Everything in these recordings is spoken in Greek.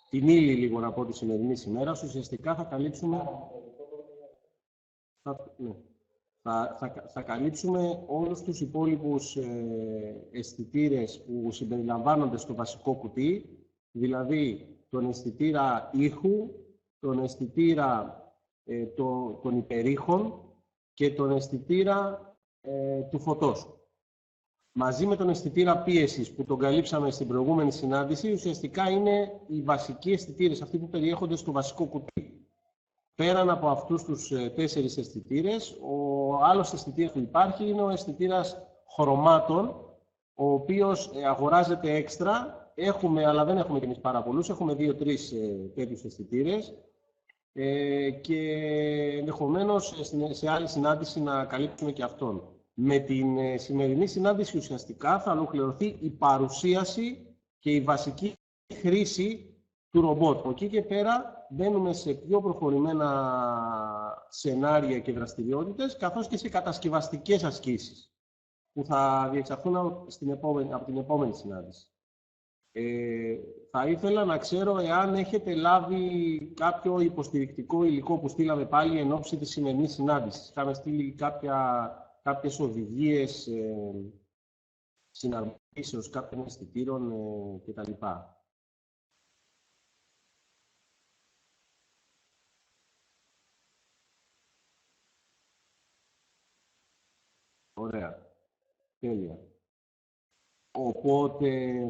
την ύλη λίγο να πω τη σημερινή ημέρα, ουσιαστικά θα καλύψουμε... Θα καλύψουμε όλους τους υπόλοιπους αισθητήρες που συμπεριλαμβάνονται στο βασικό κουτί, δηλαδή τον αισθητήρα ήχου, τον αισθητήρα των υπερήχων και τον αισθητήρα του φωτός. Μαζί με τον αισθητήρα πίεσης που τον καλύψαμε στην προηγούμενη συνάντηση, ουσιαστικά είναι οι βασικοί αισθητήρες, αυτοί που περιέχονται στο βασικό κουτί. Πέραν από αυτούς τους 4 αισθητήρες, ο άλλος αισθητήρας που υπάρχει είναι ο αισθητήρας χρωμάτων, ο οποίος αγοράζεται έξτρα. Έχουμε, αλλά δεν έχουμε και εμείς πάρα πολλούς, έχουμε 2-3 τέτοιους αισθητήρες και ενδεχομένως σε άλλη συνάντηση να καλύψουμε και αυτόν. Με την σημερινή συνάντηση ουσιαστικά θα ολοκληρωθεί η παρουσίαση και η βασική χρήση του ρομπότ. Από εκεί και πέρα μπαίνουμε σε πιο προχωρημένα σενάρια και δραστηριότητες, καθώς και σε κατασκευαστικές ασκήσεις, που θα διεξαχθούν από την επόμενη συνάντηση. Θα ήθελα να ξέρω εάν έχετε λάβει κάποιο υποστηρικτικό υλικό που στείλαμε πάλι εν ώψη της σημερινής συνάντησης. Είχαμε στείλει κάποιες οδηγίες συναρμονίσεως κάποιων αισθητήρων κτλ. Ωραία. Τέλεια. Οπότε,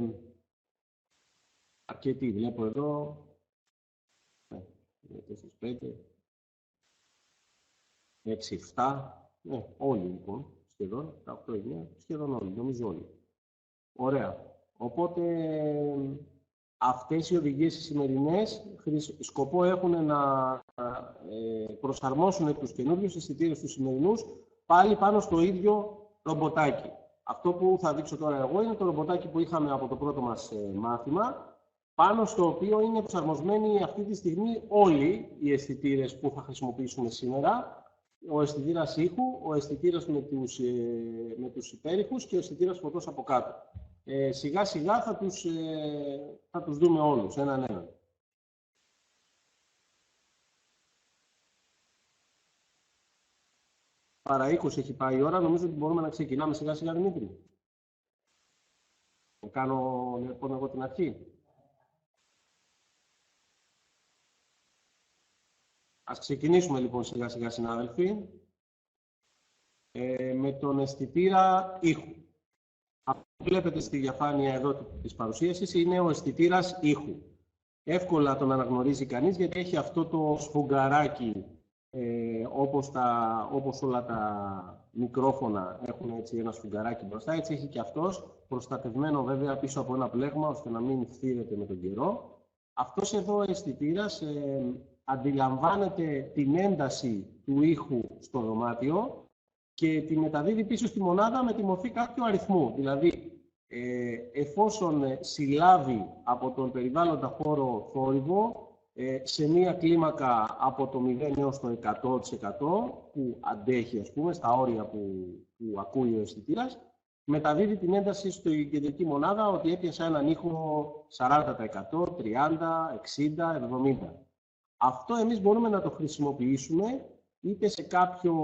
αρκετοί βλέπω εδώ. 4-5, 6-7. Όλοι λοιπόν, σχεδόν, τα 8-9, σχεδόν όλοι, νομίζω όλοι. Ωραία. Οπότε, αυτές οι οδηγίες οι σημερινές σκοπό έχουν να προσαρμόσουν τους καινούριους αισθητήρες τους σημερινούς πάλι πάνω στο ίδιο ρομποτάκι. Αυτό που θα δείξω τώρα εγώ είναι το ρομποτάκι που είχαμε από το πρώτο μας μάθημα, πάνω στο οποίο είναι προσαρμοσμένοι αυτή τη στιγμή όλοι οι αισθητήρες που θα χρησιμοποιήσουμε σήμερα. Ο αισθητήρας ήχου, ο αισθητήρας με τους υπέρηχους και ο αισθητήρας φωτός από κάτω. Σιγά σιγά θα τους δούμε όλους, έναν έναν. Παρά 20 έχει πάει η ώρα, νομίζω ότι μπορούμε να ξεκινάμε σιγά σιγά, Δημήτρη. Κάνω λοιπόν εγώ την αρχή. Ας ξεκινήσουμε λοιπόν σιγά σιγά, συνάδελφοι, με τον αισθητήρα ήχου. Αυτό που βλέπετε στη διαφάνεια εδώ της παρουσίασης είναι ο αισθητήρας ήχου. Εύκολα τον αναγνωρίζει κανείς γιατί έχει αυτό το σφουγγαράκι, όπως όλα τα μικρόφωνα έχουν έτσι ένα σφουγγαράκι μπροστά, έτσι έχει και αυτός, προστατευμένο βέβαια πίσω από ένα πλέγμα ώστε να μην φθύρεται με τον καιρό. Αυτός εδώ ο αισθητήρας αντιλαμβάνεται την ένταση του ήχου στο δωμάτιο και τη μεταδίδει πίσω στη μονάδα με τη μορφή κάποιου αριθμού. Δηλαδή, εφόσον συλλάβει από τον περιβάλλοντα χώρο θόρυβο, σε μία κλίμακα από το 0 έως το 100% που αντέχει, ας πούμε, στα όρια που ακούει ο αισθητήρας, μεταδίδει την ένταση στην κεντρική μονάδα ότι έπιασα έναν ήχο 40%, 30%, 60%, 70%. Αυτό εμείς μπορούμε να το χρησιμοποιήσουμε είτε σε κάποιο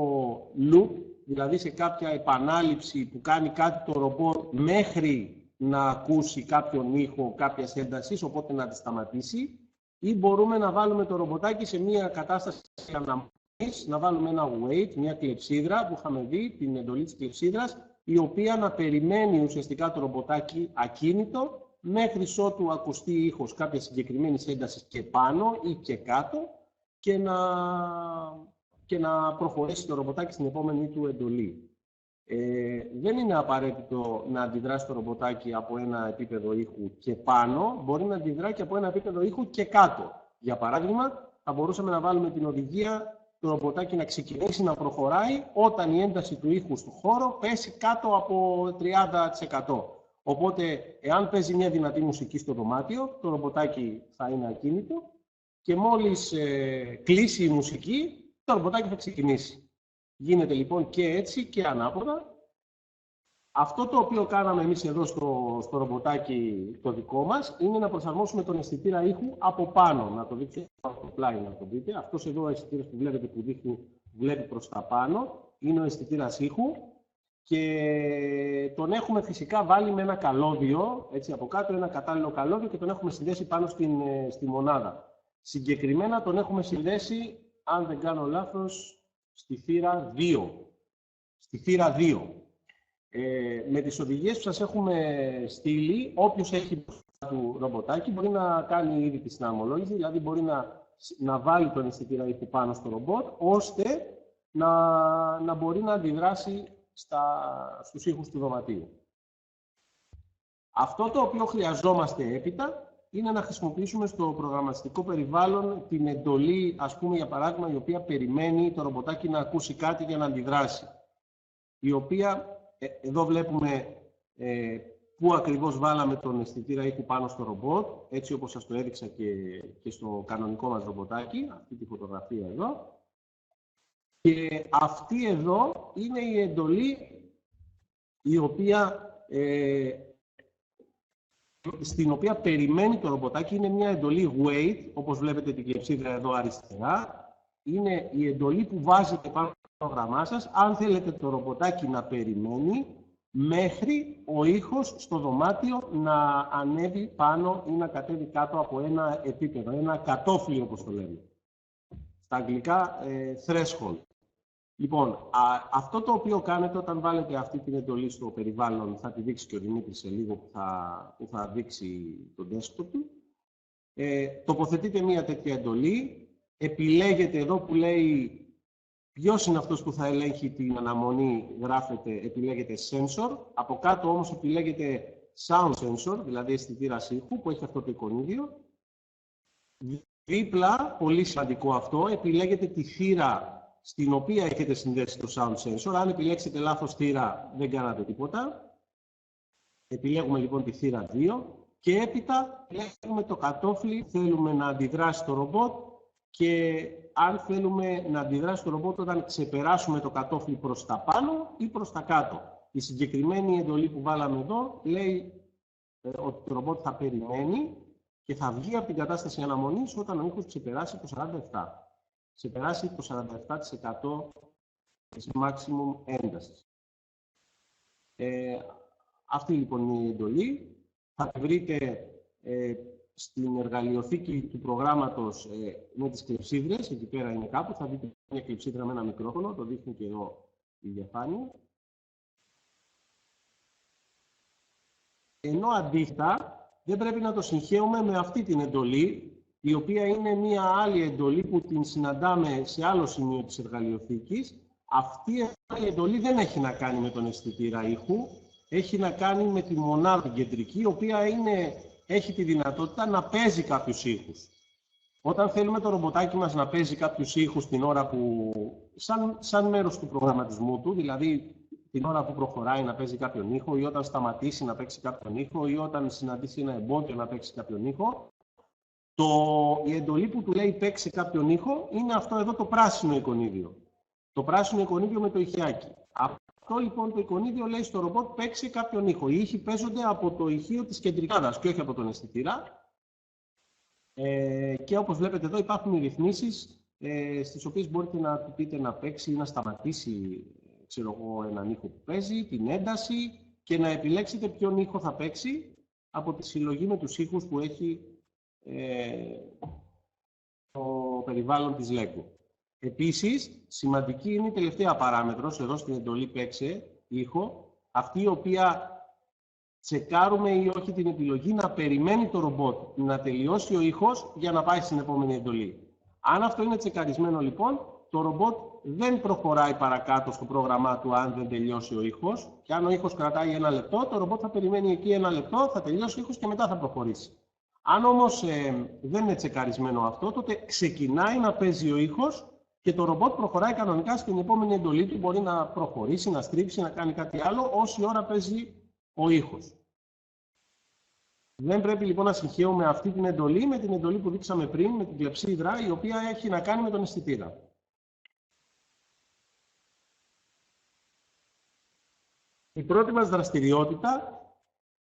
loop, δηλαδή σε κάποια επανάληψη που κάνει κάτι το ρομπότ μέχρι να ακούσει κάποιον ήχο κάποιας έντασης, οπότε να τη σταματήσει, ή μπορούμε να βάλουμε το ρομποτάκι σε μια κατάσταση αναμονής, να βάλουμε ένα wait, μια κλεψίδρα που είχαμε δει, την εντολή της κλεψίδρας, η οποία να περιμένει ουσιαστικά το ρομποτάκι ακίνητο μέχρι ότου ακουστεί ήχος κάποια συγκεκριμένη ένταση και πάνω ή και κάτω και να προχωρήσει το ρομποτάκι στην επόμενη του εντολή. Δεν είναι απαραίτητο να αντιδράσει το ρομποτάκι από ένα επίπεδο ήχου και πάνω, μπορεί να αντιδράσει και από ένα επίπεδο ήχου και κάτω. Για παράδειγμα, θα μπορούσαμε να βάλουμε την οδηγία το ρομποτάκι να ξεκινήσει να προχωράει όταν η ένταση του ήχου στο χώρο πέσει κάτω από 30%. Οπότε, εάν παίζει μια δυνατή μουσική στο δωμάτιο, το ρομποτάκι θα είναι ακίνητο και μόλις κλείσει η μουσική, το ρομποτάκι θα ξεκινήσει. Γίνεται λοιπόν και έτσι και ανάποδα. Αυτό το οποίο κάναμε εμείς εδώ στο ρομποτάκι το δικό μας είναι να προσαρμόσουμε τον αισθητήρα ήχου από πάνω. Να το δείξω από το πλάι να το δείτε. Αυτός εδώ ο αισθητήρας που βλέπετε που βλέπει προς τα πάνω είναι ο αισθητήρας ήχου και τον έχουμε φυσικά βάλει με ένα καλώδιο, έτσι από κάτω ένα κατάλληλο καλώδιο και τον έχουμε συνδέσει πάνω στη μονάδα. Συγκεκριμένα τον έχουμε συνδέσει, αν δεν κάνω λάθος, στη θύρα 2. Στη θύρα 2. Με τις οδηγίες που σας έχουμε στείλει, όποιος έχει του ρομποτάκι μπορεί να κάνει ήδη τη συναρμολόγηση, δηλαδή μπορεί να βάλει τον αισθητήρα ήχου πάνω στο ρομπότ, ώστε να μπορεί να αντιδράσει στους ήχους του δωματίου. Αυτό το οποίο χρειαζόμαστε έπειτα είναι να χρησιμοποιήσουμε στο προγραμματιστικό περιβάλλον την εντολή, ας πούμε, για παράδειγμα, η οποία περιμένει το ρομποτάκι να ακούσει κάτι για να αντιδράσει. Η οποία, εδώ βλέπουμε πού ακριβώς βάλαμε τον αισθητήρα ήχου πάνω στο ρομπότ, έτσι όπως σας το έδειξα και στο κανονικό μας ρομποτάκι, αυτή τη φωτογραφία εδώ. Και αυτή εδώ είναι η εντολή η οποία, στην οποία περιμένει το ρομποτάκι. Είναι μια εντολή wait, όπως βλέπετε την κλεψίδρα εδώ αριστερά. Είναι η εντολή που βάζετε πάνω στο πρόγραμμά σας, αν θέλετε το ρομποτάκι να περιμένει μέχρι ο ήχος στο δωμάτιο να ανέβει πάνω ή να κατέβει κάτω από ένα επίπεδο, ένα κατόφλι όπως το λέμε. Στα αγγλικά threshold. Λοιπόν, αυτό το οποίο κάνετε όταν βάλετε αυτή την εντολή στο περιβάλλον, θα τη δείξει και ο Δημήτρης σε λίγο που θα δείξει το desktop του. Τοποθετείτε μια τέτοια εντολή, επιλέγετε εδώ που λέει ποιος είναι αυτός που θα ελέγχει την αναμονή, γράφετε, επιλέγετε sensor, από κάτω όμως επιλέγετε sound sensor, δηλαδή αισθητήρας ήχου που έχει αυτό το εικονίδιο. Δίπλα, πολύ σημαντικό αυτό, επιλέγετε τη θύρα στην οποία έχετε συνδέσει το sound sensor. Αν επιλέξετε λάθος θύρα, δεν κάνατε τίποτα. Επιλέγουμε λοιπόν τη θύρα 2 και έπειτα επιλέγουμε το κατόφλι που θέλουμε να αντιδράσει το ρομπότ και αν θέλουμε να αντιδράσει το ρομπότ όταν ξεπεράσουμε το κατόφλι προς τα πάνω ή προς τα κάτω. Η συγκεκριμένη εντολή που βάλαμε εδώ λέει ότι το ρομπότ θα περιμένει και θα βγει από την κατάσταση αναμονής όταν ο ήχος ξεπεράσει το 47%. Ξεπεράσει το 47% της maximum έντασης. Αυτή λοιπόν είναι η εντολή. Θα τη βρείτε στην εργαλειοθήκη του προγράμματος με τις κλεψίδρες. Εκεί πέρα είναι κάπου. Θα δείτε μια κλεψίδρα με ένα μικρόφωνο. Το δείχνει και εδώ η διαφάνεια. Ενώ αντίθετα, δεν πρέπει να το συγχαίουμε με αυτή την εντολή, η οποία είναι μία άλλη εντολή που την συναντάμε σε άλλο σημείο της εργαλειοθήκης. Αυτή η εντολή δεν έχει να κάνει με τον αισθητήρα ήχου, έχει να κάνει με τη μονάδα κεντρική, η οποία έχει τη δυνατότητα να παίζει κάποιους ήχους. Όταν θέλουμε το ρομποτάκι μας να παίζει κάποιους ήχους την ώρα που, σαν μέρος του προγραμματισμού του, δηλαδή την ώρα που προχωράει να παίζει κάποιον ήχο ή όταν σταματήσει να παίξει κάποιον ήχο ή όταν συναντήσει ένα εμπόδιο να παίξει κάποιον ήχο, η εντολή που του λέει παίξει κάποιον ήχο είναι αυτό εδώ το πράσινο εικονίδιο. Το πράσινο εικονίδιο με το ηχιάκι. Αυτό λοιπόν το εικονίδιο λέει στο ρομπότ παίξει κάποιον ήχο. Οι ήχοι παίζονται από το ηχείο της κεντρικάδας και όχι από τον αισθητήρα. Και όπως βλέπετε εδώ υπάρχουν οι ρυθμίσεις στις οποίες μπορείτε να του πείτε να παίξει ή να σταματήσει έναν ήχο που παίζει, την ένταση και να επιλέξετε ποιον ήχο θα παίξει από τη συλλογή με τους ήχους που έχει το περιβάλλον της LEGO. Επίσης, σημαντική είναι η τελευταία παράμετρος, εδώ στην εντολή παίξε ήχο, αυτή η οποία τσεκάρουμε ή όχι την επιλογή να περιμένει το ρομπότ να τελειώσει ο ήχος για να πάει στην επόμενη εντολή. Αν αυτό είναι τσεκαρισμένο λοιπόν, το ρομπότ δεν προχωράει παρακάτω στο πρόγραμμά του αν δεν τελειώσει ο ήχος και αν ο ήχος κρατάει 1 λεπτό, το ρομπότ θα περιμένει εκεί 1 λεπτό, θα τελειώσει ο ήχος και μετά θα προχωρήσει. Αν όμως δεν είναι τσεκαρισμένο αυτό, τότε ξεκινάει να παίζει ο ήχος και το ρομπότ προχωράει κανονικά στην επόμενη εντολή του. Μπορεί να προχωρήσει, να στρίψει, να κάνει κάτι άλλο, όση ώρα παίζει ο ήχος. Δεν πρέπει λοιπόν να συγχαίουμε αυτή την εντολή με την εντολή που δείξαμε πριν, με την κλεψίδρα, η οποία έχει να κάνει με τον αισθητήρα. Η πρώτη μας δραστηριότητα,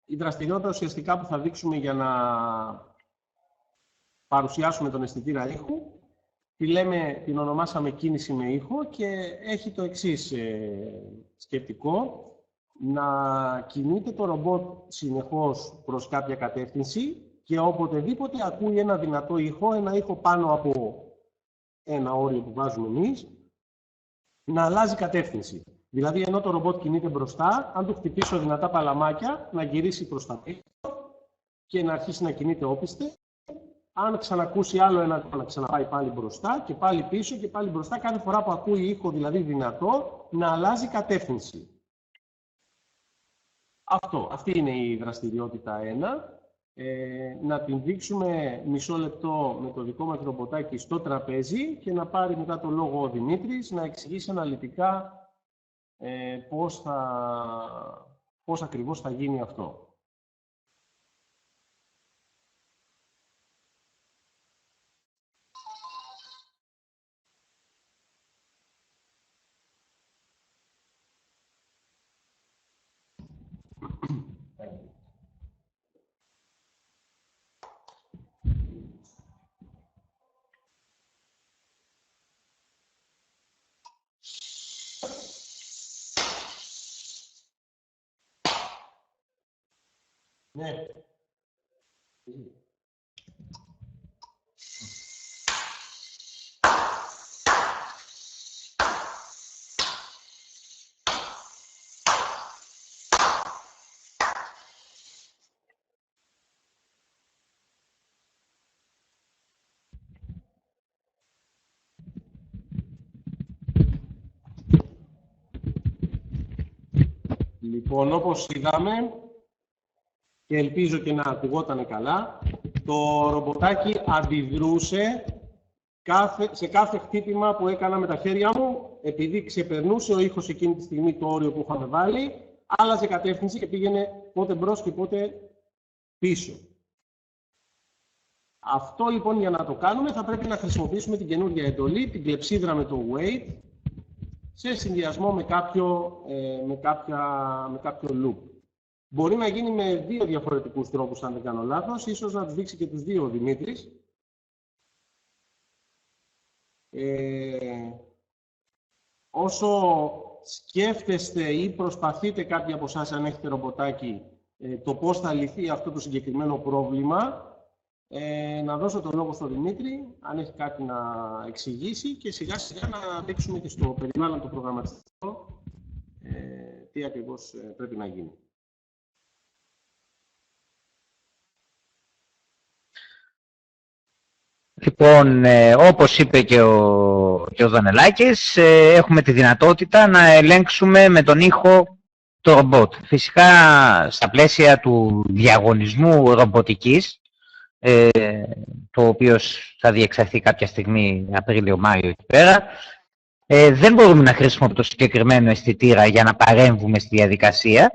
η δραστηριότητα ουσιαστικά που θα δείξουμε για να παρουσιάσουμε τον αισθητήρα ήχου, την ονομάσαμε κίνηση με ήχο και έχει το εξής σκεπτικό, να κινείται το ρομπότ συνεχώς προς κάποια κατεύθυνση και οποτεδήποτε ακούει ένα δυνατό ήχο, ένα ήχο πάνω από ένα όριο που βάζουμε εμείς, να αλλάζει κατεύθυνση. Δηλαδή, ενώ το ρομπότ κινείται μπροστά, αν του χτυπήσω δυνατά παλαμάκια, να γυρίσει προς τα πίσω και να αρχίσει να κινείται όπιστε. Αν ξανακούσει άλλο ένα, να ξαναπάει πάλι μπροστά και πάλι πίσω και πάλι μπροστά. Κάθε φορά που ακούει ήχο, δηλαδή δυνατό, να αλλάζει κατεύθυνση. Αυτή είναι η δραστηριότητα 1. Να την δείξουμε μισό λεπτό με το δικό μας ρομποτάκι στο τραπέζι και να πάρει μετά το λόγο ο Δημήτρης να εξηγήσει αναλυτικά πώς ακριβώς θα γίνει αυτό. Ναι. Λοιπόν, όπως είδαμε, και ελπίζω και να ακουγότανε καλά, το ρομποτάκι αντιδρούσε σε κάθε χτύπημα που έκανα με τα χέρια μου, επειδή ξεπερνούσε ο ήχος εκείνη τη στιγμή το όριο που είχαμε βάλει, άλλαζε κατεύθυνση και πήγαινε πότε μπρος και πότε πίσω. Αυτό λοιπόν για να το κάνουμε θα πρέπει να χρησιμοποιήσουμε την καινούργια εντολή, την κλεψίδρα με το wait, σε συνδυασμό με κάποιο loop. Μπορεί να γίνει με δύο διαφορετικούς τρόπους, αν δεν κάνω λάθος. Ίσως να τους δείξει και τους δύο ο Δημήτρης. Όσο σκέφτεστε ή προσπαθείτε κάποιοι από εσάς, αν έχετε ρομποτάκι, το πώς θα λυθεί αυτό το συγκεκριμένο πρόβλημα, να δώσω το λόγο στον Δημήτρη, αν έχει κάτι να εξηγήσει και σιγά σιγά να δείξουμε και στο περιβάλλον το προγραμματιστικό τι ακριβώς πρέπει να γίνει. Λοιπόν, όπως είπε και ο Δανελάκης, έχουμε τη δυνατότητα να ελέγξουμε με τον ήχο το ρομπότ. Φυσικά, στα πλαίσια του διαγωνισμού ρομποτικής, το οποίο θα διεξαχθεί κάποια στιγμή, Απρίλιο-Μάιο εκεί πέρα, δεν μπορούμε να χρησιμοποιούμε το συγκεκριμένο αισθητήρα για να παρέμβουμε στη διαδικασία.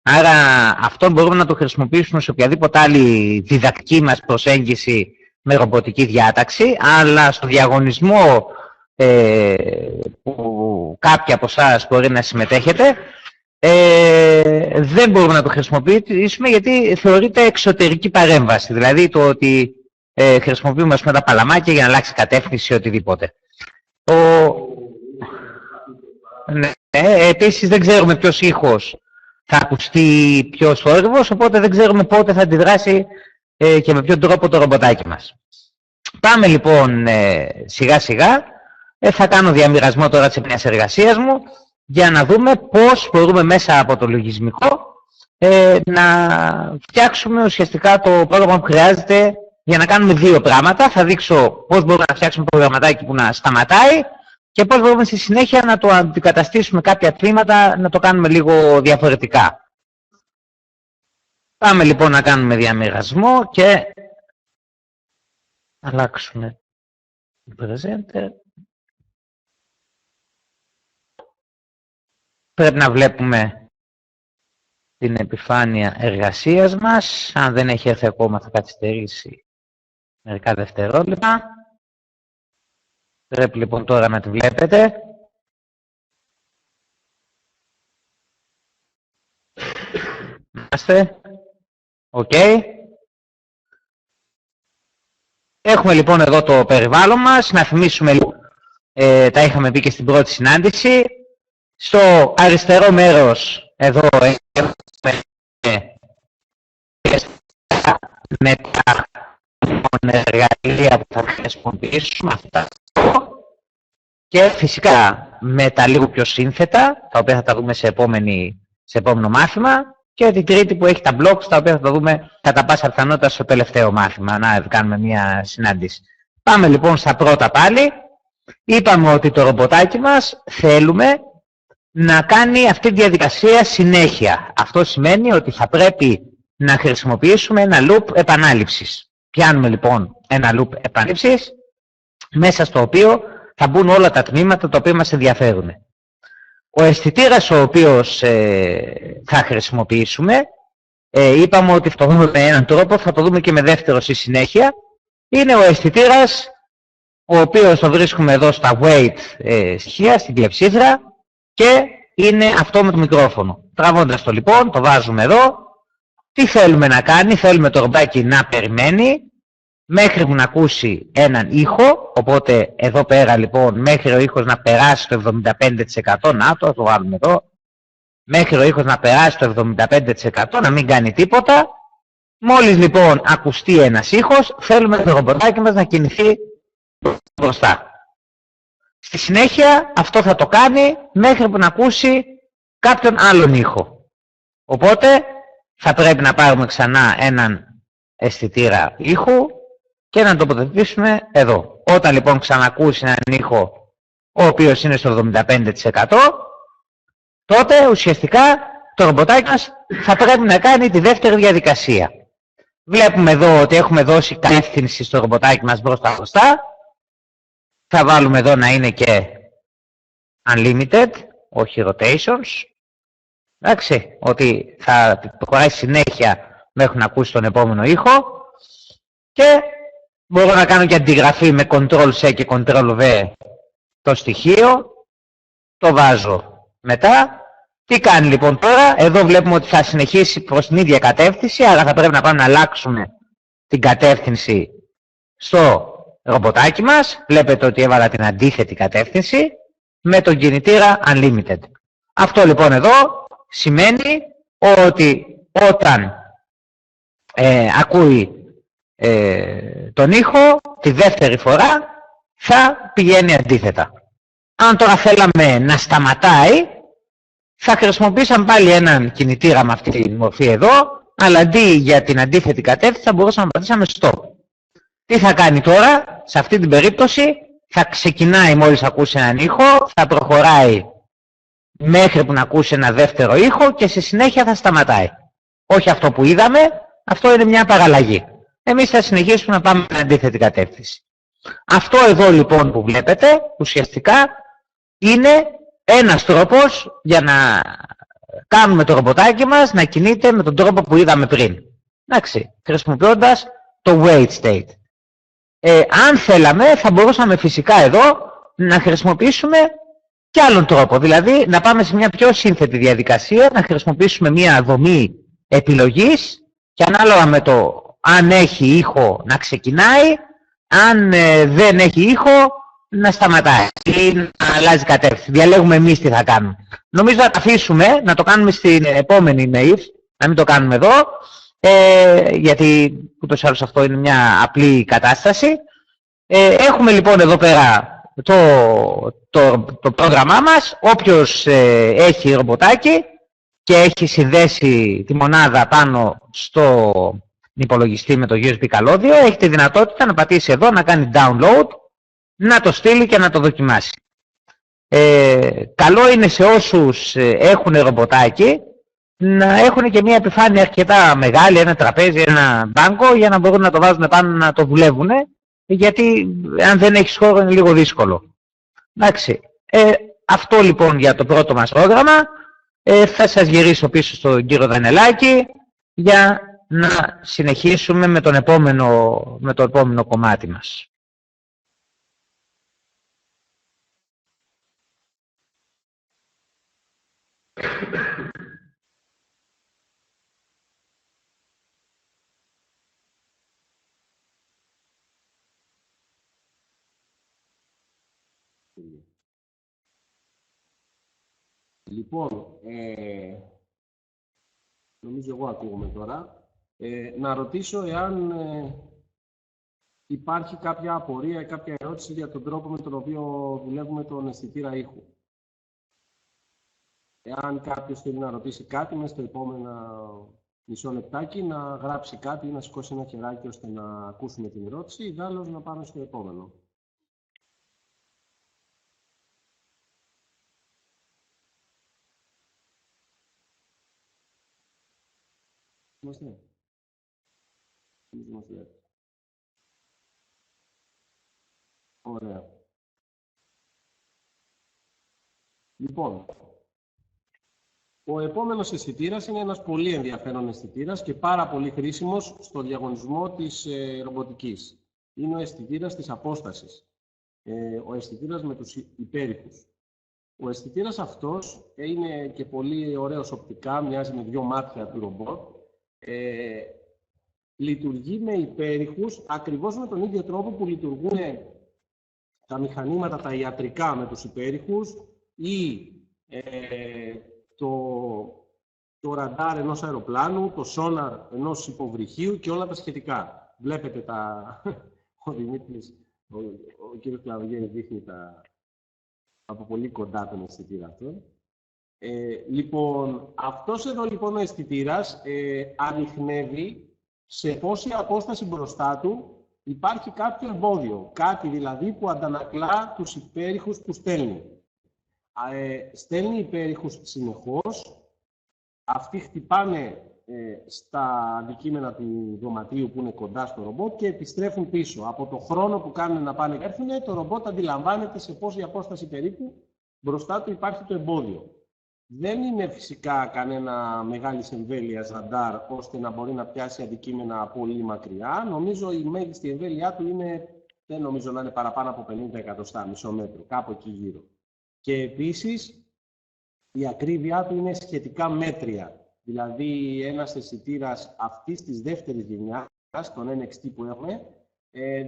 Άρα, αυτό μπορούμε να το χρησιμοποιήσουμε σε οποιαδήποτε άλλη διδακτική μας προσέγγιση με ρομποτική διάταξη, αλλά στο διαγωνισμό που κάποιοι από εσάς μπορεί να συμμετέχετε, δεν μπορούμε να το χρησιμοποιήσουμε γιατί θεωρείται εξωτερική παρέμβαση. Δηλαδή το ότι χρησιμοποιούμε ας πούμε, τα παλαμάκια για να αλλάξει κατεύθυνση ή οτιδήποτε. Ναι, επίσης δεν ξέρουμε ποιος ήχος θα ακουστεί πιο θόρυβος, οπότε δεν ξέρουμε πότε θα αντιδράσει και με ποιον τρόπο το ρομποτάκι μας. Πάμε λοιπόν σιγά σιγά. Θα κάνω διαμοιρασμό τώρα της επεξεργασίας μου για να δούμε πώς μπορούμε μέσα από το λογισμικό να φτιάξουμε ουσιαστικά το πρόγραμμα που χρειάζεται για να κάνουμε δύο πράγματα. Θα δείξω πώς μπορούμε να φτιάξουμε προγραμματάκι που να σταματάει και πώς μπορούμε στη συνέχεια να το αντικαταστήσουμε κάποια τμήματα, να το κάνουμε λίγο διαφορετικά. Πάμε λοιπόν να κάνουμε διαμοιρασμό και αλλάξουμε το presenter. Πρέπει να βλέπουμε την επιφάνεια εργασίας μας. Αν δεν έχει έρθει ακόμα θα καθυστερήσει μερικά δευτερόλεπτα. Πρέπει λοιπόν τώρα να τη βλέπετε. Είμαστε. Οκ. Έχουμε λοιπόν εδώ το περιβάλλον μας. Να θυμίσουμε λίγο, τα είχαμε πει και στην πρώτη συνάντηση. Στο αριστερό μέρος, εδώ, έχουμε με τα εργαλεία που θα χρησιμοποιήσουμε αυτά. Και φυσικά με τα λίγο πιο σύνθετα, τα οποία θα τα δούμε σε επόμενο μάθημα. Και την τρίτη που έχει τα blocks, τα οποία θα τα δούμε κατά πάσα πιθανότητα στο τελευταίο μάθημα, να κάνουμε μια συνάντηση. Πάμε λοιπόν στα πρώτα πάλι. Είπαμε ότι το ρομποτάκι μας θέλουμε να κάνει αυτή τη διαδικασία συνέχεια. Αυτό σημαίνει ότι θα πρέπει να χρησιμοποιήσουμε ένα loop επανάληψης. Πιάνουμε λοιπόν ένα loop επανάληψης, μέσα στο οποίο θα μπουν όλα τα τμήματα τα οποία μας ενδιαφέρουν. Ο αισθητήρας ο οποίος θα χρησιμοποιήσουμε, είπαμε ότι θα το δούμε με έναν τρόπο, θα το δούμε και με δεύτερο στη συνέχεια, είναι ο αισθητήρας ο οποίος το βρίσκουμε εδώ στα weight στοιχεία, στην κλεψίδρα, και είναι αυτό με το μικρόφωνο. Τραβώντας το λοιπόν, το βάζουμε εδώ. Τι θέλουμε να κάνει? Θέλουμε το ρομπάκι να περιμένει μέχρι που να ακούσει έναν ήχο, οπότε εδώ πέρα λοιπόν μέχρι ο ήχος να περάσει το 75%, να το βάλουμε εδώ, μέχρι ο ήχος να περάσει το 75%, να μην κάνει τίποτα. Μόλις λοιπόν ακουστεί ένας ήχος, θέλουμε το ρομποτάκι μας να κινηθεί μπροστά. Στη συνέχεια αυτό θα το κάνει μέχρι που να ακούσει κάποιον άλλον ήχο. Οπότε θα πρέπει να πάρουμε ξανά έναν αισθητήρα ήχου και να τον τοποθετήσουμε εδώ. Όταν λοιπόν ξανακούσει έναν ήχο ο οποίος είναι στο 75%, τότε ουσιαστικά το ρομποτάκι μας θα πρέπει να κάνει τη δεύτερη διαδικασία. Βλέπουμε εδώ ότι έχουμε δώσει κατεύθυνση στο ρομποτάκι μας μπροστά. Θα βάλουμε εδώ να είναι και unlimited, όχι rotations. Εντάξει, ότι θα προχωράει συνέχεια μέχρι να ακούσει τον επόμενο ήχο. Και μπορώ να κάνω και αντιγραφή με Ctrl-C και Ctrl-V το στοιχείο. Το βάζω μετά. Τι κάνει λοιπόν τώρα? Εδώ βλέπουμε ότι θα συνεχίσει προς την ίδια κατεύθυνση, άρα θα πρέπει να πάμε να αλλάξουμε την κατεύθυνση στο ρομποτάκι μας. Βλέπετε ότι έβαλα την αντίθετη κατεύθυνση με τον κινητήρα Unlimited. Αυτό λοιπόν εδώ σημαίνει ότι όταν ακούει τον ήχο τη δεύτερη φορά θα πηγαίνει αντίθετα. Αν τώρα θέλαμε να σταματάει, θα χρησιμοποιήσαμε πάλι έναν κινητήρα με αυτή τη μορφή εδώ, αλλά αντί για την αντίθετη κατεύθυνση θα μπορούσαμε να πατήσαμε stop. Τι θα κάνει τώρα? Σε αυτή την περίπτωση θα ξεκινάει μόλις ακούσει έναν ήχο, θα προχωράει μέχρι που να ακούσει ένα δεύτερο ήχο και στη συνέχεια θα σταματάει. Όχι αυτό που είδαμε, αυτό είναι μια παραλλαγή. Εμείς θα συνεχίσουμε να πάμε στην αντίθετη κατεύθυνση. Αυτό εδώ λοιπόν που βλέπετε ουσιαστικά είναι ένας τρόπος για να κάνουμε το ρομποτάκι μας να κινείται με τον τρόπο που είδαμε πριν. Εντάξει, χρησιμοποιώντας το wait state. Αν θέλαμε θα μπορούσαμε φυσικά εδώ να χρησιμοποιήσουμε και άλλον τρόπο. Δηλαδή να πάμε σε μια πιο σύνθετη διαδικασία, να χρησιμοποιήσουμε μια δομή επιλογής και ανάλογα με το αν έχει ήχο να ξεκινάει, αν δεν έχει ήχο να σταματάει ή να αλλάζει κατεύθυνση. Διαλέγουμε εμείς τι θα κάνουμε. Νομίζω να τα αφήσουμε, να το κάνουμε στην επόμενη mail, να μην το κάνουμε εδώ, γιατί ούτως ή άλλως αυτό είναι μια απλή κατάσταση. Έχουμε λοιπόν εδώ πέρα το πρόγραμμά μας. Όποιος έχει ρομποτάκι και έχει συνδέσει τη μονάδα πάνω στο υπολογιστή με το USB καλώδιο, έχει τη δυνατότητα να πατήσει εδώ, να κάνει download, να το στείλει και να το δοκιμάσει. Καλό είναι σε όσους έχουν ρομποτάκι να έχουν και μια επιφάνεια αρκετά μεγάλη, ένα τραπέζι, ένα μπάνκο, για να μπορούν να το βάζουν πάνω να το δουλεύουν, γιατί αν δεν έχεις χώρο είναι λίγο δύσκολο. Εντάξει. Αυτό λοιπόν για το πρώτο μας πρόγραμμα. Θα σας γυρίσω πίσω στον κύριο Δανελάκη για να συνεχίσουμε με το επόμενο κομμάτι μας. Λοιπόν, νομίζω εγώ ακούγομαι τώρα. Να ρωτήσω εάν υπάρχει κάποια απορία ή κάποια ερώτηση για τον τρόπο με τον οποίο δουλεύουμε τον αισθητήρα ήχου. Εάν κάποιος θέλει να ρωτήσει κάτι μέσα στο επόμενο μισό λεπτάκι, να γράψει κάτι ή να σηκώσει ένα χεράκι ώστε να ακούσουμε την ερώτηση, ιδάλλως να πάμε στο επόμενο. Είμαστε. Ωραία. Λοιπόν, ο επόμενος αισθητήρας είναι ένας πολύ ενδιαφέρον αισθητήρας και πάρα πολύ χρήσιμος στο διαγωνισμό της ρομποτικής. Είναι ο αισθητήρας της απόστασης. Ο αισθητήρας με τους υπέρηχους. Ο αισθητήρας αυτός είναι και πολύ ωραίος οπτικά, μοιάζει με δύο μάτια του ρομπότ. Λειτουργεί με υπέρηχους ακριβώς με τον ίδιο τρόπο που λειτουργούν τα μηχανήματα τα ιατρικά με τους υπέρηχους ή το ραντάρ ενός αεροπλάνου, το σόναρ ενός υποβρυχίου και όλα τα σχετικά. Βλέπετε ο Δημήτρης, ο κύριος Κλαβογέννης δείχνει από πολύ κοντά τον αισθητήρα αυτό. Λοιπόν, αυτός εδώ λοιπόν ο αισθητήρας ανιχνεύει σε πόση απόσταση μπροστά του υπάρχει κάποιο εμπόδιο. Κάτι δηλαδή που αντανακλά τους υπέρηχους που στέλνει. Στέλνει υπέρηχους συνεχώς. Αυτοί χτυπάνε στα αντικείμενα του δωματίου που είναι κοντά στο ρομπότ και επιστρέφουν πίσω. Από το χρόνο που κάνουν να πάνε και έρθουν, το ρομπότ αντιλαμβάνεται σε πόση απόσταση περίπου μπροστά του υπάρχει το εμπόδιο. Δεν είναι φυσικά κανένα μεγάλης εμβέλειας ραντάρ ώστε να μπορεί να πιάσει αντικείμενα πολύ μακριά. Νομίζω η μέγιστη εμβέλειά του δεν νομίζω να είναι παραπάνω από 50 εκατοστά, μισό μέτρο, κάπου εκεί γύρω. Και επίσης η ακρίβειά του είναι σχετικά μέτρια. Δηλαδή ένας αισθητήρας αυτής της δεύτερης γενιάς, τον NXT που έχουμε,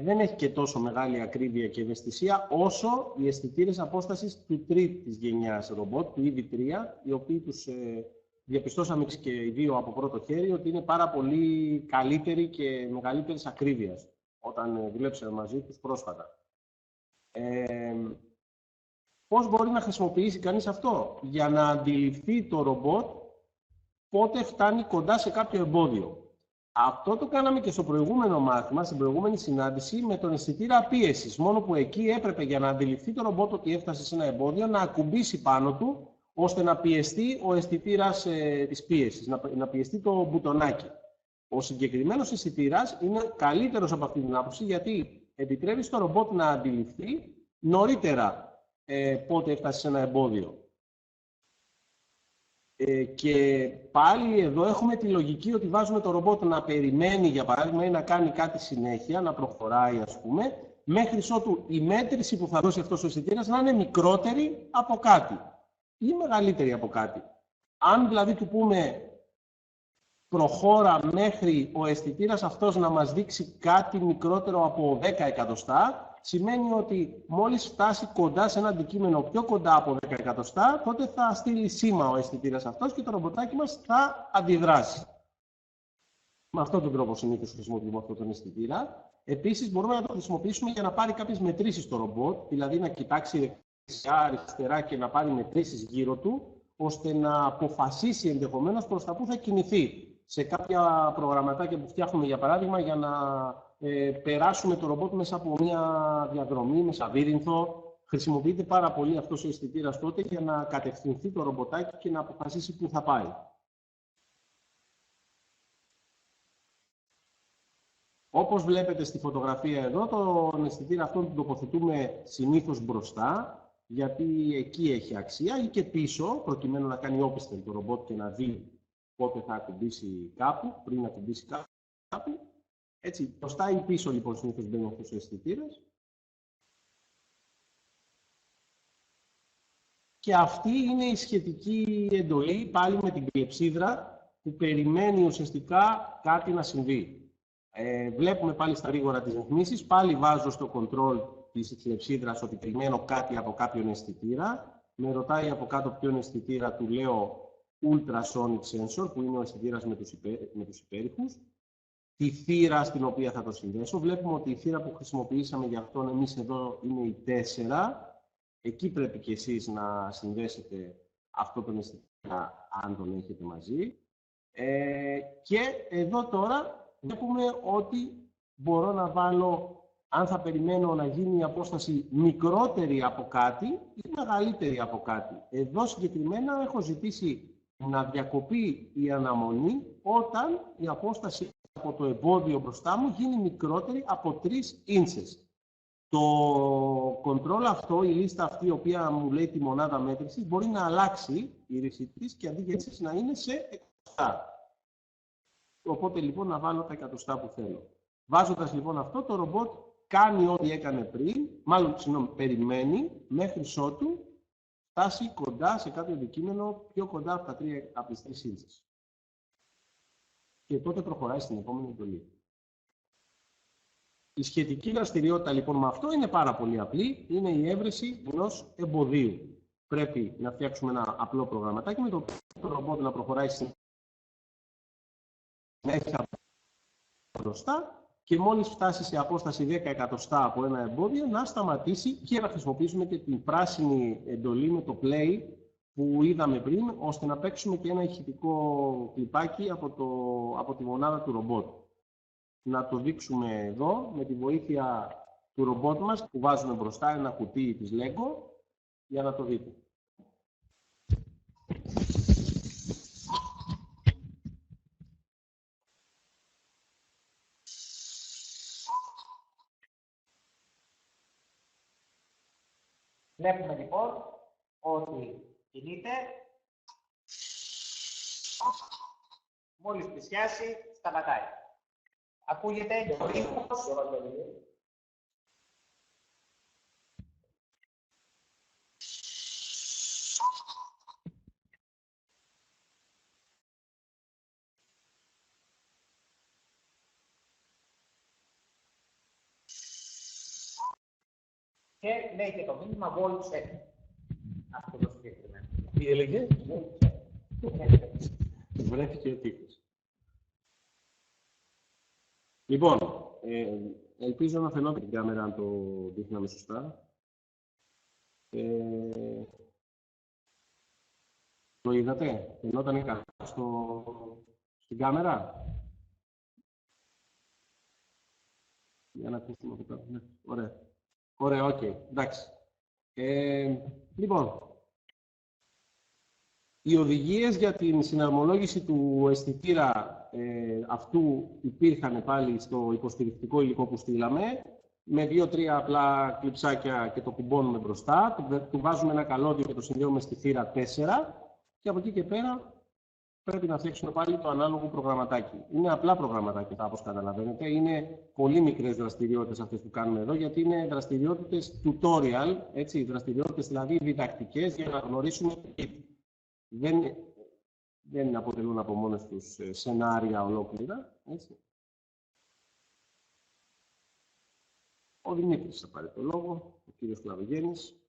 δεν έχει και τόσο μεγάλη ακρίβεια και ευαισθησία όσο οι αισθητήρες απόστασης του τρίτης γενιάς ρομπότ, του EV3, οι οποίοι τους διαπιστώσαμε και οι δύο από πρώτο χέρι ότι είναι πάρα πολύ καλύτεροι και μεγαλύτερης ακρίβειας όταν δουλέψαμε μαζί τους πρόσφατα. Πώς μπορεί να χρησιμοποιήσει κανείς αυτό? Για να αντιληφθεί το ρομπότ πότε φτάνει κοντά σε κάποιο εμπόδιο. Αυτό το κάναμε και στο προηγούμενο μάθημα, στην προηγούμενη συνάντηση, με τον αισθητήρα πίεσης. Μόνο που εκεί έπρεπε για να αντιληφθεί το ρομπότ ότι έφτασε σε ένα εμπόδιο, να ακουμπήσει πάνω του, ώστε να πιεστεί ο αισθητήρας της πίεσης, να πιεστεί το μπουτονάκι. Ο συγκεκριμένος αισθητήρας είναι καλύτερος από αυτή την άποψη, γιατί επιτρέπει στο ρομπότ να αντιληφθεί νωρίτερα πότε έφτασε σε ένα εμπόδιο. Και πάλι εδώ έχουμε τη λογική ότι βάζουμε το ρομπότ να περιμένει, για παράδειγμα, ή να κάνει κάτι συνέχεια, να προχωράει, ας πούμε, μέχρι ότου η μέτρηση που θα δώσει αυτός ο αισθητήρας να είναι μικρότερη από κάτι ή μεγαλύτερη από κάτι. Αν δηλαδή του πούμε προχώρα μέχρι ο αισθητήρας αυτός να μας δείξει κάτι μικρότερο από 10 εκατοστά, σημαίνει ότι μόλις φτάσει κοντά σε ένα αντικείμενο πιο κοντά από 10 εκατοστά, τότε θα στείλει σήμα ο αισθητήρας αυτός και το ρομποτάκι μας θα αντιδράσει. Με αυτόν τον τρόπο συνήθως χρησιμοποιούμε αυτόν τον αισθητήρα. Επίσης, μπορούμε να το χρησιμοποιήσουμε για να πάρει κάποιες μετρήσεις στο ρομπότ, δηλαδή να κοιτάξει δεξιά-αριστερά και να πάρει μετρήσεις γύρω του, ώστε να αποφασίσει ενδεχομένως προς τα που θα κινηθεί. Σε κάποια προγραμματάκια που φτιάχνουμε, για παράδειγμα, για να περάσουμε το ρομπότ μέσα από μια διαδρομή, με σαβύρινθο, χρησιμοποιείται πάρα πολύ αυτός ο αισθητήρας τότε για να κατευθυνθεί το ρομποτάκι και να αποφασίσει πού θα πάει. Όπως βλέπετε στη φωτογραφία εδώ, τον αισθητήρα αυτόν τον τοποθετούμε συνήθως μπροστά, γιατί εκεί έχει αξία, ή και πίσω, προκειμένου να κάνει όπισθεν το ρομπότ και να δει πότε θα ακουμπήσει κάπου, πριν ακουμπήσει κάπου. Έτσι, μπροστά ή πίσω λοιπόν συνήθως μπαίνει αυτός ο αισθητήρας. Και αυτή είναι η σχετική εντολή, πάλι με την κλεψίδρα, που περιμένει ουσιαστικά κάτι να συμβεί. Βλέπουμε πάλι στα γρήγορα τις ρυθμίσεις, πάλι βάζω στο control της κλεψίδρας ότι περιμένω κάτι από κάποιον αισθητήρα. Με ρωτάει από κάτω ποιον αισθητήρα, του λέω Ultrasonic Sensor, που είναι ο αισθητήρας με τους υπέρηχους. Τη θύρα στην οποία θα το συνδέσω. Βλέπουμε ότι η θύρα που χρησιμοποιήσαμε για αυτόν εμείς εδώ είναι η 4. Εκεί πρέπει και εσείς να συνδέσετε αυτό τον αισθητήρα, αν τον έχετε μαζί. Και εδώ τώρα βλέπουμε ότι μπορώ να βάλω, αν θα περιμένω να γίνει η απόσταση μικρότερη από κάτι ή μεγαλύτερη από κάτι. Εδώ συγκεκριμένα έχω ζητήσει να διακοπεί η αναμονή όταν η απόσταση από το εμπόδιο μπροστά μου γίνει μικρότερη από 3 ίντσες. Το control αυτό, η λίστα αυτή, η οποία μου λέει τη μονάδα μέτρησης, μπορεί να αλλάξει η ρίση της και αντί για ίντσες να είναι σε εκατοστά. Οπότε λοιπόν να βάλω τα εκατοστά που θέλω. Βάζοντας λοιπόν αυτό, το ρομπότ κάνει ό,τι έκανε πριν, μάλλον συγγνώμη, περιμένει μέχρι ότου φτάσει κοντά σε κάποιο αντικείμενο πιο κοντά από τις 3 ίντσες. Και τότε προχωράει στην επόμενη εντολή. Η σχετική δραστηριότητα λοιπόν με αυτό είναι πάρα πολύ απλή. Είναι η έβρεση ενός εμποδίου. Πρέπει να φτιάξουμε ένα απλό προγραμματάκι με το ρομπότ να προχωράει συνέχεια μπροστά και μόλις φτάσει σε απόσταση 10 εκατοστά από ένα εμπόδιο να σταματήσει και να χρησιμοποιήσουμε και την πράσινη εντολή με το play που είδαμε πριν, ώστε να παίξουμε και ένα ηχητικό κλιπάκι από τη μονάδα του ρομπότ. Να το δείξουμε εδώ με τη βοήθεια του ρομπότ μας που βάζουμε μπροστά ένα κουτί της Lego για να το δείτε. Βλέπουμε λοιπόν ότι κινείται, μόλις πλησιάσει, σταματάει. Ακούγεται και ο ήχος. Και λέει και το μήνυμα Wall Check. Αυτό το συγκεκριμένο. Τι έλεγε? Βρέθηκε ο τείχος. Λοιπόν, ελπίζω να φαινόταν την κάμερα αν το δείχναμε σωστά. Το είδατε? Φαινόταν καλά στην κάμερα? Για να ακούσουμε από κάτω. Ναι. Ωραία. Ωραία, οκ. Εντάξει. Λοιπόν, οι οδηγίες για την συναρμολόγηση του αισθητήρα αυτού υπήρχαν πάλι στο υποστηρικτικό υλικό που στείλαμε, με 2-3 απλά κλειψάκια και το κουμπώνουμε μπροστά, του βάζουμε ένα καλώδιο και το συνδέουμε στη θύρα 4 και από εκεί και πέρα πρέπει να φτιάξουμε πάλι το ανάλογο προγραμματάκι. Είναι απλά προγραμματάκια, όπως καταλαβαίνετε. Είναι πολύ μικρές δραστηριότητες αυτές που κάνουμε εδώ, γιατί είναι δραστηριότητες tutorial, έτσι, δραστηριότητες δηλαδή διδακτικές για να γνωρίσουμε. Δεν αποτελούν από μόνες τους σενάρια ολόκληρα. Έτσι. Ο Δημήτρης θα πάρει το λόγο, ο κύριος Κλαβογέννης.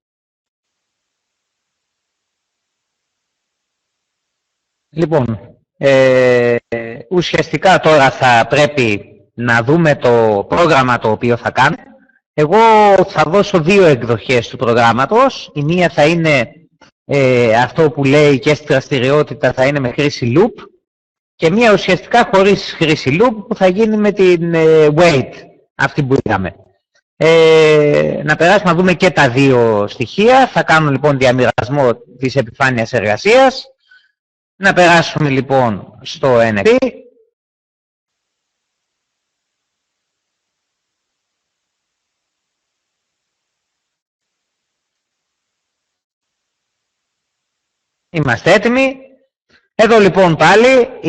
Λοιπόν, ουσιαστικά τώρα θα πρέπει να δούμε το πρόγραμμα το οποίο θα κάνουμε. Εγώ θα δώσω 2 εκδοχές του προγράμματος. Η μία θα είναι αυτό που λέει και στη δραστηριότητα θα είναι με χρήση loop και μία ουσιαστικά χωρίς χρήση loop που θα γίνει με την wait, αυτή που είδαμε. Να περάσουμε να δούμε και τα 2 στοιχεία. Θα κάνω λοιπόν διαμοιρασμό της επιφάνειας εργασίας. Να περάσουμε λοιπόν στο NXT. Είμαστε έτοιμοι. Εδώ λοιπόν πάλι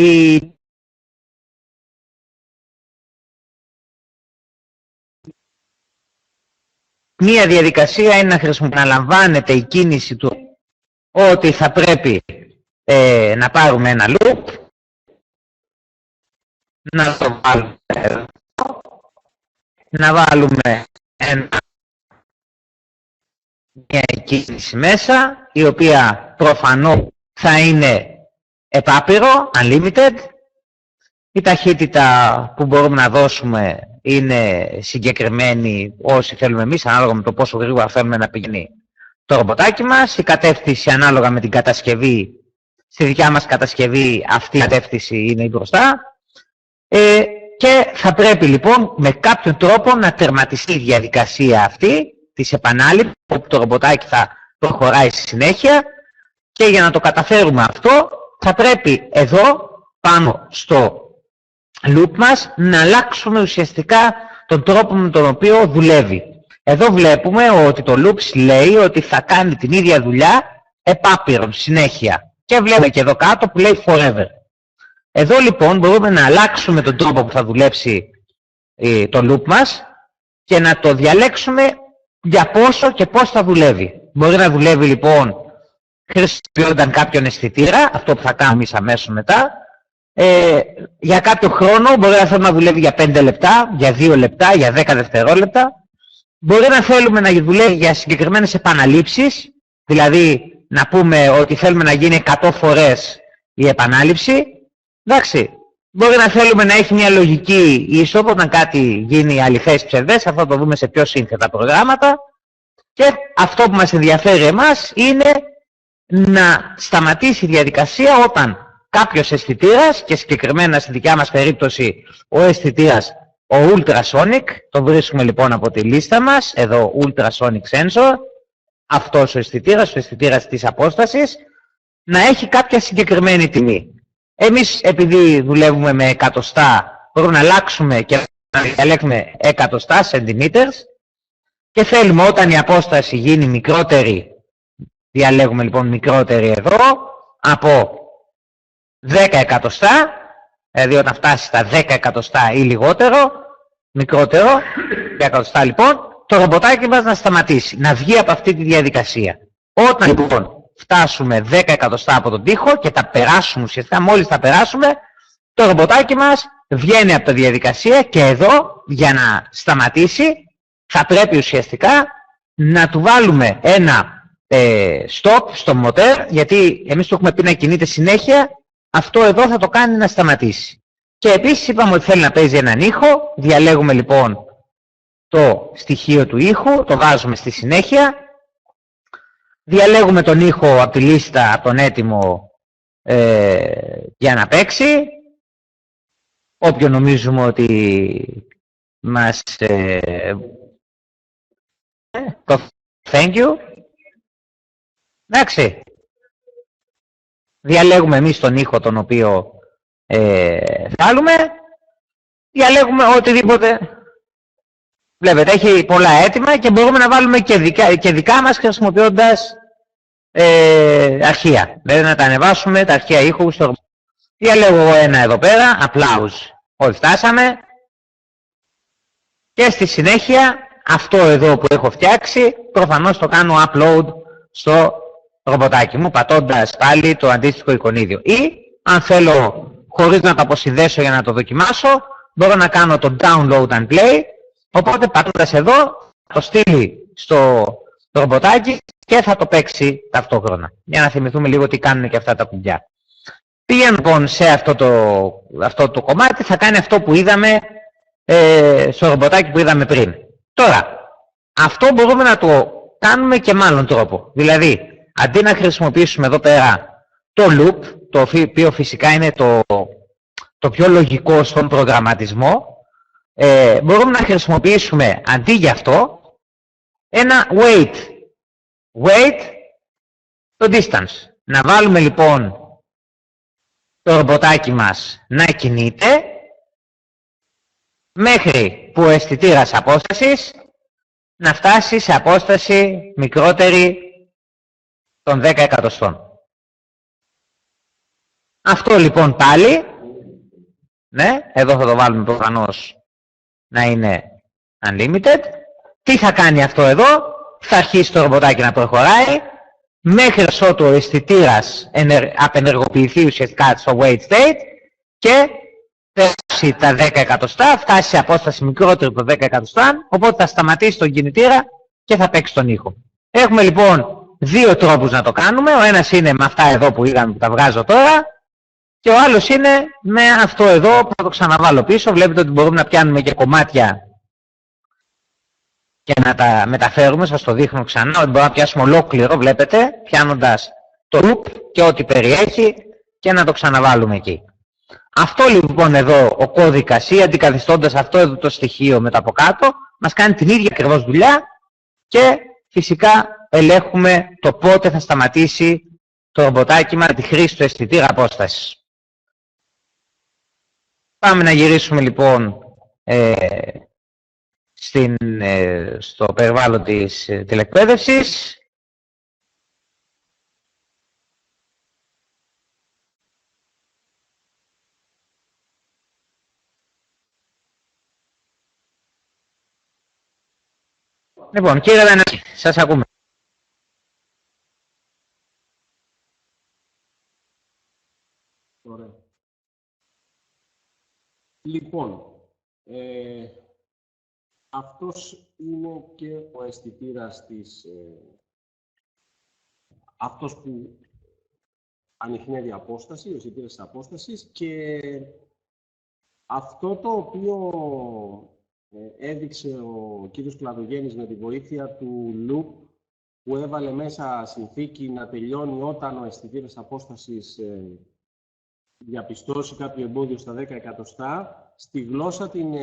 μία διαδικασία είναι να λαμβάνεται η κίνηση του ότι θα πρέπει να πάρουμε ένα loop, να το βάλουμε εδώ, να βάλουμε ένα μια κίνηση μέσα, η οποία προφανώς θα είναι επάπειρο, unlimited. Η ταχύτητα που μπορούμε να δώσουμε είναι συγκεκριμένη όσοι θέλουμε εμείς, ανάλογα με το πόσο γρήγορα θέλουμε να πηγαίνει το ρομποτάκι μας. Η κατεύθυνση ανάλογα με την κατασκευή, στη δικιά μας κατασκευή αυτή η κατεύθυνση είναι η μπροστά. Και θα πρέπει λοιπόν με κάποιον τρόπο να τερματιστεί η διαδικασία αυτή της επανάληψης, όπου το ρομποτάκι θα προχωράει στη συνέχεια, και για να το καταφέρουμε αυτό θα πρέπει εδώ πάνω στο loop μας να αλλάξουμε ουσιαστικά τον τρόπο με τον οποίο δουλεύει. Εδώ βλέπουμε ότι το loop λέει ότι θα κάνει την ίδια δουλειά επάπειρον συνέχεια, και βλέπουμε και εδώ κάτω που λέει forever. Εδώ λοιπόν μπορούμε να αλλάξουμε τον τρόπο που θα δουλέψει το loop μας και να το διαλέξουμε για πόσο και πώς θα δουλεύει. Μπορεί να δουλεύει λοιπόν χρησιμοποιώντας κάποιον αισθητήρα, αυτό που θα κάνουμε εμείς αμέσως μετά. Για κάποιο χρόνο μπορεί να θέλουμε να δουλεύει για 5 λεπτά, για 2 λεπτά, για 10 δευτερόλεπτα. Μπορεί να θέλουμε να δουλεύει για συγκεκριμένες επαναλήψεις, δηλαδή να πούμε ότι θέλουμε να γίνει 100 φορές η επανάληψη. Εντάξει, μπορεί να θέλουμε να έχει μια λογική είσοδο, όταν κάτι γίνει αληθές ψευδές, αυτό το δούμε σε πιο σύνθετα προγράμματα. Και αυτό που μας ενδιαφέρει εμάς είναι να σταματήσει η διαδικασία όταν κάποιος αισθητήρας, και συγκεκριμένα στη δικιά μας περίπτωση ο αισθητήρας ο Ultrasonic, το βρίσκουμε λοιπόν από τη λίστα μας, εδώ Ultrasonic Sensor, αυτός ο αισθητήρας της απόστασης, να έχει κάποια συγκεκριμένη τιμή. Εμείς επειδή δουλεύουμε με εκατοστά, μπορούμε να αλλάξουμε και να διαλέξουμε εκατοστά centimeters, και θέλουμε όταν η απόσταση γίνει μικρότερη, διαλέγουμε λοιπόν μικρότερη εδώ, από 10 εκατοστά, δηλαδή όταν φτάσει στα 10 εκατοστά ή λιγότερο, μικρότερο, 10 εκατοστά λοιπόν, το ρομποτάκι μας να σταματήσει, να βγει από αυτή τη διαδικασία. Όταν λοιπόν φτάσουμε 10 εκατοστά από τον τοίχο και τα περάσουμε ουσιαστικά, μόλις τα περάσουμε, το ρομποτάκι μας βγαίνει από τη διαδικασία, και εδώ για να σταματήσει θα πρέπει ουσιαστικά να του βάλουμε ένα stop στο μοτέρ, γιατί εμείς του έχουμε πει να κινείται συνέχεια, αυτό εδώ θα το κάνει να σταματήσει. Και επίσης είπαμε ότι θέλει να παίζει έναν ήχο, διαλέγουμε λοιπόν το στοιχείο του ήχου, το βάζουμε στη συνέχεια, διαλέγουμε τον ήχο από τη λίστα, από τον έτοιμο για να παίξει, όποιο νομίζουμε ότι μας το thank you. Εντάξει, διαλέγουμε εμείς τον ήχο τον οποίο θέλουμε, διαλέγουμε οτιδήποτε. Βλέπετε, έχει πολλά έτοιμα και μπορούμε να βάλουμε και δικά μας χρησιμοποιώντας αρχεία. Δηλαδή να τα ανεβάσουμε, τα αρχεία ήχου στο... Διαλέγω ένα εδώ πέρα, applause. Όλοι φτάσαμε. Και στη συνέχεια, αυτό εδώ που έχω φτιάξει, προφανώς το κάνω upload στο ρομποτάκι μου, πατώντας πάλι το αντίστοιχο εικονίδιο. Ή, αν θέλω, χωρίς να το αποσυνδέσω για να το δοκιμάσω, μπορώ να κάνω το download and play. Οπότε πατώντας εδώ, θα το στείλει στο ρομποτάκι και θα το παίξει ταυτόχρονα. Για να θυμηθούμε λίγο τι κάνουν και αυτά τα κουμπιά. Πήγαινε λοιπόν σε αυτό το κομμάτι, θα κάνει αυτό που είδαμε στο ρομποτάκι που είδαμε πριν. Τώρα, αυτό μπορούμε να το κάνουμε και με άλλον τρόπο. Δηλαδή, αντί να χρησιμοποιήσουμε εδώ πέρα το loop, το οποίο φυσικά είναι το πιο λογικό στον προγραμματισμό, μπορούμε να χρησιμοποιήσουμε αντί για αυτό ένα wait το distance. Να βάλουμε λοιπόν το ρομποτάκι μας να κινείται μέχρι που ο αισθητήρας απόστασης να φτάσει σε απόσταση μικρότερη των 10 εκατοστών. Αυτό λοιπόν πάλι, ναι, εδώ θα το βάλουμε προφανώς να είναι unlimited. Τι θα κάνει αυτό εδώ? Θα αρχίσει το ρομποτάκι να προχωράει μέχρι ότου ο αισθητήρας απενεργοποιηθεί ουσιαστικά στο wait state και φτάσει τα 10 εκατοστά, φτάσει σε απόσταση μικρότερη από 10 εκατοστά, οπότε θα σταματήσει τον κινητήρα και θα παίξει τον ήχο. Έχουμε λοιπόν δύο τρόπους να το κάνουμε. Ο ένας είναι με αυτά εδώ που είδαμε που τα βγάζω τώρα και ο άλλος είναι με αυτό εδώ που θα το ξαναβάλω πίσω. Βλέπετε ότι μπορούμε να πιάνουμε και κομμάτια και να τα μεταφέρουμε. Σας το δείχνω ξανά ότι μπορούμε να πιάσουμε ολόκληρο, βλέπετε, πιάνοντας το loop και ό,τι περιέχει και να το ξαναβάλουμε εκεί. Αυτό λοιπόν εδώ ο κώδικας ή αντικαθιστώντας αυτό εδώ το στοιχείο μετά από κάτω μας κάνει την ίδια ακριβώς δουλειά και φυσικά ελέγχουμε το πότε θα σταματήσει το ρομποτάκι με τη χρήση του αισθητήρα απόστασης. Πάμε να γυρίσουμε λοιπόν στο περιβάλλον της τηλεκπαίδευσης. Λοιπόν, κύριε Δανέλη, σας ακούμε. Ωραία. Λοιπόν, αυτός είναι και ο αισθητήρας της... αυτός που ανιχνεύει απόσταση, ο αισθητήρας της απόστασης και αυτό το οποίο έδειξε ο κύριος Κλαδογέννης με τη βοήθεια του loop που έβαλε μέσα συνθήκη να τελειώνει όταν ο αισθητήρας απόστασης διαπιστώσει κάποιο εμπόδιο στα 10 εκατοστά, στη γλώσσα την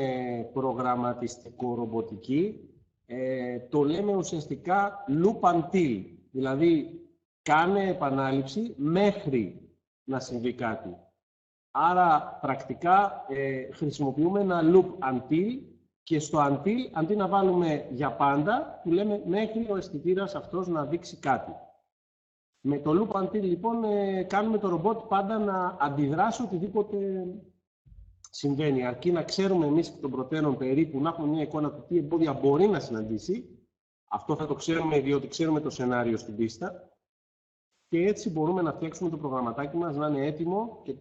προγραμματιστικο-ρομποτική το λέμε ουσιαστικά loop until, δηλαδή κάνε επανάληψη μέχρι να συμβεί κάτι. Άρα πρακτικά χρησιμοποιούμε ένα loop until και στο until, αντί να βάλουμε για πάντα, του λέμε μέχρι ο αισθητήρας αυτός να δείξει κάτι. Με το loop until, λοιπόν, κάνουμε το ρομπότ πάντα να αντιδράσει οτιδήποτε συμβαίνει. Αρκεί να ξέρουμε εμείς εκ των προτέρων περίπου, να έχουμε μια εικόνα του τι εμπόδια μπορεί να συναντήσει. Αυτό θα το ξέρουμε διότι ξέρουμε το σενάριο στην πίστα. Και έτσι μπορούμε να φτιάξουμε το προγραμματάκι μας να είναι έτοιμο και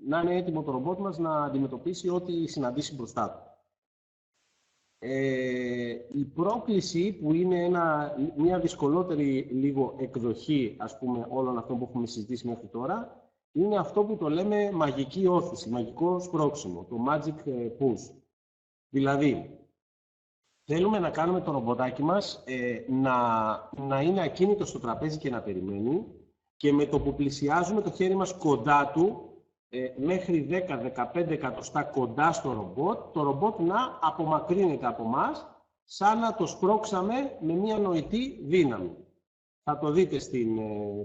να είναι έτοιμο το ρομπότ μας να αντιμετωπίσει ό,τι συναντήσει μπροστά του. Η πρόκληση που είναι μια δυσκολότερη λίγο εκδοχή, ας πούμε, όλων αυτών που έχουμε συζητήσει μέχρι τώρα, είναι αυτό που το λέμε μαγική όθηση, μαγικό σπρώξιμο, το magic push. Δηλαδή, θέλουμε να κάνουμε το ρομποτάκι μας να είναι ακίνητο στο τραπέζι και να περιμένει και με το που πλησιάζουμε το χέρι μας κοντά του, μέχρι 10-15 εκατοστά κοντά στο ρομπότ, το ρομπότ να απομακρύνεται από μας, σαν να το σπρώξαμε με μια νοητή δύναμη. Θα το δείτε στην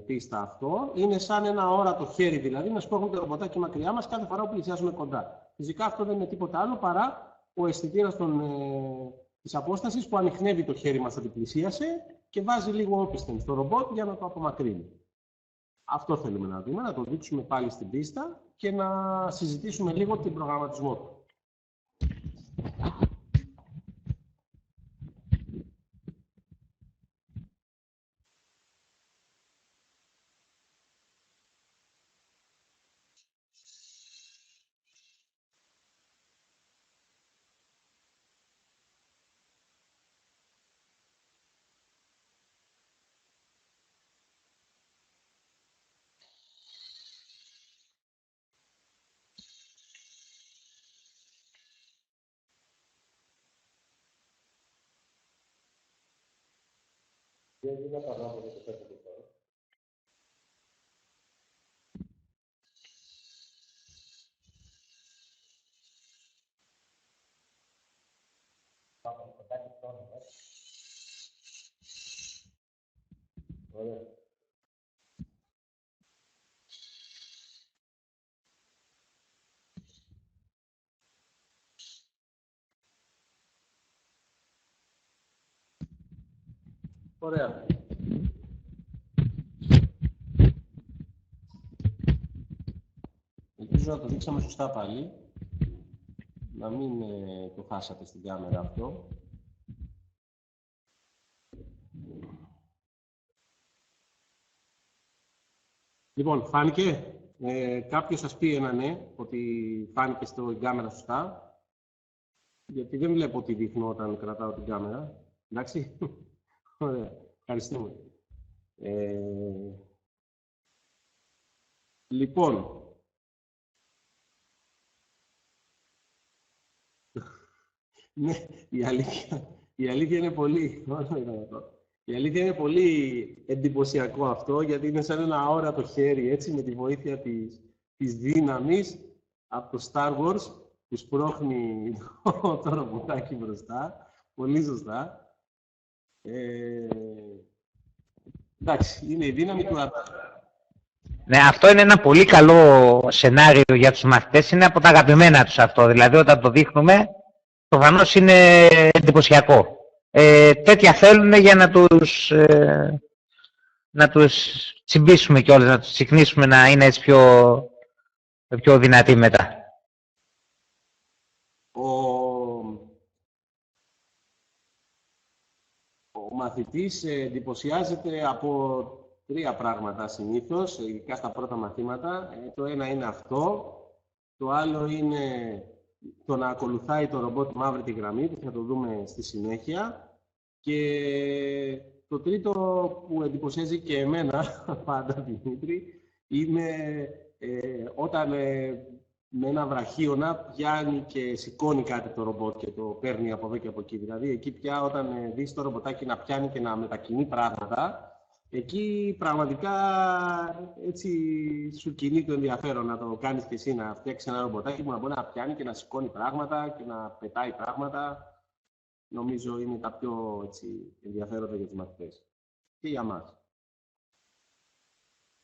πίστα αυτό. Είναι σαν ένα όρατο χέρι, δηλαδή, να σπρώχνουμε το ρομποτάκι μακριά μας κάθε φορά που πλησιάζουμε κοντά. Φυσικά αυτό δεν είναι τίποτα άλλο παρά ο αισθητήρας της απόστασης που ανιχνεύει το χέρι μας ότι πλησίασε και βάζει λίγο όπισθεν στο ρομπότ για να το απομακρύνει. Αυτό θέλουμε να δούμε, να το δείξουμε πάλι στην πίστα και να συζητήσουμε λίγο την προγραμματισμό του. Ωραία. Ωραία. Ελπίζω να το δείξαμε σωστά πάλι. Να μην το χάσατε στην κάμερα αυτό. Λοιπόν, φάνηκε. Κάποιος σας πει ένα ναι, ότι φάνηκε στην κάμερα σωστά. Γιατί δεν βλέπω τι δείχνω όταν κρατάω την κάμερα. Εντάξει. Ωραία. Ευχαριστούμε. Λοιπόν, ναι, η αλήθεια είναι πολύ... Η αλήθεια είναι πολύ εντυπωσιακό αυτό, γιατί είναι σαν ένα αόρατο χέρι, έτσι, με τη βοήθεια της δύναμης από το Star Wars, που σπρώχνει το ρομποτάκι μπροστά. Πολύ σωστά. Εντάξει, είναι η δύναμη του ατόμου. Ναι, αυτό είναι ένα πολύ καλό σενάριο για τους μαθητές. Είναι από τα αγαπημένα τους αυτό. Δηλαδή, όταν το δείχνουμε, προφανώς είναι εντυπωσιακό. Τέτοια θέλουν για να τους τσιμπήσουμε κιόλας, να τους τσικνίσουμε να είναι έτσι πιο δυνατοί μετά. Ο μαθητής εντυπωσιάζεται από 3 πράγματα συνήθως, ειδικά στα πρώτα μαθήματα. Το ένα είναι αυτό, το άλλο είναι το να ακολουθάει το ρομπότ μαύρη τη γραμμή, που θα το δούμε στη συνέχεια. Και το τρίτο που εντυπωσιάζει και εμένα, πάντα Δημήτρη, είναι όταν με ένα βραχίωνα πιάνει και σηκώνει κάτι το ρομπότ και το παίρνει από εδώ και από εκεί. Δηλαδή, εκεί πια όταν δεις το ρομποτάκι να πιάνει και να μετακινεί πράγματα, εκεί πραγματικά έτσι σου κινεί το ενδιαφέρον να το κάνεις και εσύ, να φτιάξεις ένα ρομποτάκι που να μπορεί να πιάνει και να σηκώνει πράγματα και να πετάει πράγματα. Νομίζω είναι τα πιο έτσι, ενδιαφέροντα για τους μαθητές και για μας.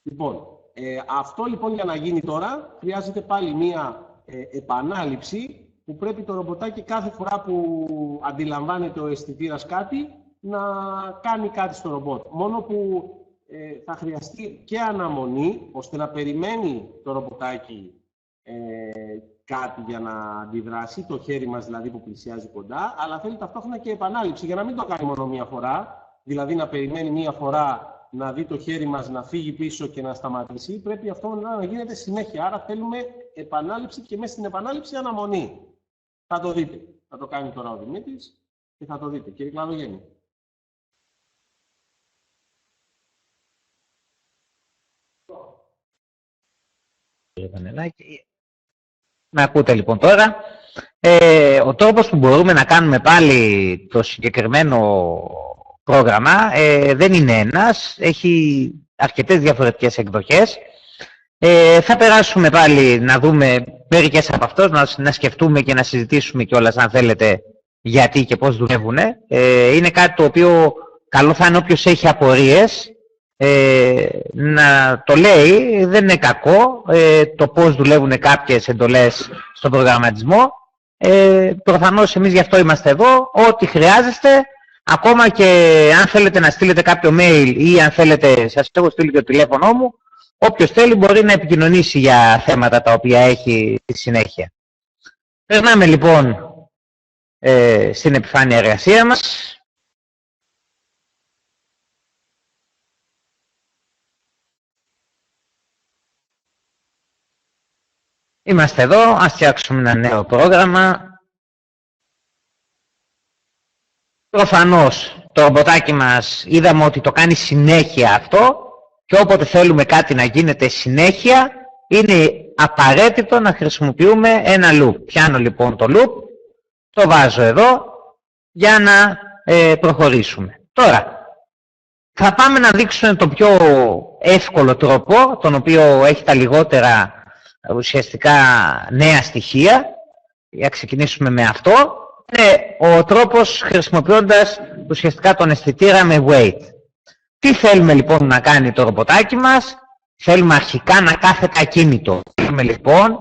Λοιπόν, αυτό λοιπόν για να γίνει τώρα, χρειάζεται πάλι μία επανάληψη που πρέπει το ρομποτάκι κάθε φορά που αντιλαμβάνεται ο αισθητήρας κάτι, να κάνει κάτι στο ρομπότ. Μόνο που θα χρειαστεί και αναμονή, ώστε να περιμένει το ρομποτάκι κάτι για να αντιδράσει, το χέρι μας δηλαδή που πλησιάζει κοντά, αλλά θέλει ταυτόχρονα και επανάληψη, για να μην το κάνει μόνο μία φορά, δηλαδή να περιμένει μία φορά να δει το χέρι μας να φύγει πίσω και να σταματήσει, πρέπει αυτό να γίνεται συνέχεια. Άρα θέλουμε επανάληψη και μέσα στην επανάληψη αναμονή. Θα το δείτε. Θα το κάνει τώρα ο Δημήτρης και θα το δείτε. Κύριε Κλαδογέννη. Με ακούτε λοιπόν τώρα. Ο τρόπος που μπορούμε να κάνουμε πάλι το συγκεκριμένο πρόγραμμα δεν είναι ένας, έχει αρκετές διαφορετικές εκδοχές. Θα περάσουμε πάλι να δούμε μερικές από αυτές, να σκεφτούμε και να συζητήσουμε κιόλας αν θέλετε γιατί και πώς δουλεύουν. Είναι κάτι το οποίο καλό θα είναι όποιος έχει απορίες να το λέει, δεν είναι κακό το πώς δουλεύουν κάποιες εντολές στον προγραμματισμό. Προφανώς εμείς γι' αυτό είμαστε εδώ, ό,τι χρειάζεστε. Ακόμα και αν θέλετε να στείλετε κάποιο mail ή αν θέλετε, σας έχω στείλει και το τηλέφωνο μου, όποιος θέλει μπορεί να επικοινωνήσει για θέματα τα οποία έχει στη συνέχεια. Περνάμε λοιπόν στην επιφάνεια εργασία μας. Είμαστε εδώ, ας φτιάξουμε ένα νέο πρόγραμμα. Προφανώς το ρομποτάκι μας είδαμε ότι το κάνει συνέχεια αυτό και όποτε θέλουμε κάτι να γίνεται συνέχεια είναι απαραίτητο να χρησιμοποιούμε ένα loop. Πιάνω λοιπόν το loop, το βάζω εδώ για να προχωρήσουμε. Τώρα θα πάμε να δείξουμε το πιο εύκολο τρόπο, τον οποίο έχει τα λιγότερα ουσιαστικά νέα στοιχεία. Για να ξεκινήσουμε με αυτό. Είναι ο τρόπος χρησιμοποιώντας ουσιαστικά τον αισθητήρα με weight. Τι θέλουμε λοιπόν να κάνει το ρομποτάκι μας? Θέλουμε αρχικά να κάθεται ακίνητο. Θέλουμε λοιπόν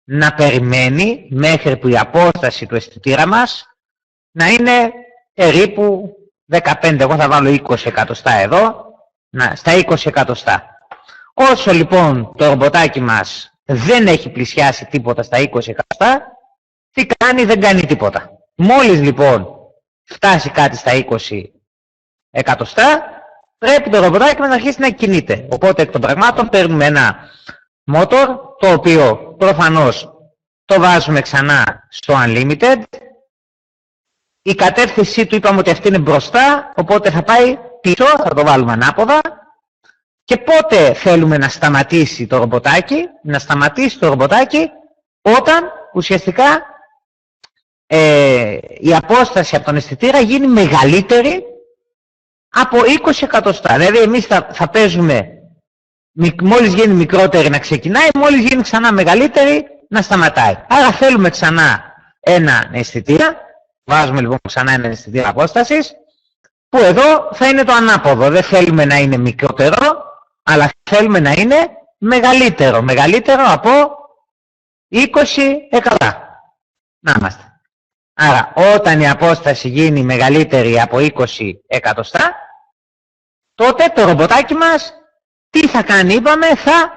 να περιμένει μέχρι που η απόσταση του αισθητήρα μας να είναι περίπου 15. Εγώ θα βάλω 20 εκατοστά εδώ, στα 20 εκατοστά. Όσο λοιπόν το ρομποτάκι μας δεν έχει πλησιάσει τίποτα στα 20 εκατοστά, τι κάνει? Δεν κάνει τίποτα. Μόλις λοιπόν φτάσει κάτι στα 20 εκατοστά, πρέπει το ρομποτάκι μας να αρχίσει να κινείται. Οπότε εκ των πραγμάτων παίρνουμε ένα motor, το οποίο προφανώς το βάζουμε ξανά στο Unlimited. Η κατεύθυνσή του είπαμε ότι αυτή είναι μπροστά, οπότε θα πάει πίσω, θα το βάλουμε ανάποδα. Και πότε θέλουμε να σταματήσει το ρομποτάκι? Να σταματήσει το ρομποτάκι όταν ουσιαστικά η απόσταση από τον αισθητήρα γίνει μεγαλύτερη από 20 εκατοστά. Δηλαδή εμείς θα παίζουμε μόλις γίνει μικρότερη να ξεκινάει, μόλις γίνει ξανά μεγαλύτερη να σταματάει. Άρα θέλουμε ξανά ένα αισθητήρα, βάζουμε λοιπόν ξανά ένα αισθητήρα απόστασης, που εδώ θα είναι το ανάποδο. Δεν θέλουμε να είναι μικρότερο, αλλά θέλουμε να είναι μεγαλύτερο. Μεγαλύτερο από 20 εκατοστά. Να είμαστε. Άρα όταν η απόσταση γίνει μεγαλύτερη από 20 εκατοστά, τότε το ρομποτάκι μας τι θα κάνει? Είπαμε, θα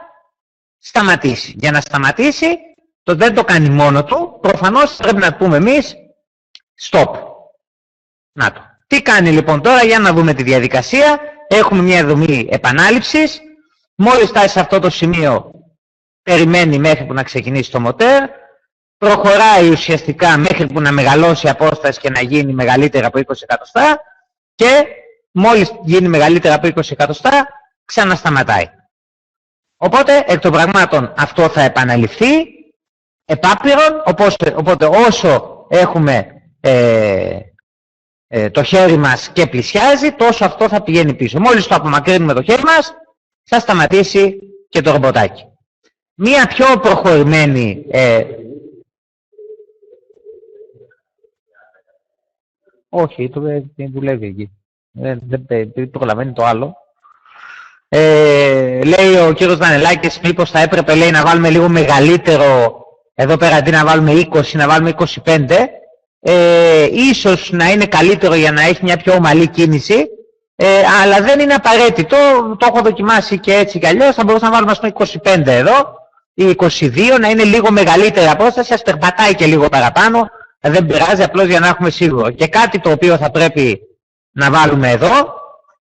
σταματήσει. Για να σταματήσει, δεν το κάνει μόνο του, προφανώς πρέπει να πούμε εμείς stop. Να το. Τι κάνει λοιπόν τώρα? Για να δούμε τη διαδικασία. Έχουμε μια δομή επανάληψης. Μόλις φτάσει σε αυτό το σημείο, περιμένει μέχρι που να ξεκινήσει το μοτέρ. Προχωράει ουσιαστικά μέχρι που να μεγαλώσει η απόσταση και να γίνει μεγαλύτερη από 20 εκατοστά. Και μόλις γίνει μεγαλύτερη από 20 εκατοστά, ξανασταματάει. Οπότε, εκ των πραγμάτων, αυτό θα επαναληφθεί επάπειρον. Οπότε όσο έχουμε το χέρι μας και πλησιάζει, τόσο αυτό θα πηγαίνει πίσω. Μόλις το απομακρύνουμε το χέρι μας, θα σταματήσει και το ρομποτάκι. Μία πιο προχωρημένη... όχι, δεν δουλεύει εκεί. Δεν προλαβαίνει το άλλο. Λέει ο κύριος Δανελάκης, μήπως θα έπρεπε, λέει, να βάλουμε λίγο μεγαλύτερο, εδώ πέρα αντί να βάλουμε 20, να βάλουμε 25. Ίσως να είναι καλύτερο για να έχει μια πιο ομαλή κίνηση, αλλά δεν είναι απαραίτητο. Το έχω δοκιμάσει και έτσι κι αλλιώς. Θα μπορούσαμε να βάλουμε, ας πούμε, 25 εδώ ή 22, να είναι λίγο μεγαλύτερη απόσταση, ας περπατάει και λίγο παραπάνω. Δεν πειράζει, απλώς για να έχουμε σίγουρο. Και κάτι το οποίο θα πρέπει να βάλουμε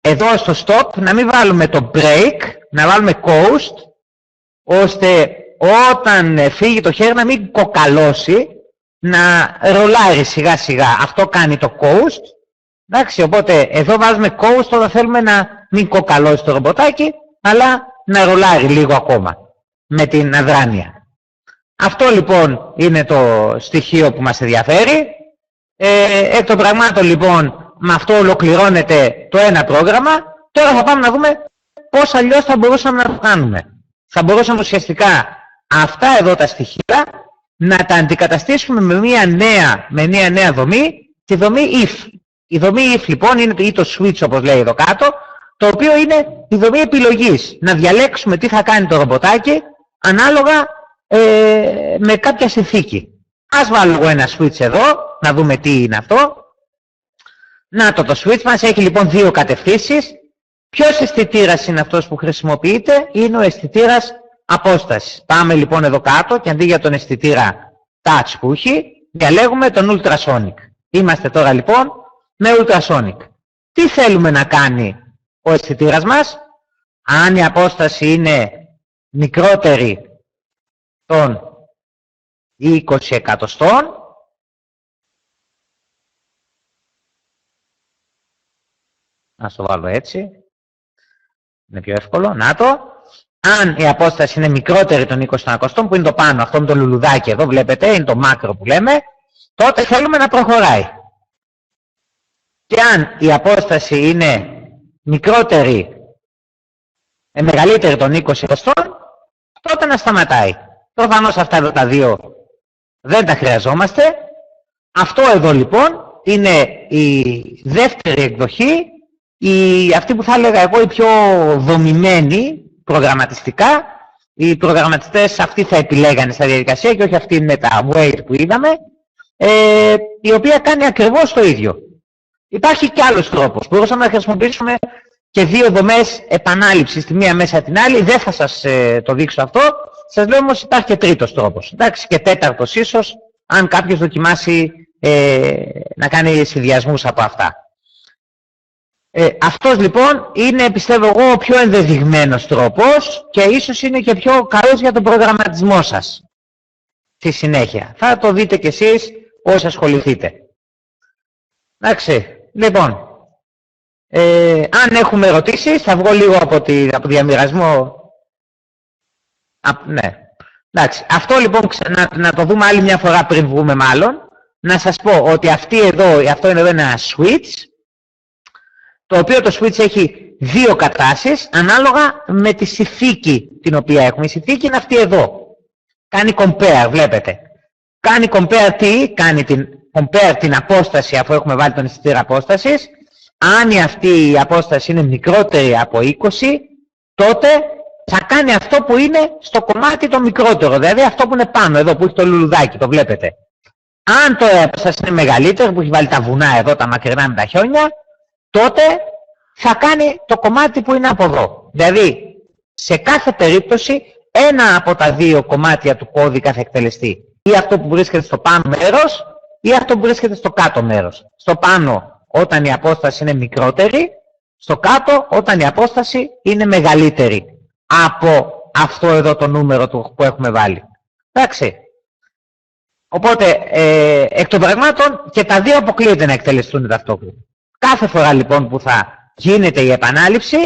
εδώ στο stop, να μην βάλουμε το break, να βάλουμε coast, ώστε όταν φύγει το χέρι να μην κοκαλώσει, να ρολάρει σιγά σιγά. Αυτό κάνει το coast. Εντάξει, οπότε εδώ βάζουμε coast όταν θέλουμε να μην κοκαλώσει το ρομποτάκι, αλλά να ρολάρει λίγο ακόμα με την αδράνεια. Αυτό λοιπόν είναι το στοιχείο που μας ενδιαφέρει. Εκ των πραγμάτων λοιπόν, με αυτό ολοκληρώνεται το ένα πρόγραμμα. Τώρα θα πάμε να δούμε πώς αλλιώς θα μπορούσαμε να το κάνουμε. Θα μπορούσαμε ουσιαστικά αυτά εδώ τα στοιχεία να τα αντικαταστήσουμε με μια νέα δομή, τη δομή if. Η δομή if λοιπόν είναι ή το switch, όπως λέει εδώ κάτω, το οποίο είναι η δομή επιλογής. Να διαλέξουμε τι θα κάνει το ρομποτάκι ανάλογα με κάποια συνθήκη. Ας βάλω ένα switch εδώ, να δούμε τι είναι αυτό. Να το switch μας έχει λοιπόν δύο κατευθύνσεις. Ποιος αισθητήρας είναι αυτός που χρησιμοποιείται? Είναι ο αισθητήρας απόστασης. Πάμε λοιπόν εδώ κάτω και αντί για τον αισθητήρα touch που έχει, διαλέγουμε τον ultrasonic. Είμαστε τώρα λοιπόν με ultrasonic. Τι θέλουμε να κάνει ο αισθητήρας μας? Αν η απόσταση είναι μικρότερη των 20 εκατοστών, ας το βάλω έτσι, είναι πιο εύκολο, να το. Αν η απόσταση είναι μικρότερη των 20 εκατοστών, που είναι το πάνω, αυτό είναι το λουλουδάκι εδώ, βλέπετε, είναι το μάκρο που λέμε, τότε θέλουμε να προχωράει. Και αν η απόσταση είναι μεγαλύτερη των 20 εκατοστών, τότε να σταματάει. Προφανώς αυτά εδώ τα δύο δεν τα χρειαζόμαστε. Αυτό εδώ λοιπόν είναι η δεύτερη εκδοχή, αυτή που θα έλεγα εγώ η πιο δομημένη προγραμματιστικά. Οι προγραμματιστές αυτοί θα επιλέγανε στα διαδικασία και όχι αυτή με τα wait που είδαμε, η οποία κάνει ακριβώς το ίδιο. Υπάρχει και άλλος τρόπος. Μπορούσαμε να χρησιμοποιήσουμε και δύο δομές επανάληψης, τη μία μέσα την άλλη. Δεν θα σας το δείξω αυτό. Σας λέω όμως υπάρχει και τρίτος τρόπος. Εντάξει, και τέταρτος ίσως, αν κάποιος δοκιμάσει να κάνει συνδυασμούς από αυτά. Αυτός λοιπόν είναι, πιστεύω εγώ, ο πιο ενδεδειγμένος τρόπος και ίσως είναι και πιο καλός για τον προγραμματισμό σας. Στη συνέχεια. Θα το δείτε κι εσείς όσοι ασχοληθείτε. Εντάξει, λοιπόν, Αν έχουμε ερωτήσεις, θα βγω λίγο από διαμοιρασμό. Ναι. Εντάξει. Αυτό λοιπόν να το δούμε άλλη μια φορά πριν βγούμε μάλλον. Να σας πω ότι αυτό είναι εδώ ένα switch, το οποίο το switch έχει δύο κατάσεις ανάλογα με τη συνθήκη την οποία έχουμε. Η συνθήκη είναι αυτή εδώ. Κάνει compare, βλέπετε. Κάνει compare τι? Κάνει compare την απόσταση, αφού έχουμε βάλει τον αισθητήρα απόστασης. Αν αυτή η απόσταση είναι μικρότερη από 20, τότε θα κάνει αυτό που είναι στο κομμάτι το μικρότερο. Δηλαδή αυτό που είναι πάνω, εδώ που έχει το λουλουδάκι, το βλέπετε. Αν το απόσταση είναι μεγαλύτερο, που έχει βάλει τα βουνά εδώ, τα μακρινά με τα χιόνια, τότε θα κάνει το κομμάτι που είναι από εδώ. Δηλαδή, σε κάθε περίπτωση, ένα από τα δύο κομμάτια του κώδικα θα εκτελεστεί. Ή αυτό που βρίσκεται στο πάνω μέρος, ή αυτό που βρίσκεται στο κάτω μέρος. Στο πάνω, όταν η απόσταση είναι μικρότερη, στο κάτω, όταν η απόσταση είναι μεγαλύτερη από αυτό εδώ το νούμερο που έχουμε βάλει. Εντάξει. Οπότε, εκ των πραγμάτων και τα δύο αποκλείεται να εκτελεστούν ταυτόχρονα. Κάθε φορά λοιπόν που θα γίνεται η επανάληψη,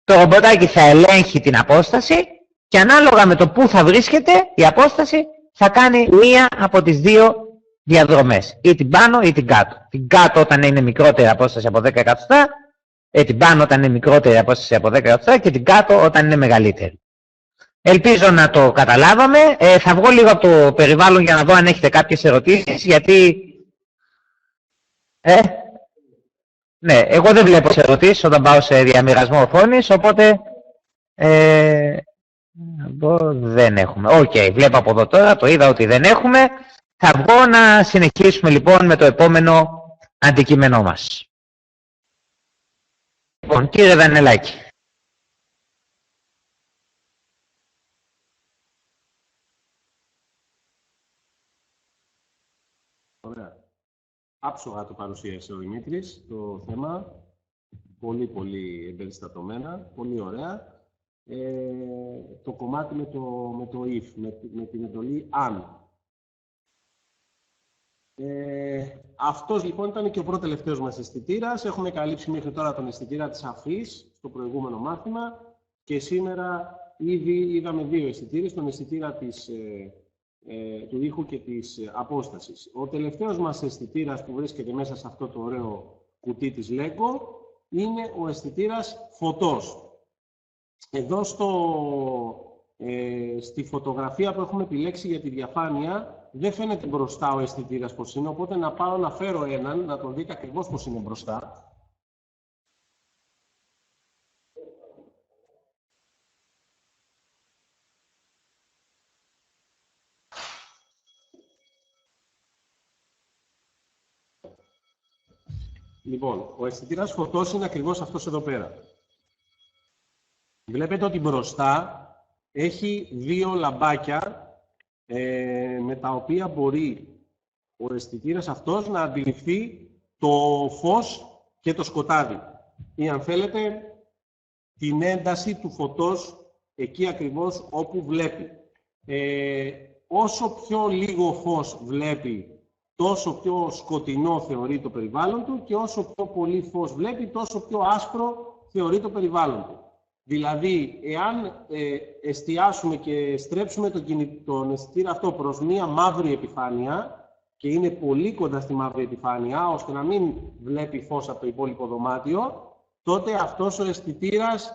το ρομποτάκι θα ελέγχει την απόσταση και ανάλογα με το που θα βρίσκεται η απόσταση θα κάνει μία από τις δύο διαδρομές. Ή την πάνω ή την κάτω. Την κάτω όταν είναι μικρότερη απόσταση από 10 εκατοστά, την πάνω όταν είναι μικρότερη απόσταση από 10 εκατοστά και την κάτω όταν είναι μεγαλύτερη. Ελπίζω να το καταλάβαμε. Θα βγω λίγο από το περιβάλλον για να δω αν έχετε κάποιες ερωτήσεις, γιατί... Ναι, εγώ δεν βλέπω σε ερωτήσεις όταν πάω σε διαμοιρασμό οθόνης, οπότε εδώ δεν έχουμε. Οκ, βλέπω από εδώ τώρα, το είδα ότι δεν έχουμε. Θα βγω να συνεχίσουμε λοιπόν με το επόμενο αντικείμενό μας. Λοιπόν, κύριε Δανελάκη. Ωραία. Άψογα το παρουσίασε ο Δημήτρης, το θέμα. Πολύ, πολύ εμπεριστατωμένα, πολύ ωραία. Το κομμάτι με το if, με την εντολή αν. Αυτός λοιπόν ήταν και ο πρώτο τελευταίος μας αισθητήρας. Έχουμε καλύψει μέχρι τώρα τον αισθητήρα της αφής στο προηγούμενο μάθημα και σήμερα ήδη είδαμε δύο αισθητήρες, τον αισθητήρα του ήχου και της απόστασης. Ο τελευταίος μας αισθητήρας που βρίσκεται μέσα σε αυτό το ωραίο κουτί της Lego είναι ο αισθητήρας φωτός. Εδώ στη φωτογραφία που έχουμε επιλέξει για τη διαφάνεια δεν φαίνεται μπροστά ο αισθητήρας πως είναι, οπότε να πάω να φέρω έναν, να τον δείτε ακριβώς πως είναι μπροστά. Λοιπόν, ο αισθητήρας φωτός είναι ακριβώς αυτός εδώ πέρα. Βλέπετε ότι μπροστά έχει δύο λαμπάκια με τα οποία μπορεί ο αισθητήρας αυτός να αντιληφθεί το φως και το σκοτάδι. Ή αν θέλετε την ένταση του φωτός εκεί ακριβώς όπου βλέπει. Όσο πιο λίγο φως βλέπει, τόσο πιο σκοτεινό θεωρεί το περιβάλλον του και όσο πιο πολύ φως βλέπει, τόσο πιο άσπρο θεωρεί το περιβάλλον του. Δηλαδή, εάν εστιάσουμε και στρέψουμε τον αισθητήρα αυτό προς μία μαύρη επιφάνεια και είναι πολύ κοντά στη μαύρη επιφάνεια, ώστε να μην βλέπει φως από το υπόλοιπο δωμάτιο, τότε αυτός ο αισθητήρας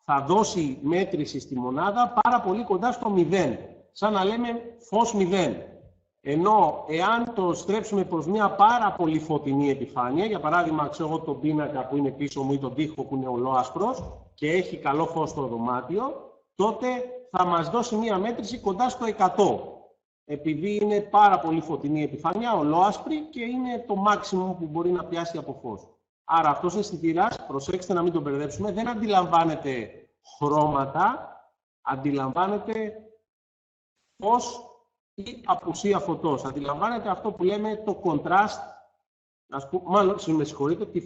θα δώσει μέτρηση στη μονάδα πάρα πολύ κοντά στο 0, σαν να λέμε φως 0. Ενώ, εάν το στρέψουμε προς μια πάρα πολύ φωτεινή επιφάνεια, για παράδειγμα, ξέρω εγώ τον πίνακα που είναι πίσω μου ή τον τοίχο που είναι ολόασπρος και έχει καλό φως στο δωμάτιο, τότε θα μας δώσει μια μέτρηση κοντά στο 100. Επειδή είναι πάρα πολύ φωτεινή επιφάνεια, ολόασπρη και είναι το maximum που μπορεί να πιάσει από φως. Άρα αυτός ο αισθητήρας, προσέξτε να μην τον μπερδέψουμε, δεν αντιλαμβάνεται χρώματα, αντιλαμβάνεται φως ή απουσία φωτός. Αντιλαμβάνεται αυτό που λέμε το contrast, μάλλον με συγχωρείτε, τη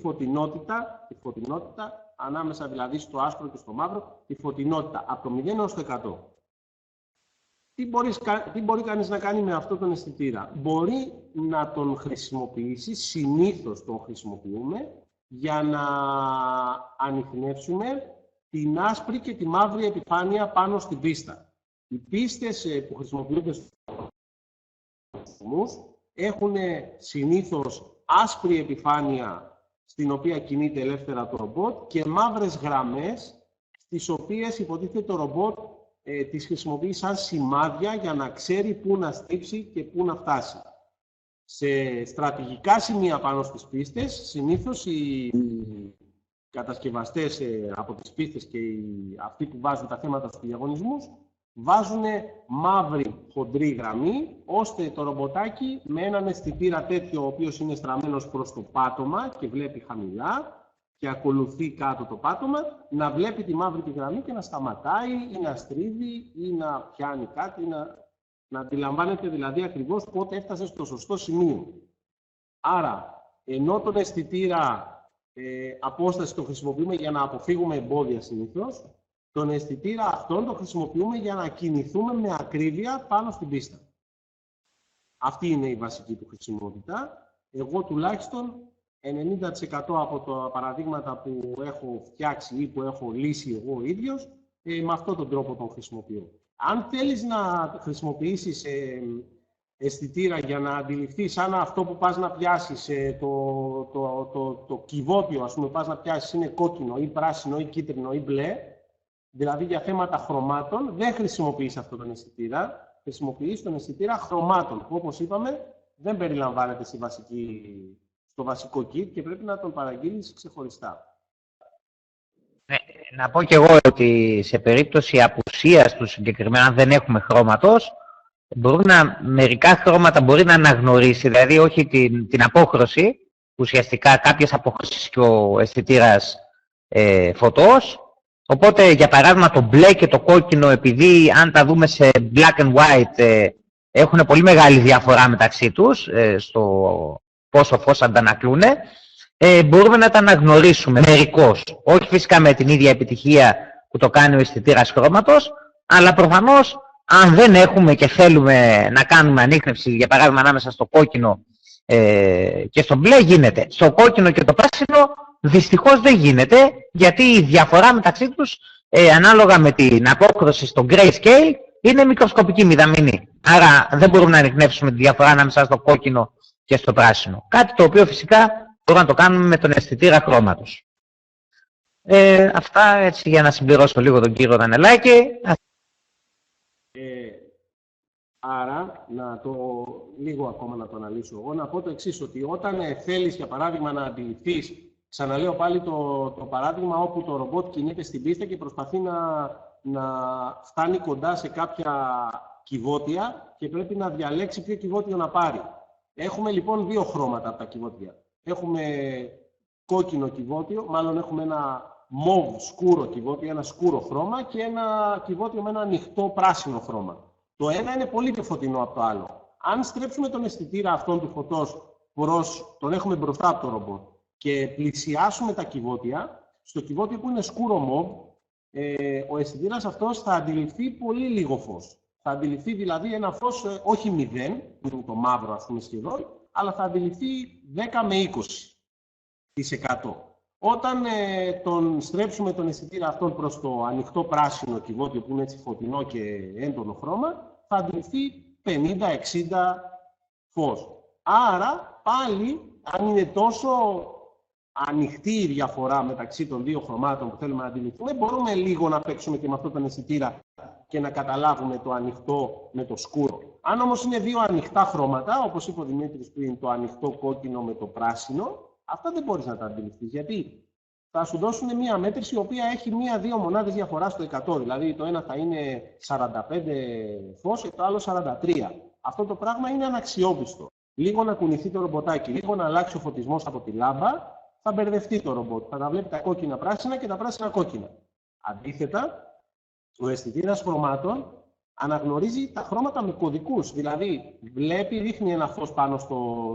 φωτεινότητα, ανάμεσα δηλαδή στο άσπρο και στο μαύρο, τη φωτεινότητα από το 0 έως το 100. Τι μπορεί κανείς να κάνει με αυτό τον αισθητήρα? Μπορεί να τον χρησιμοποιήσει, συνήθως τον χρησιμοποιούμε, για να ανιχνεύσουμε την άσπρη και τη μαύρη επιφάνεια πάνω στην πίστα. Οι πίστες που χρησιμοποιούνται στους έχουν συνήθως άσπρη επιφάνεια στην οποία κινείται ελεύθερα το ρομπότ και μαύρες γραμμές στις οποίες υποτίθεται το ρομπότ τις χρησιμοποιεί σαν σημάδια για να ξέρει πού να στύψει και πού να φτάσει. Σε στρατηγικά σημεία πάνω στις πίστες, συνήθως οι κατασκευαστές από τις πίστες και αυτοί που βάζουν τα θέματα στους διαγωνισμούς βάζουν μαύρη χοντρή γραμμή, ώστε το ρομποτάκι με έναν αισθητήρα τέτοιο, ο οποίος είναι στραμμένος προς το πάτωμα και βλέπει χαμηλά και ακολουθεί κάτω το πάτωμα, να βλέπει τη μαύρη τη γραμμή και να σταματάει ή να στρίβει ή να πιάνει κάτι, να αντιλαμβάνεται δηλαδή ακριβώς πότε έφτασε στο σωστό σημείο. Άρα, ενώ τον αισθητήρα απόσταση το χρησιμοποιούμε για να αποφύγουμε εμπόδια συνήθως, τον αισθητήρα αυτόν το χρησιμοποιούμε για να κινηθούμε με ακρίβεια πάνω στην πίστα. Αυτή είναι η βασική του χρησιμότητα. Εγώ τουλάχιστον 90% από τα παραδείγματα που έχω φτιάξει ή που έχω λύσει εγώ ίδιος, με αυτόν τον τρόπο τον χρησιμοποιώ. Αν θέλεις να χρησιμοποιήσεις αισθητήρα για να αντιληφθείς, σαν αυτό που πας να πιάσεις, το κυβότιο, ας πούμε, πας να πιάσεις είναι κόκκινο ή πράσινο ή κίτρινο ή μπλε, δηλαδή για θέματα χρωμάτων, δεν χρησιμοποιείς αυτόν τον αισθητήρα, χρησιμοποιείς τον αισθητήρα χρωμάτων, που όπως είπαμε δεν περιλαμβάνεται στο βασικό kit και πρέπει να τον παραγγείλεις ξεχωριστά. Να πω και εγώ ότι σε περίπτωση απουσίας του συγκεκριμένα, αν δεν έχουμε χρώματος, μερικά χρώματα μπορεί να αναγνωρίσει, δηλαδή όχι την απόχρωση, ουσιαστικά κάποιες αποχρώσεις και ο αισθητήρας φωτός. Οπότε, για παράδειγμα, το μπλε και το κόκκινο, επειδή αν τα δούμε σε black and white, έχουν πολύ μεγάλη διαφορά μεταξύ τους, στο πόσο φως αντανακλούν, μπορούμε να τα αναγνωρίσουμε μερικώς. Όχι φυσικά με την ίδια επιτυχία που το κάνει ο αισθητήρας χρώματος, αλλά προφανώς αν δεν έχουμε και θέλουμε να κάνουμε ανίχνευση, για παράδειγμα ανάμεσα στο κόκκινο και στο μπλε, γίνεται. Στο κόκκινο και το πράσινο δυστυχώς δεν γίνεται, γιατί η διαφορά μεταξύ τους, ανάλογα με την απόκρωση στο grayscale, είναι μικροσκοπική, μηδαμινή. Άρα δεν μπορούμε να ανιχνεύσουμε τη διαφορά ανάμεσα στο κόκκινο και στο πράσινο. Κάτι το οποίο φυσικά μπορούμε να το κάνουμε με τον αισθητήρα χρώματος. Αυτά έτσι για να συμπληρώσω λίγο τον κύριο Δανελάκη. Άρα, λίγο ακόμα να το αναλύσω εγώ, να πω το εξής, ότι όταν θέλεις, για παράδειγμα, να αντιληφθείς, ξαναλέω πάλι το παράδειγμα όπου το ρομπότ κινείται στην πίστα και προσπαθεί να φτάνει κοντά σε κάποια κυβότια και πρέπει να διαλέξει ποιο κυβότιο να πάρει. Έχουμε λοιπόν δύο χρώματα από τα κυβότια. Έχουμε κόκκινο κυβότιο, μάλλον έχουμε ένα μοβ σκούρο κυβότιο, ένα σκούρο χρώμα και ένα κυβότιο με ένα ανοιχτό πράσινο χρώμα. Το ένα είναι πολύ πιο φωτεινό από το άλλο. Αν στρέψουμε τον αισθητήρα αυτόν του φωτός τον έχουμε μπροστά από το ρομπότ και πλησιάσουμε τα κυβότια, στο κυβότιο που είναι σκούρο μοβ, ο αισθητήρας αυτός θα αντιληφθεί πολύ λίγο φως. Θα αντιληφθεί δηλαδή ένα φως όχι 0, που είναι το μαύρο ας πούμε σχεδόν, αλλά θα αντιληφθεί 10 με 20%. Όταν τον στρέψουμε τον αισθητήρα αυτόν προς το ανοιχτό πράσινο κυβότιο που είναι έτσι φωτεινό και έντονο χρώμα, θα αντιληφθεί 50-60 φως. Άρα πάλι, αν είναι τόσο ανοιχτή η διαφορά μεταξύ των δύο χρωμάτων που θέλουμε να αντιληφθούμε, μπορούμε λίγο να παίξουμε και με αυτόν τον αισθητήρα και να καταλάβουμε το ανοιχτό με το σκούρο. Αν όμως είναι δύο ανοιχτά χρώματα, όπως είπε ο Δημήτρης πριν, το ανοιχτό κόκκινο με το πράσινο, αυτά δεν μπορείς να τα αντιληφθείς, γιατί θα σου δώσουν μία μέτρηση η οποία έχει 1-2 μονάδες διαφορά στο 100. Δηλαδή το ένα θα είναι 45 φως και το άλλο 43. Αυτό το πράγμα είναι αναξιόπιστο. Λίγο να κουνηθεί το ρομποτάκι, λίγο να αλλάξει ο φωτισμός από τη λάμπα, θα μπερδευτεί το ρομπότ. Θα τα βλέπει τα κόκκινα πράσινα και τα πράσινα κόκκινα. Αντίθετα, ο αισθητήρας χρωμάτων αναγνωρίζει τα χρώματα με κωδικούς. Δηλαδή, ρίχνει ένα φως πάνω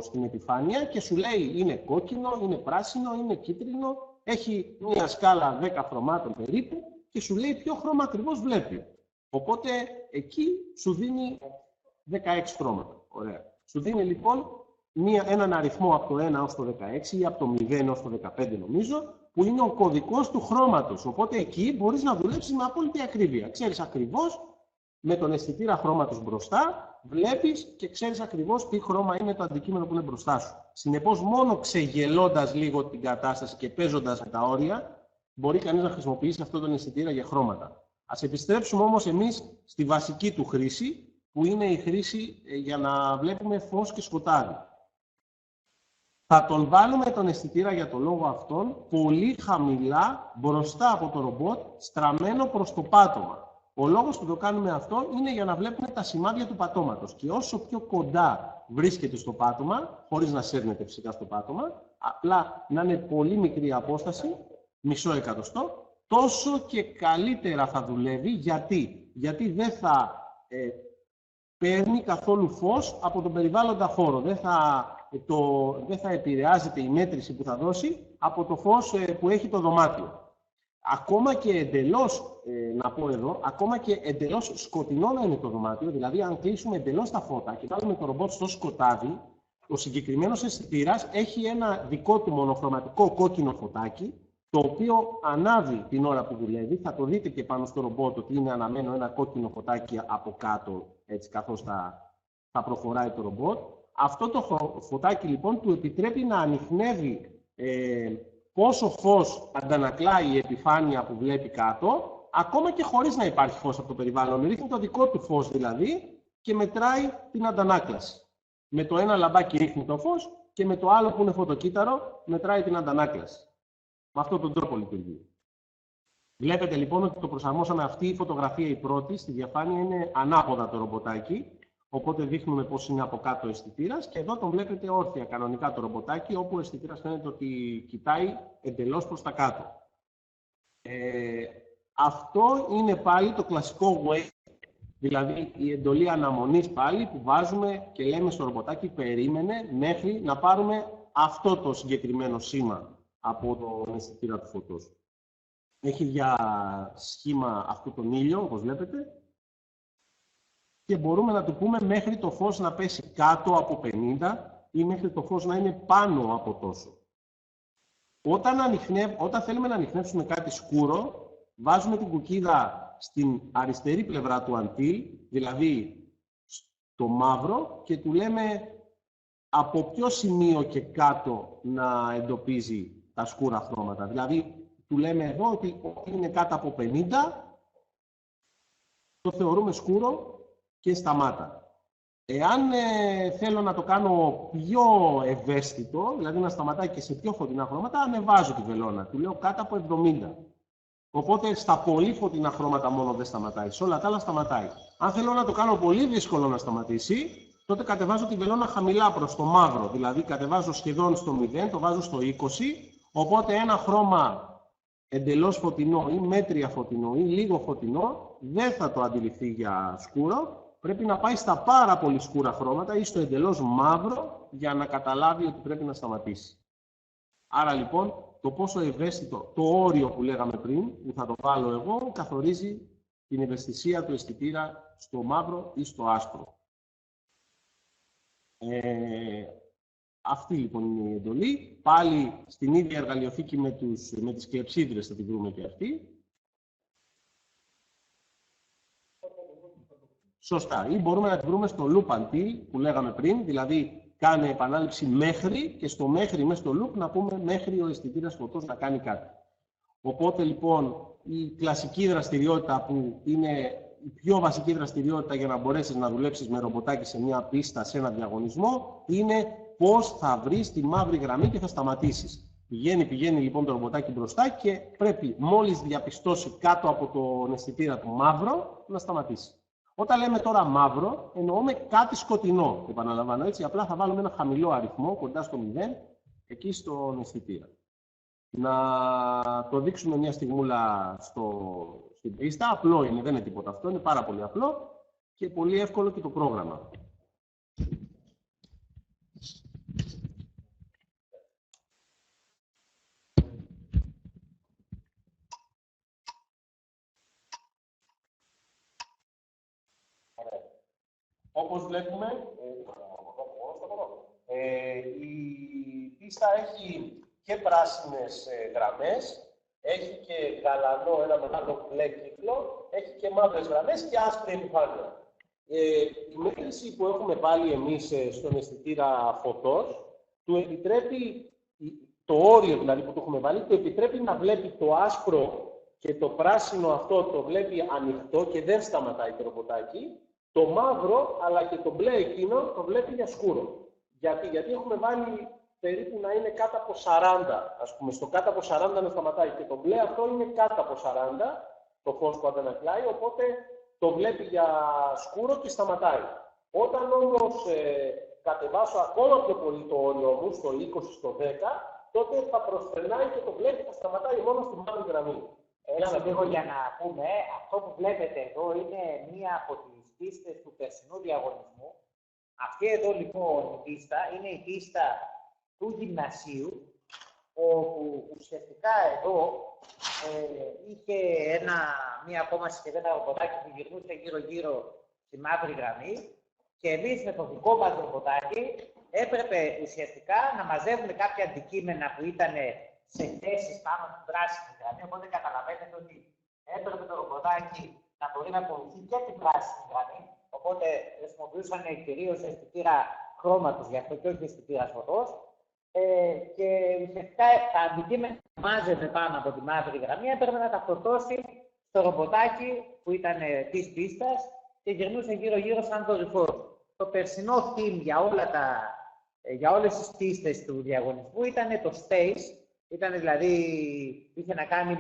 στην επιφάνεια και σου λέει είναι κόκκινο, είναι πράσινο, είναι κίτρινο. Έχει μια σκάλα 10 χρωμάτων περίπου και σου λέει ποιο χρώμα ακριβώς βλέπει. Οπότε εκεί σου δίνει 16 χρώματα. Ωραία. Σου δίνει λοιπόν έναν αριθμό από το 1 ως το 16 ή από το 0 ως το 15 νομίζω, που είναι ο κωδικός του χρώματος. Οπότε εκεί μπορείς να δουλέψεις με απόλυτη ακρίβεια. Ξέρεις ακριβώς με τον αισθητήρα χρώματος μπροστά, βλέπεις και ξέρεις ακριβώς τι χρώμα είναι το αντικείμενο που είναι μπροστά σου. Συνεπώς, μόνο ξεγελώντας λίγο την κατάσταση και παίζοντας με τα όρια, μπορεί κανείς να χρησιμοποιήσει αυτό τον αισθητήρα για χρώματα. Ας επιστρέψουμε όμως εμείς στη βασική του χρήση, που είναι η χρήση για να βλέπουμε φως και σκοτάδι. Θα τον βάλουμε τον αισθητήρα για το λόγο αυτόν πολύ χαμηλά μπροστά από το ρομπότ, στραμμένο προς το πάτωμα. Ο λόγος που το κάνουμε αυτό είναι για να βλέπουμε τα σημάδια του πατώματος. Και όσο πιο κοντά βρίσκεται στο πάτωμα, χωρίς να σέρνεται φυσικά στο πάτωμα, απλά να είναι πολύ μικρή απόσταση, μισό εκατοστό, τόσο και καλύτερα θα δουλεύει. Γιατί δεν θα παίρνει καθόλου φως από τον περιβάλλοντα χώρο. Δεν θα επηρεάζεται η μέτρηση που θα δώσει από το φως που έχει το δωμάτιο. Ακόμα και εντελώς, να πω εδώ, ακόμα και εντελώς σκοτεινό να είναι το δωμάτιο, δηλαδή αν κλείσουμε εντελώς τα φώτα και βάλουμε το ρομπότ στο σκοτάδι, ο συγκεκριμένος αισθητήρας έχει ένα δικό του μονοχρωματικό κόκκινο φωτάκι, το οποίο ανάβει την ώρα που δουλεύει. Θα το δείτε και πάνω στο ρομπότ ότι είναι αναμένο ένα κόκκινο φωτάκι από κάτω, έτσι καθώς θα προχωράει το ρομπότ. Αυτό το φωτάκι λοιπόν του επιτρέπει να ανιχνεύει πόσο φως αντανακλάει η επιφάνεια που βλέπει κάτω, ακόμα και χωρίς να υπάρχει φως από το περιβάλλον. Ρίχνει το δικό του φως δηλαδή και μετράει την αντανάκλαση. Με το ένα λαμπάκι ρίχνει το φως και με το άλλο που είναι φωτοκύτταρο μετράει την αντανάκλαση. Με αυτόν τον τρόπο λειτουργεί. Βλέπετε λοιπόν ότι το προσαρμόσαμε. Αυτή η φωτογραφία η πρώτη, στη διαφάνεια είναι ανάποδα το ρομποτάκι. Οπότε δείχνουμε πώς είναι από κάτω ο αισθητήρας και εδώ τον βλέπετε όρθια κανονικά το ρομποτάκι, όπου ο αισθητήρας φαίνεται ότι κοιτάει εντελώς προς τα κάτω. Αυτό είναι πάλι το κλασικό wait, δηλαδή η εντολή αναμονής πάλι που βάζουμε και λέμε στο ρομποτάκι περίμενε μέχρι να πάρουμε αυτό το συγκεκριμένο σήμα από τον αισθητήρα του φωτός. Έχει για σχήμα αυτό τον ήλιο, όπως βλέπετε, και μπορούμε να του πούμε μέχρι το φως να πέσει κάτω από 50 ή μέχρι το φως να είναι πάνω από τόσο. Όταν θέλουμε να ανιχνεύσουμε κάτι σκούρο, βάζουμε την κουκκίδα στην αριστερή πλευρά του αντίλ, δηλαδή στο μαύρο, και του λέμε από ποιο σημείο και κάτω να εντοπίζει τα σκούρα χρώματα. Δηλαδή, του λέμε εδώ ότι είναι κάτω από 50, το θεωρούμε σκούρο και σταμάτα. Εάν θέλω να το κάνω πιο ευαίσθητο, δηλαδή να σταματάει και σε πιο φωτεινά χρώματα, ανεβάζω τη βελόνα. Του λέω κάτω από 70. Οπότε στα πολύ φωτεινά χρώματα μόνο δεν σταματάει. Σε όλα τα άλλα σταματάει. Αν θέλω να το κάνω πολύ δύσκολο να σταματήσει, τότε κατεβάζω τη βελόνα χαμηλά προς το μαύρο. Δηλαδή κατεβάζω σχεδόν στο 0, το βάζω στο 20. Οπότε ένα χρώμα εντελώς φωτεινό ή μέτρια φωτεινό ή λίγο φωτεινό δεν θα το αντιληφθεί για σκούρο. Πρέπει να πάει στα πάρα πολύ σκούρα χρώματα ή στο εντελώς μαύρο για να καταλάβει ότι πρέπει να σταματήσει. Άρα λοιπόν το πόσο ευαίσθητο, το όριο που λέγαμε πριν, που θα το βάλω εγώ, καθορίζει την ευαισθησία του αισθητήρα στο μαύρο ή στο άσπρο. Αυτή λοιπόν είναι η εντολή. Πάλι στην ίδια εργαλειοθήκη με τις κλεψίδρες θα την βρούμε και αυτή. Σωστά. Ή μπορούμε να τη βρούμε στο loop until που λέγαμε πριν, δηλαδή κάνε επανάληψη μέχρι και στο μέχρι μέσα στο loop να πούμε μέχρι ο αισθητήρας φωτός να κάνει κάτι. Οπότε λοιπόν η κλασική δραστηριότητα που είναι η πιο βασική δραστηριότητα για να μπορέσεις να δουλέψεις με ρομποτάκι σε μια πίστα, σε ένα διαγωνισμό, είναι πώς θα βρεις τη μαύρη γραμμή και θα σταματήσεις. Πηγαίνει λοιπόν το ρομποτάκι μπροστά και πρέπει μόλις διαπιστώσει κάτω από τον αισθητήρα του μαύρο να σταματήσει. Όταν λέμε τώρα μαύρο, εννοούμε κάτι σκοτεινό. Επαναλαμβάνω έτσι, απλά θα βάλουμε ένα χαμηλό αριθμό, κοντά στο 0, εκεί στον αισθητήρα. Να το δείξουμε μια στιγμούλα στην πίστα. Απλό είναι, δεν είναι τίποτα αυτό, είναι πάρα πολύ απλό και πολύ εύκολο και το πρόγραμμα. όπως βλέπουμε, η πίστα έχει και πράσινες γραμμές, έχει και γαλανό, ένα μεγάλο μπλε κύκλο, έχει και μαύρες γραμμές και άσπρη επιφάνεια. Η μέτρηση που έχουμε βάλει εμείς στον αισθητήρα φωτός, του επιτρέπει, το όριο δηλαδή που το έχουμε βάλει, του επιτρέπει να βλέπει το άσπρο και το πράσινο αυτό το βλέπει ανοιχτό και δεν σταματάει το ρομποτάκι. Το μαύρο αλλά και το μπλε εκείνο το βλέπει για σκούρο. Γιατί έχουμε βάλει περίπου να είναι κάτω από 40, ας πούμε, στο κάτω από 40 να σταματάει. Και το μπλε αυτό είναι κάτω από 40, το φως που αντανακλάει, οπότε το βλέπει για σκούρο και σταματάει. Όταν όμως κατεβάσω ακόμα πιο πολύ το όριο μου, στο 20, στο 10, τότε θα προσπερνάει και το βλέπει, θα σταματάει μόνο στη μαύρη γραμμή. Έλα λίγο για να πούμε, αυτό που βλέπετε εδώ είναι μία από τις πίστες του περσινού διαγωνισμού. Αυτή εδώ λοιπόν η πίστα είναι η πίστα του γυμνασίου, όπου ουσιαστικά εδώ είχε μία ακόμα συσκευή ρομποτάκι που γυρνούσε γύρω-γύρω στη μαύρη γραμμή και εμείς με το δικό μας ρομποτάκι έπρεπε ουσιαστικά να μαζεύουμε κάποια αντικείμενα που ήταν σε θέσεις πάνω στην πράσινη γραμμή, οπότε καταλαβαίνετε ότι έπρεπε το ρομποτάκι να μπορεί να ακολουθεί και την πράσινη γραμμή, οπότε χρησιμοποιούσαν κυρίως αισθητήρα χρώματος γι' αυτό και όχι αισθητήρα φωτός. Και ουσιαστικά τα αντικείμενα που μάζευε πάνω από τη μαύρη γραμμή έπρεπε να τα φορτώσει στο ρομποτάκι που ήταν της πίστας και γυρνούσε γύρω-γύρω σαν δορυφόρο. Το περσινό theme για όλες τις πίστες του διαγωνισμού ήταν το space. Ήταν δηλαδή, είχε να κάνει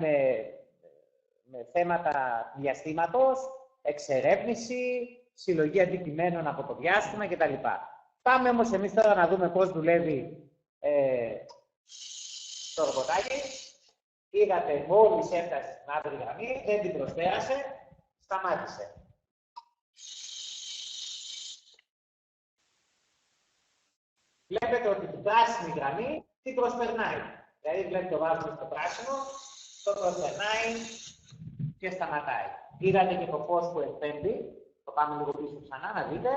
με θέματα διαστήματος, εξερεύνηση, συλλογή αντικειμένων από το διάστημα κτλ. Πάμε όμως εμείς τώρα να δούμε πώς δουλεύει το ρομποτάκι. Είδατε, μόλις έφτασε στην μαύρη γραμμή, δεν την προσπέρασε, σταμάτησε. Βλέπετε ότι την πράσινη γραμμή την προσπερνάει. Δηλαδή, βλέπετε το βάζουμε στο πράσινο, το προσπερνάει και σταματάει. Είδατε και το φως που εκπέμπει. Το πάμε λίγο πίσω ξανά να δείτε.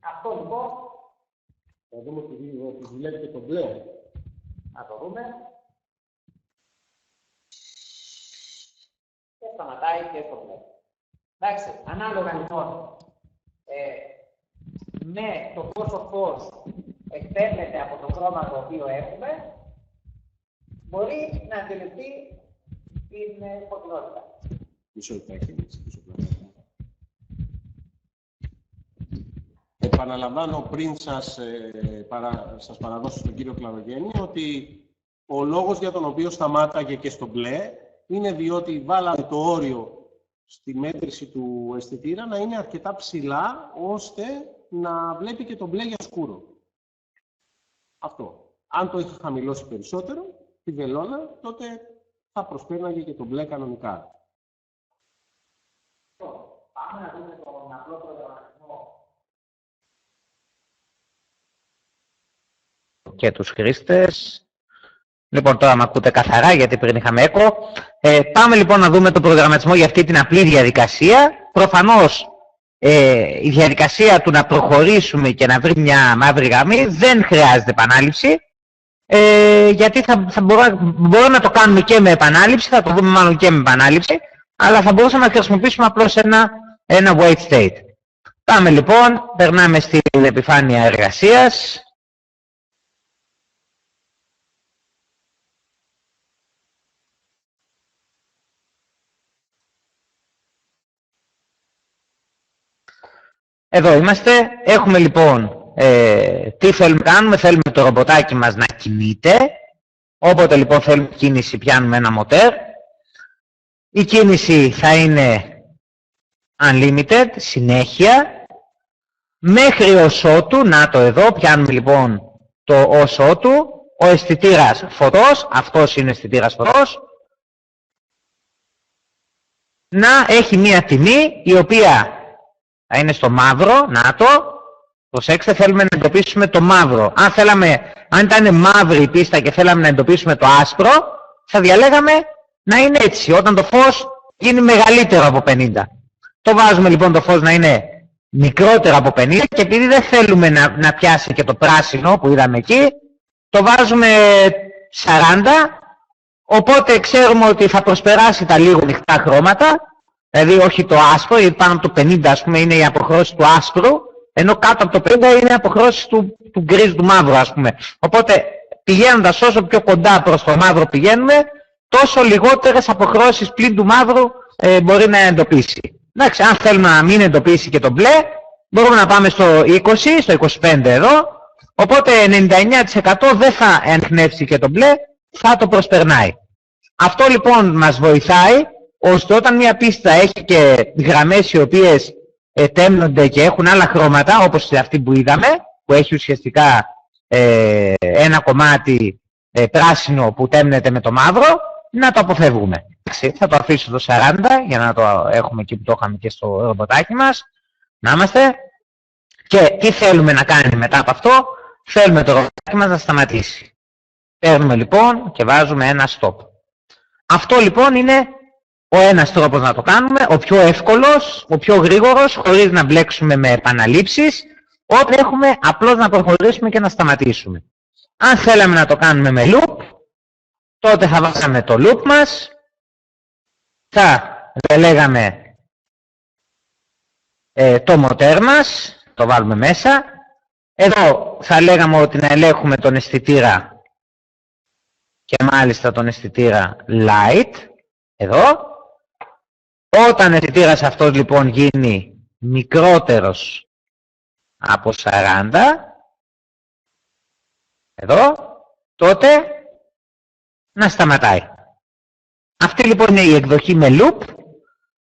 Αυτό λοιπόν. Θα δούμε ότι δουλεύει και το μπλε. Να το δούμε. Και σταματάει και το μπλε. Εντάξει, ανάλογα λοιπόν με το πόσο φως εκπέμπεται από το χρώμα το οποίο έχουμε, μπορεί να αντιληφθεί την φωτεινότητα. Μισό λεπτάκι. Επαναλαμβάνω πριν σας παραδώσω στον κύριο Κλαρογέννη ότι ο λόγος για τον οποίο σταμάταγε και στο μπλε είναι διότι βάλαμε το όριο στη μέτρηση του αισθητήρα να είναι αρκετά ψηλά ώστε να βλέπει και το μπλε για σκούρο. Αυτό. Αν το είχα χαμηλώσει περισσότερο, τη βελόνα, τότε θα προσπέρναγε και το μπλε κανονικά. Πάμε να δούμε τον απλό προγραμματισμό. Και τους χρήστες. Λοιπόν, τώρα με ακούτε καθαρά, γιατί πριν είχαμε έκο. Πάμε λοιπόν να δούμε τον προγραμματισμό για αυτή την απλή διαδικασία. Προφανώς, η διαδικασία του να προχωρήσουμε και να βρει μια μαύρη γραμμή δεν χρειάζεται επανάληψη. Γιατί μπορούμε να το κάνουμε και με επανάληψη, θα το δούμε μάλλον και με επανάληψη, αλλά θα μπορούσαμε να χρησιμοποιήσουμε απλώς ένα wait state. Πάμε λοιπόν, περνάμε στην επιφάνεια εργασίας. Εδώ είμαστε. Έχουμε λοιπόν τι θέλουμε να κάνουμε. Θέλουμε το ρομποτάκι μας να κινείται. Όποτε λοιπόν θέλουμε κίνηση πιάνουμε ένα μοτέρ. Η κίνηση θα είναι unlimited, συνέχεια. Μέχρι οσότου, να το εδώ, πιάνουμε λοιπόν το οσότου. Ο αισθητήρας φωτός, αυτός είναι ο αισθητήρας φωτός, να έχει μία τιμή η οποία θα είναι στο μαύρο, να το. Προσέξτε, θέλουμε να εντοπίσουμε το μαύρο. Αν ήταν μαύρη η πίστα και θέλαμε να εντοπίσουμε το άσπρο, θα διαλέγαμε να είναι έτσι. Όταν το φως γίνει μεγαλύτερο από 50. Το βάζουμε λοιπόν το φως να είναι μικρότερο από 50 και επειδή δεν θέλουμε να πιάσει και το πράσινο που είδαμε εκεί, το βάζουμε 40, οπότε ξέρουμε ότι θα προσπεράσει τα λίγο ανοιχτά χρώματα, δηλαδή όχι το άσπρο, γιατί πάνω από το 50 ας πούμε είναι η αποχρώσεις του άσπρου, ενώ κάτω από το 50 είναι η αποχρώσεις του γκρίζ, του μαύρου ας πούμε. Οπότε πηγαίνοντας όσο πιο κοντά προς το μαύρο πηγαίνουμε, τόσο λιγότερες αποχρώσεις πλην του μαύρου μπορεί να εντοπίσει. Εντάξει, αν θέλουμε να μην εντοπίσει και το μπλε, μπορούμε να πάμε στο 20, στο 25 εδώ, οπότε 99% δεν θα ανιχνεύσει και το μπλε, θα το προσπερνάει. Αυτό λοιπόν μας βοηθάει, ώστε όταν μια πίστα έχει και γραμμές οι οποίες τέμνονται και έχουν άλλα χρώματα, όπως αυτή που είδαμε, που έχει ουσιαστικά ένα κομμάτι πράσινο που τέμνεται με το μαύρο, να το αποφεύγουμε. Θα το αφήσω το 40 για να το έχουμε εκεί που το είχαμε και στο ρομποτάκι μας. Να είμαστε. Και τι θέλουμε να κάνει μετά από αυτό? Θέλουμε το ρομποτάκι μας να σταματήσει. Παίρνουμε λοιπόν και βάζουμε ένα stop. Αυτό λοιπόν είναι ο ένας τρόπος να το κάνουμε, ο πιο εύκολος, ο πιο γρήγορος, χωρίς να μπλέξουμε με επαναλήψεις, όταν έχουμε απλώς να προχωρήσουμε και να σταματήσουμε. Αν θέλαμε να το κάνουμε με loop, τότε θα βάζαμε το loop μας, θα λέγαμε το μοτέρ μας, το βάλουμε μέσα. Εδώ θα λέγαμε ότι να ελέγχουμε τον αισθητήρα και μάλιστα τον αισθητήρα light, εδώ. Όταν ο αισθητήρας αυτός λοιπόν γίνει μικρότερος από 40, εδώ, τότε να σταματάει. Αυτή λοιπόν είναι η εκδοχή με loop,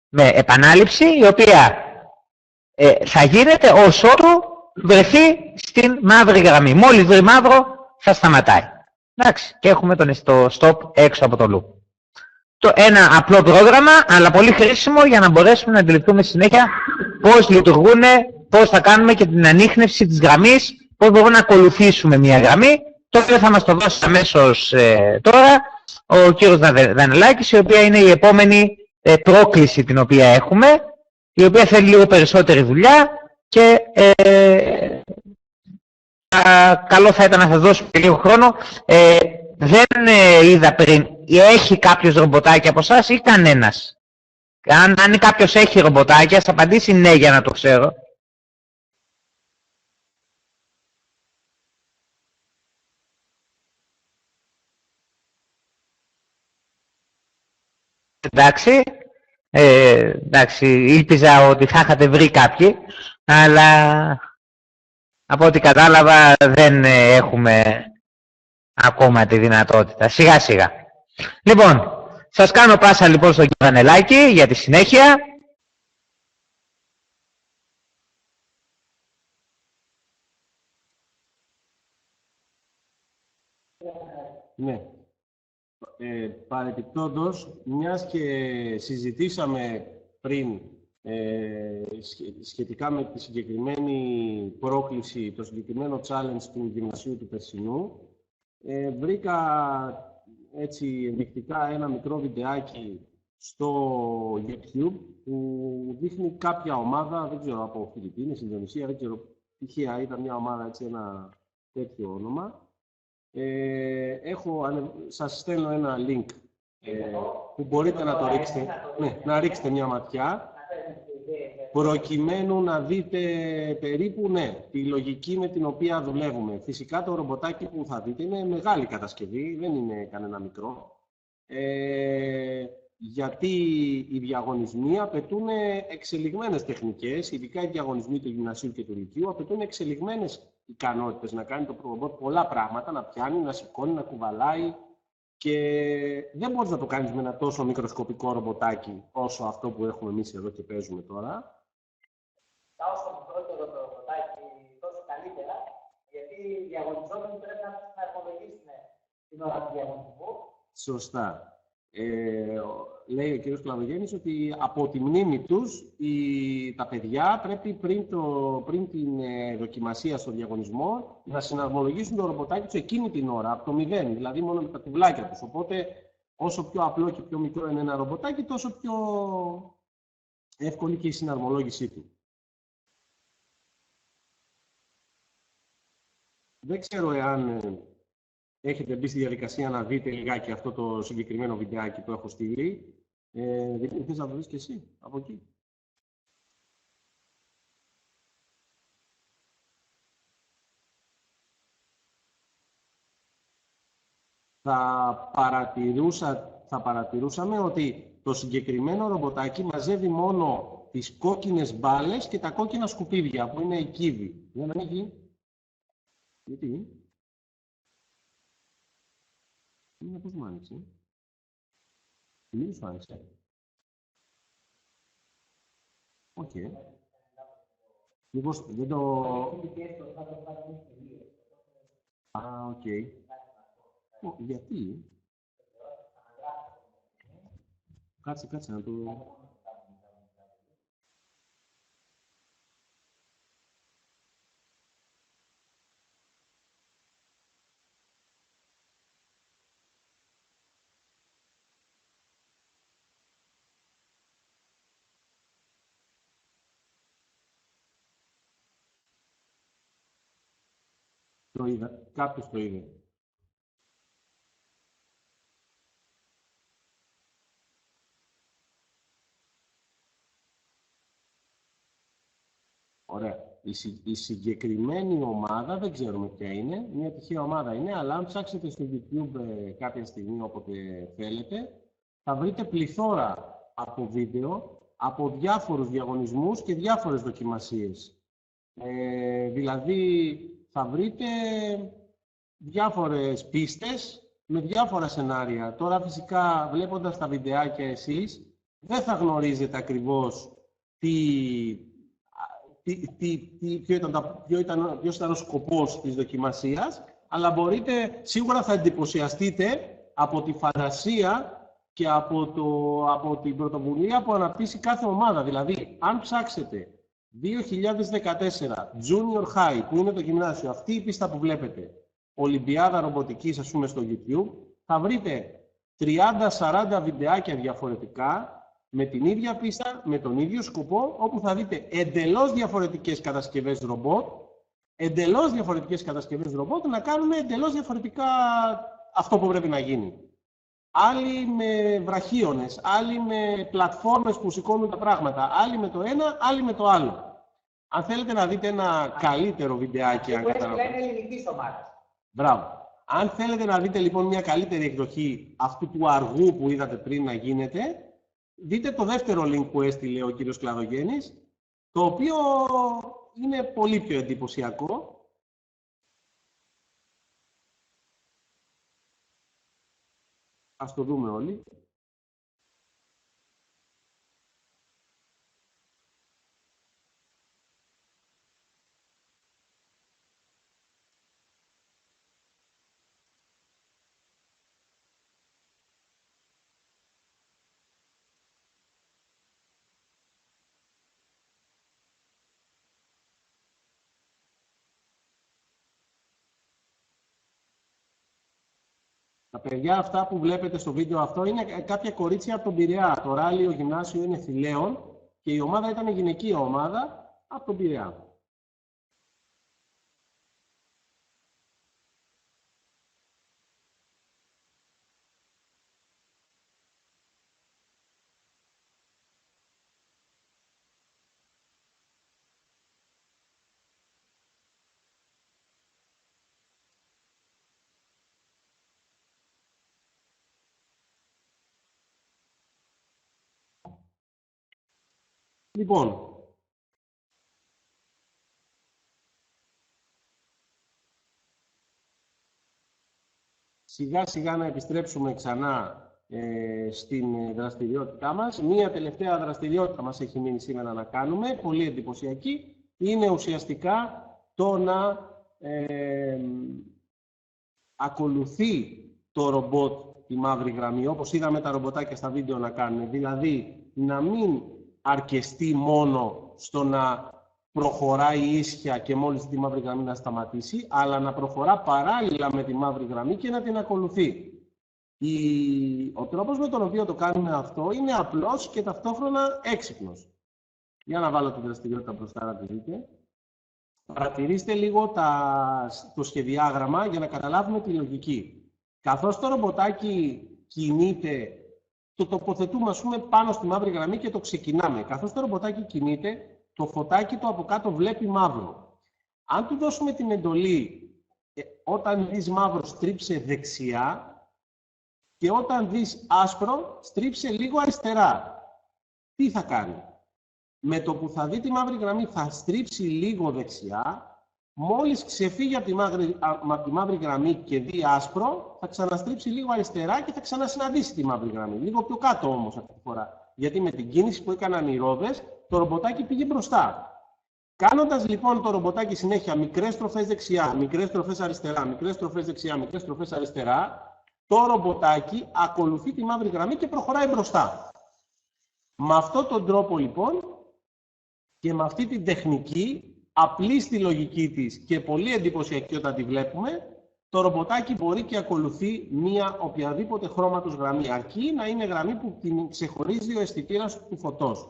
με επανάληψη, η οποία θα γίνεται όσο βρεθεί στην μαύρη γραμμή. Μόλις βρει μαύρο θα σταματάει. Εντάξει, και έχουμε το stop έξω από το loop. Ένα απλό πρόγραμμα, αλλά πολύ χρήσιμο για να μπορέσουμε να αντιληφθούμε συνέχεια πώς λειτουργούν, πώς θα κάνουμε και την ανίχνευση της γραμμής, πώς μπορούμε να ακολουθήσουμε μια γραμμή. Το οποίο θα μας το δώσει αμέσως τώρα ο κύριος Δανελάκης, η οποία είναι η επόμενη πρόκληση την οποία έχουμε, η οποία θέλει λίγο περισσότερη δουλειά και καλό θα ήταν να σας δώσουμε λίγο χρόνο. Δεν είδα πριν, έχει κάποιος ρομποτάκι από εσάς ή κανένας? Αν κάποιος έχει ρομποτάκι, ας απαντήσει ναι για να το ξέρω. Εντάξει, εντάξει, ήλπιζα ότι θα είχατε βρει κάποιοι, αλλά από ό,τι κατάλαβα δεν έχουμε ακόμα τη δυνατότητα. Σιγά σιγά. Λοιπόν, σας κάνω πάσα λοιπόν στον κύριο Δανελάκη για τη συνέχεια. Ναι. Παρεπιπτόντως, μιας και συζητήσαμε πριν σχετικά με τη συγκεκριμένη πρόκληση, το συγκεκριμένο challenge του γυμνασίου του περσινού, βρήκα έτσι ενδεικτικά ένα μικρό βιντεάκι στο YouTube που δείχνει κάποια ομάδα, δεν ξέρω, από Φιλιππίνες, Ινδονησία, δεν ξέρω, τυχαία ήταν μια ομάδα, έτσι, ένα τέτοιο όνομα. Σας στέλνω ένα link που μπορείτε να το ρίξετε, ναι, να ρίξετε μια ματιά, προκειμένου να δείτε περίπου, ναι, τη λογική με την οποία δουλεύουμε. Φυσικά το ρομποτάκι που θα δείτε είναι μεγάλη κατασκευή, δεν είναι κανένα μικρό, γιατί οι διαγωνισμοί απαιτούν εξελιγμένες τεχνικές, ειδικά οι διαγωνισμοί του γυμνασίου και του λυκείου απαιτούν εξελιγμένες ικανότητες, να κάνει το ρομπότ πολλά πράγματα, να πιάνει, να σηκώνει, να κουβαλάει, και δεν μπορείς να το κάνεις με ένα τόσο μικροσκοπικό ρομποτάκι όσο αυτό που έχουμε εμείς εδώ και παίζουμε τώρα. Όσο μικρότερο το ρομποτάκι, τόσο καλύτερα, γιατί οι διαγωνιζόμενοι πρέπει να υπολογίσουν την ώρα του διαγωνισμού. Σωστά. Λέει ο κ. Κλαβογέννης ότι από τη μνήμη τους τα παιδιά πρέπει πριν την δοκιμασία στο διαγωνισμό να συναρμολογήσουν το ρομποτάκι τους εκείνη την ώρα, από το 0, δηλαδή μόνο με τα τουβλάκια τους. Οπότε όσο πιο απλό και πιο μικρό είναι ένα ρομποτάκι, τόσο πιο εύκολη και η συναρμολόγησή του. Δεν ξέρω εάν έχετε μπει στη διαδικασία να δείτε λιγάκι αυτό το συγκεκριμένο βιντεάκι που έχω στείλει. Θες να το δεις και εσύ από εκεί? Θα παρατηρούσαμε ότι το συγκεκριμένο ρομποτάκι μαζεύει μόνο τις κόκκινες μπάλες και τα κόκκινα σκουπίδια, που είναι οι κύβοι. Για να ανοίγει. Γιατί? Πώς μου άνοιξε? Μην σου άνοιξε. Οκ. Μήπως δεν το... Α, οκ. Γιατί? Κάτσε να το... Το είδα. Κάποιος το είδε. Ωραία. Η συγκεκριμένη ομάδα δεν ξέρουμε ποια είναι. Μια τυχαία ομάδα είναι, αλλά αν ψάξετε στο YouTube κάποια στιγμή όποτε θέλετε, θα βρείτε πληθώρα από βίντεο, από διάφορους διαγωνισμούς και διάφορες δοκιμασίες. Δηλαδή, θα βρείτε διάφορες πίστες με διάφορα σενάρια. Τώρα, φυσικά, βλέποντας τα βιντεάκια εσείς, δεν θα γνωρίζετε ακριβώς ποιος ήταν ο σκοπός της δοκιμασίας, αλλά σίγουρα θα εντυπωσιαστείτε από τη φαντασία και από την πρωτοβουλία που αναπτύσσει κάθε ομάδα. Δηλαδή, αν ψάξετε 2014 Junior High, που είναι το γυμνάσιο, αυτή η πίστα που βλέπετε, Ολυμπιάδα Ρομποτικής, ας πούμε, στο YouTube, θα βρείτε 30-40 βιντεάκια διαφορετικά, με την ίδια πίστα, με τον ίδιο σκοπό, όπου θα δείτε εντελώς διαφορετικές κατασκευές ρομπότ, να κάνουν εντελώς διαφορετικά αυτό που πρέπει να γίνει. Άλλοι με βραχίονες, άλλοι με πλατφόρμες που σηκώνουν τα πράγματα, άλλοι με το ένα, άλλοι με το άλλο. Αν θέλετε να δείτε ένα καλύτερο βιντεάκι, αν καταλαβαίνετε. Είναι ελληνικής ομάδας. Μπράβο. Αν θέλετε να δείτε λοιπόν μια καλύτερη εκδοχή αυτού του αργού που είδατε πριν να γίνεται, δείτε το δεύτερο link που έστειλε ο κύριος Κλαδογέννης, το οποίο είναι πολύ πιο εντυπωσιακό. Ας το δούμε όλοι. Τα παιδιά αυτά που βλέπετε στο βίντεο αυτό είναι κάποια κορίτσια από τον Πειραιά. Το ράλιο γυμνάσιο είναι Θηλαίων και η ομάδα ήταν γυναικεία ομάδα από τον Πειραιά. Λοιπόν, σιγά σιγά να επιστρέψουμε ξανά στην δραστηριότητά μας. Μία τελευταία δραστηριότητα μας έχει μείνει σήμερα να κάνουμε, πολύ εντυπωσιακή. Είναι ουσιαστικά το να ακολουθεί το ρομπότ τη μαύρη γραμμή, όπως είδαμε τα ρομποτάκια στα βίντεο να κάνουν. Δηλαδή, να μην αρκεστεί μόνο στο να προχωράει ίσια και μόλις τη μαύρη γραμμή να σταματήσει, αλλά να προχωρά παράλληλα με τη μαύρη γραμμή και να την ακολουθεί. Ο τρόπος με τον οποίο το κάνουμε αυτό είναι απλός και ταυτόχρονα έξυπνος. Για να βάλω τη δραστηριότητα μπροστά να τη δείτε. Παρατηρήστε λίγο το σχεδιάγραμμα για να καταλάβουμε τη λογική. Καθώς το ρομποτάκι κινείται, το τοποθετούμε ας πούμε πάνω στη μαύρη γραμμή και το ξεκινάμε. Καθώς το ρομποτάκι κινείται, το φωτάκι το από κάτω βλέπει μαύρο. Αν του δώσουμε την εντολή, όταν δεις μαύρο στρίψε δεξιά και όταν δεις άσπρο στρίψε λίγο αριστερά. Τι θα κάνει? Με το που θα δει τη μαύρη γραμμή θα στρίψει λίγο δεξιά. Μόλις ξεφύγει από τη μαύρη γραμμή και δει άσπρο, θα ξαναστρίψει λίγο αριστερά και θα ξανασυναντήσει τη μαύρη γραμμή. Λίγο πιο κάτω όμως αυτή τη φορά. Γιατί με την κίνηση που έκαναν οι ρόδες, το ρομποτάκι πήγε μπροστά. Κάνοντας λοιπόν το ρομποτάκι συνέχεια μικρές στροφές δεξιά, μικρές στροφές αριστερά, μικρές στροφές δεξιά, μικρές στροφές αριστερά, το ρομποτάκι ακολουθεί τη μαύρη γραμμή και προχωράει μπροστά. Με αυτόν τον τρόπο λοιπόν και με αυτή την τεχνική, απλή στη λογική της και πολύ εντυπωσιακή όταν τη βλέπουμε, το ρομποτάκι μπορεί και ακολουθεί μία οποιαδήποτε χρώματος γραμμή, αρκεί να είναι γραμμή που την ξεχωρίζει ο αισθητήρας του φωτός.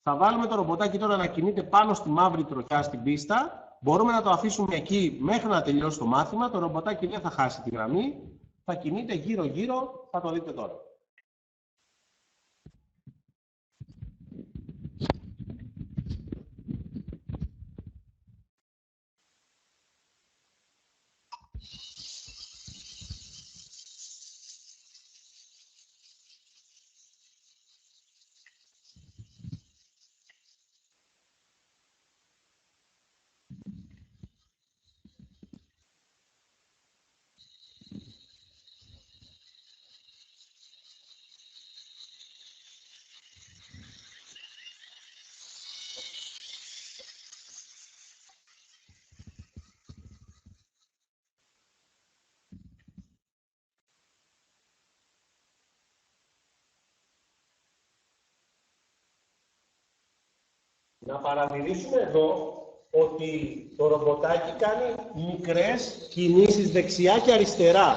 Θα βάλουμε το ρομποτάκι τώρα να κινείται πάνω στη μαύρη τροχιά στην πίστα. Μπορούμε να το αφήσουμε εκεί μέχρι να τελειώσει το μάθημα. Το ρομποτάκι δεν θα χάσει τη γραμμή. Θα κινείται γύρω-γύρω, θα το δείτε τώρα. Να παρατηρήσουμε εδώ ότι το ρομποτάκι κάνει μικρές κινήσεις δεξιά και αριστερά.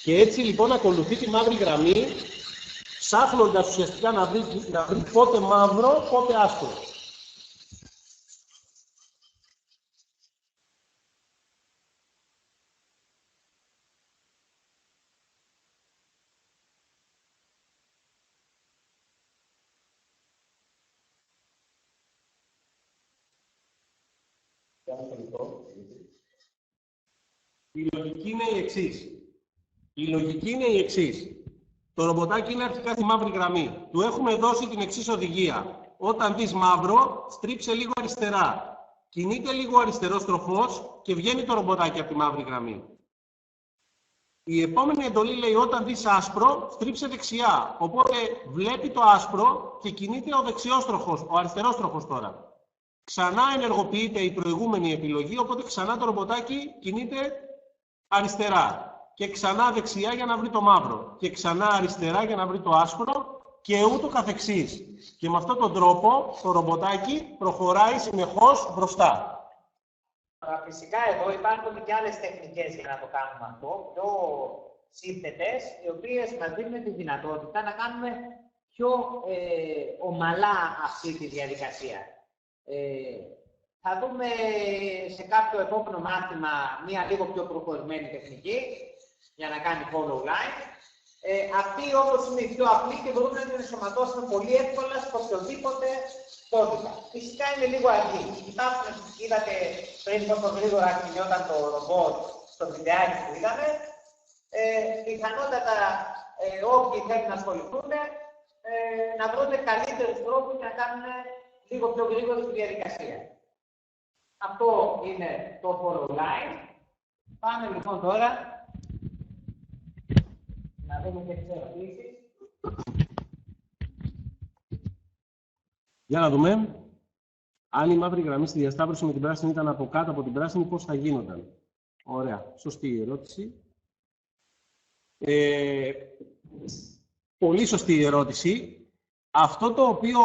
Και έτσι λοιπόν ακολουθεί τη μαύρη γραμμή, ψάχνοντας ουσιαστικά να βρει πότε μαύρο, πότε άσπρο. Η λογική είναι η εξής. Το ρομποτάκι είναι αρχικά στη μαύρη γραμμή. Του έχουμε δώσει την εξής οδηγία. Όταν δεις μαύρο, στρίψε λίγο αριστερά. Κινείται λίγο αριστερός στροφός και βγαίνει το ρομποτάκι από τη μαύρη γραμμή. Η επόμενη εντολή λέει όταν δεις άσπρο, στρίψε δεξιά. Οπότε βλέπει το άσπρο και κινείται ο δεξιός τροχός, ο αριστερός τροχός τώρα. Ξανά ενεργοποιείται η προηγούμενη επιλογή, οπότε ξανά το ρομποτάκι κινείται αριστερά. Και ξανά δεξιά για να βρει το μαύρο. Και ξανά αριστερά για να βρει το άσπρο και ούτω καθεξής. Και με αυτόν τον τρόπο το ρομποτάκι προχωράει συνεχώς μπροστά. Φυσικά εδώ υπάρχουν και άλλες τεχνικές για να το κάνουμε αυτό, πιο σύνθετες, οι οποίες μας δίνουν τη δυνατότητα να κάνουμε πιο ομαλά αυτή τη διαδικασία. Θα δούμε σε κάποιο επόμενο μάθημα μία λίγο πιο προχωρημένη τεχνική για να κάνει follow line. Αυτή όμως είναι η πιο απλή και μπορούμε να την ενσωματώσουμε πολύ εύκολα στο οποιοδήποτε κώδικα. Φυσικά είναι λίγο αργή. Κοιτάξτε, είδατε πριν πόσο γρήγορα κινιόταν το ρομπότ στο βιντεάκι που είδαμε. Πιθανότατα όποιοι θέλουν να ασχοληθούν να βρουν καλύτερους τρόπους για να κάνουν λίγο πιο γρήγορα τη διαδικασία. Αυτό είναι το follow line. Πάμε λοιπόν τώρα να δούμε και τις ερωτήσεις. Για να δούμε. Αν η μαύρη γραμμή στη διασταύρωση με την πράσινη ήταν από κάτω από την πράσινη, πώς θα γίνονταν? Ωραία. Σωστή η ερώτηση. Πολύ σωστή η ερώτηση. Αυτό το οποίο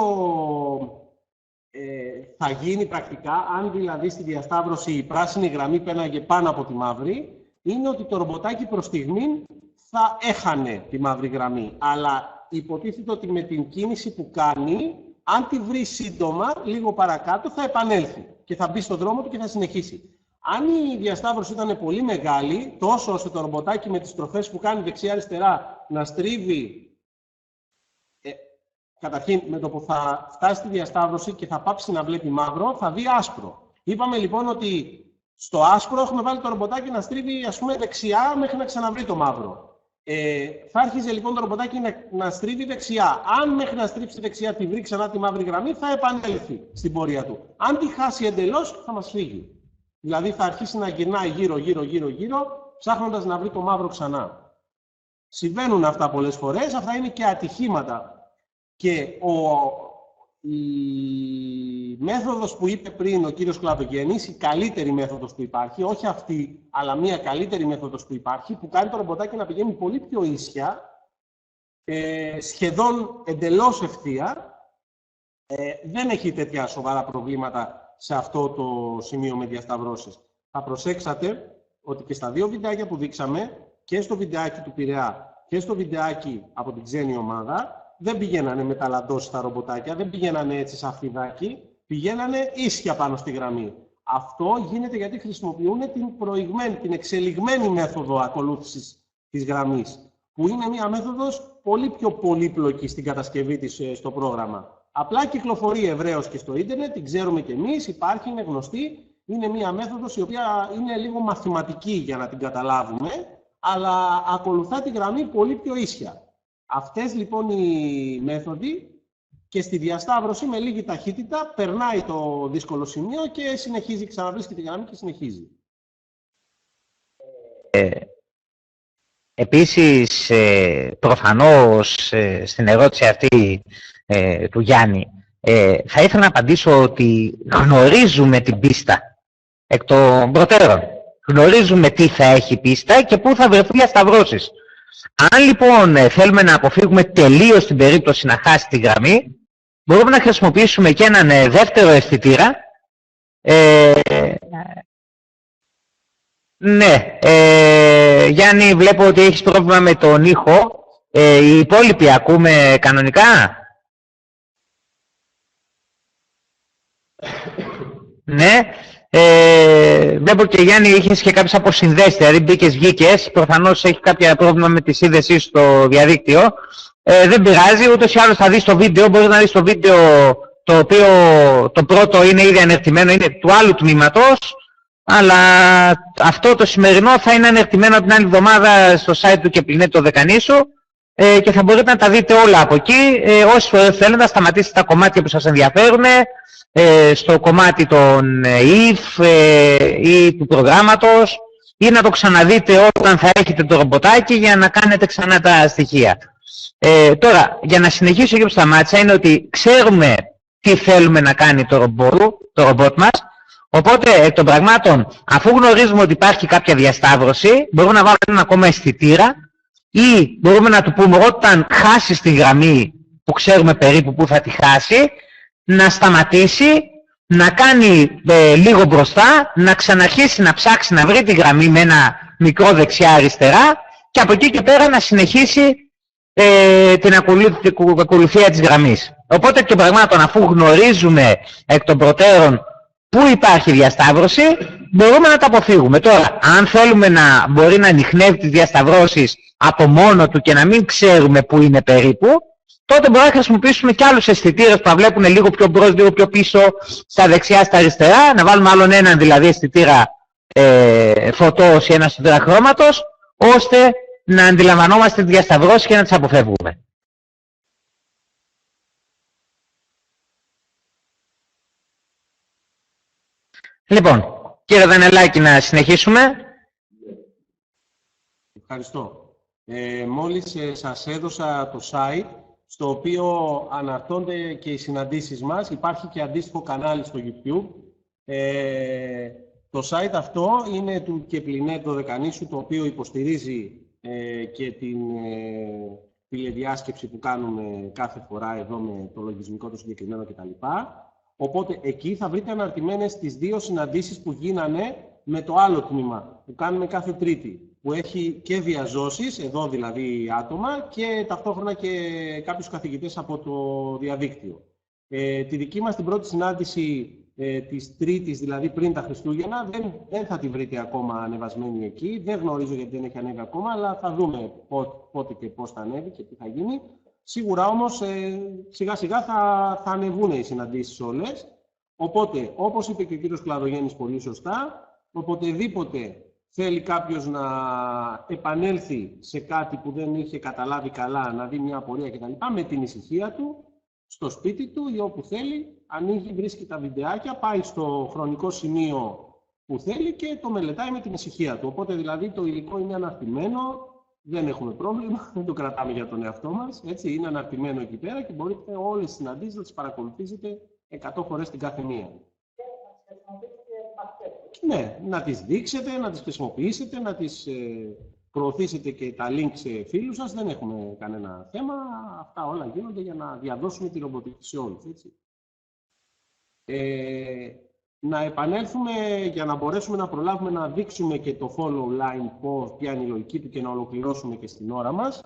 θα γίνει πρακτικά, αν δηλαδή στη διασταύρωση η πράσινη γραμμή πέρναγε πάνω από τη μαύρη, είναι ότι το ρομποτάκι προς στιγμή θα έχανε τη μαύρη γραμμή. Αλλά υποτίθεται ότι με την κίνηση που κάνει, αν τη βρει σύντομα, λίγο παρακάτω, θα επανέλθει και θα μπει στον δρόμο του και θα συνεχίσει. Αν η διασταύρωση ήταν πολύ μεγάλη, τόσο ώστε το ρομποτάκι με τις στροφές που κάνει δεξιά-αριστερά να στρίβει, καταρχήν με το που θα φτάσει στη διασταύρωση και θα πάψει να βλέπει μαύρο, θα δει άσπρο. Είπαμε λοιπόν ότι στο άσπρο έχουμε βάλει το ρομποτάκι να στρίβει, ας πούμε, δεξιά μέχρι να ξαναβρει το μαύρο. Θα άρχιζε λοιπόν το ρομποτάκι να στρίβει δεξιά. Αν μέχρι να στρίψει δεξιά τη βρει ξανά τη μαύρη γραμμή, θα επανέλθει στην πορεία του. Αν τη χάσει εντελώς, θα μας φύγει. Δηλαδή θα αρχίσει να γυρνάει γύρω, ψάχνοντας να βρει το μαύρο ξανά. Συμβαίνουν αυτά πολλές φορές, αυτά είναι και ατυχήματα. Και η μέθοδος που είπε πριν ο κύριος Κλαδογέννης, η καλύτερη μέθοδος που υπάρχει, όχι αυτή, αλλά μια καλύτερη μέθοδος που υπάρχει, που κάνει το ρομποτάκι να πηγαίνει πολύ πιο ίσια, σχεδόν εντελώς ευθεία, δεν έχει τέτοια σοβαρά προβλήματα σε αυτό το σημείο με διασταυρώσεις. Θα προσέξατε ότι και στα δύο βιντεάκια που δείξαμε, και στο βιντεάκι του Πειραιά και στο βιντεάκι από την ξένη ομάδα, δεν πηγαίνανε με ταλαντώσεις τα ρομποτάκια, δεν πηγαίνανε έτσι σαν φιδάκι, πηγαίνανε ίσια πάνω στη γραμμή. Αυτό γίνεται γιατί χρησιμοποιούν την προηγμένη, την εξελιγμένη μέθοδο ακολούθησης της γραμμής, που είναι μια μέθοδος πολύ πιο πολύπλοκη στην κατασκευή της στο πρόγραμμα. Απλά κυκλοφορεί ευρέως και στο ίντερνετ, την ξέρουμε κι εμείς, υπάρχει, είναι γνωστή. Είναι μια μέθοδος η οποία είναι λίγο μαθηματική για να την καταλάβουμε, αλλά ακολουθά τη γραμμή πολύ πιο ίσια. Αυτές λοιπόν οι μέθοδοι και στη διασταύρωση με λίγη ταχύτητα περνάει το δύσκολο σημείο και συνεχίζει, ξαναβρίσκει τη γραμμή και συνεχίζει. Επίσης, προφανώς στην ερώτηση αυτή του Γιάννη, θα ήθελα να απαντήσω ότι γνωρίζουμε την πίστα εκ των προτέρων. Γνωρίζουμε τι θα έχει πίστα και πού θα βρεθούν διασταυρώσεις. Αν λοιπόν θέλουμε να αποφύγουμε τελείως την περίπτωση να χάσει τη γραμμή, μπορούμε να χρησιμοποιήσουμε και έναν δεύτερο αισθητήρα. Ναι, Γιάννη, βλέπω ότι έχεις πρόβλημα με τον ήχο. Οι υπόλοιποι ακούμε κανονικά? Ναι. Βλέπω και Γιάννη, είχες και κάποιες αποσυνδέσεις, δηλαδή μπήκες, βγήκες, προφανώς έχει κάποια πρόβλημα με τη σύνδεση στο διαδίκτυο. Δεν πειράζει, ούτως ή άλλως θα δεις το βίντεο, μπορείς να δεις το βίντεο το οποίο το πρώτο είναι ήδη ανερτημένο, είναι του άλλου τμήματος, αλλά αυτό το σημερινό θα είναι ανερτημένο την άλλη εβδομάδα στο site του Κεπλινέτ το Δεκανήσου και θα μπορείτε να τα δείτε όλα από εκεί. Όσες φορές θέλετε να σταματήσετε τα κομμάτια που σας ενδιαφέρουν, στο κομμάτι των if ή του προγράμματος, ή να το ξαναδείτε όταν θα έχετε το ρομποτάκι για να κάνετε ξανά τα στοιχεία. Τώρα, για να συνεχίσω και που σταμάτησα, είναι ότι ξέρουμε τι θέλουμε να κάνει το ρομπότ μας, οπότε εκ των πραγμάτων, αφού γνωρίζουμε ότι υπάρχει κάποια διασταύρωση, μπορούμε να βάλουμε ένα ακόμα αισθητήρα ή μπορούμε να του πούμε όταν χάσει τη γραμμή που ξέρουμε περίπου που θα τη χάσει, να σταματήσει, να κάνει λίγο μπροστά, να ξαναρχίσει να ψάξει να βρει τη γραμμή με ένα μικρό δεξιά-αριστερά και από εκεί και πέρα να συνεχίσει την ακολουθία της γραμμής. Οπότε εκ των πραγμάτων, αφού γνωρίζουμε εκ των προτέρων πού υπάρχει διασταύρωση, μπορούμε να τα αποφύγουμε. Τώρα, αν θέλουμε να μπορεί να ανιχνεύει τις διασταυρώσεις από μόνο του και να μην ξέρουμε πού είναι περίπου, τότε μπορούμε να χρησιμοποιήσουμε και άλλους αισθητήρες που θα βλέπουν λίγο πιο μπρος, λίγο πιο πίσω, στα δεξιά, στα αριστερά, να βάλουμε άλλον έναν δηλαδή αισθητήρα φωτός ή ένα αισθητήρα χρώματος, ώστε να αντιλαμβανόμαστε τις διασταυρώσεις και να τις αποφεύγουμε. Λοιπόν, κύριε Δανελάκη, να συνεχίσουμε. Ευχαριστώ. Μόλις σας έδωσα το site, στο οποίο αναρτώνται και οι συναντήσεις μας. Υπάρχει και αντίστοιχο κανάλι στο YouTube. Το site αυτό είναι του Κεπλινέτ το Δεκανήσου, το οποίο υποστηρίζει και την τηλεδιάσκεψη που κάνουμε κάθε φορά εδώ με το λογισμικό το συγκεκριμένο κτλ. Οπότε εκεί θα βρείτε αναρτημένες τις δύο συναντήσεις που γίνανε με το άλλο τμήμα, που κάνουμε κάθε Τρίτη. που έχει και διαζώσεις, εδώ δηλαδή άτομα, και ταυτόχρονα και κάποιους καθηγητές από το διαδίκτυο. Τη δική μας την πρώτη συνάντηση της Τρίτης, δηλαδή πριν τα Χριστούγεννα, δεν θα τη βρείτε ακόμα ανεβασμένη εκεί. Δεν γνωρίζω γιατί δεν έχει ανέβει ακόμα, αλλά θα δούμε πότε και πώς θα ανέβει και τι θα γίνει. Σίγουρα όμως σιγά σιγά θα ανεβούν οι συναντήσεις όλες. Οπότε, όπως είπε και ο κύριος Κλαδογέννης πολύ σωστά, οποτεδήποτε θέλει κάποιος να επανέλθει σε κάτι που δεν είχε καταλάβει καλά, να δει μια απορία κτλ. Με την ησυχία του, στο σπίτι του ή όπου θέλει, ανοίγει, βρίσκει τα βιντεάκια, πάει στο χρονικό σημείο που θέλει και το μελετάει με την ησυχία του. Οπότε δηλαδή το υλικό είναι αναρτημένο, δεν έχουμε πρόβλημα, δεν το κρατάμε για τον εαυτό μας. Έτσι, είναι αναρτημένο εκεί πέρα και μπορείτε όλες τις συναντήσεις να τις παρακολουθήσετε 100 φορές την κάθε μία. Ναι, να τις δείξετε, να τις χρησιμοποιήσετε, να τις προωθήσετε και τα link σε φίλους σας. Δεν έχουμε κανένα θέμα. Αυτά όλα γίνονται για να διαδώσουμε τη ρομποτική σε όλους. Έτσι. Να επανέλθουμε για να μπορέσουμε να προλάβουμε να δείξουμε και το follow line, ποια είναι η λογική του και να ολοκληρώσουμε και στην ώρα μας.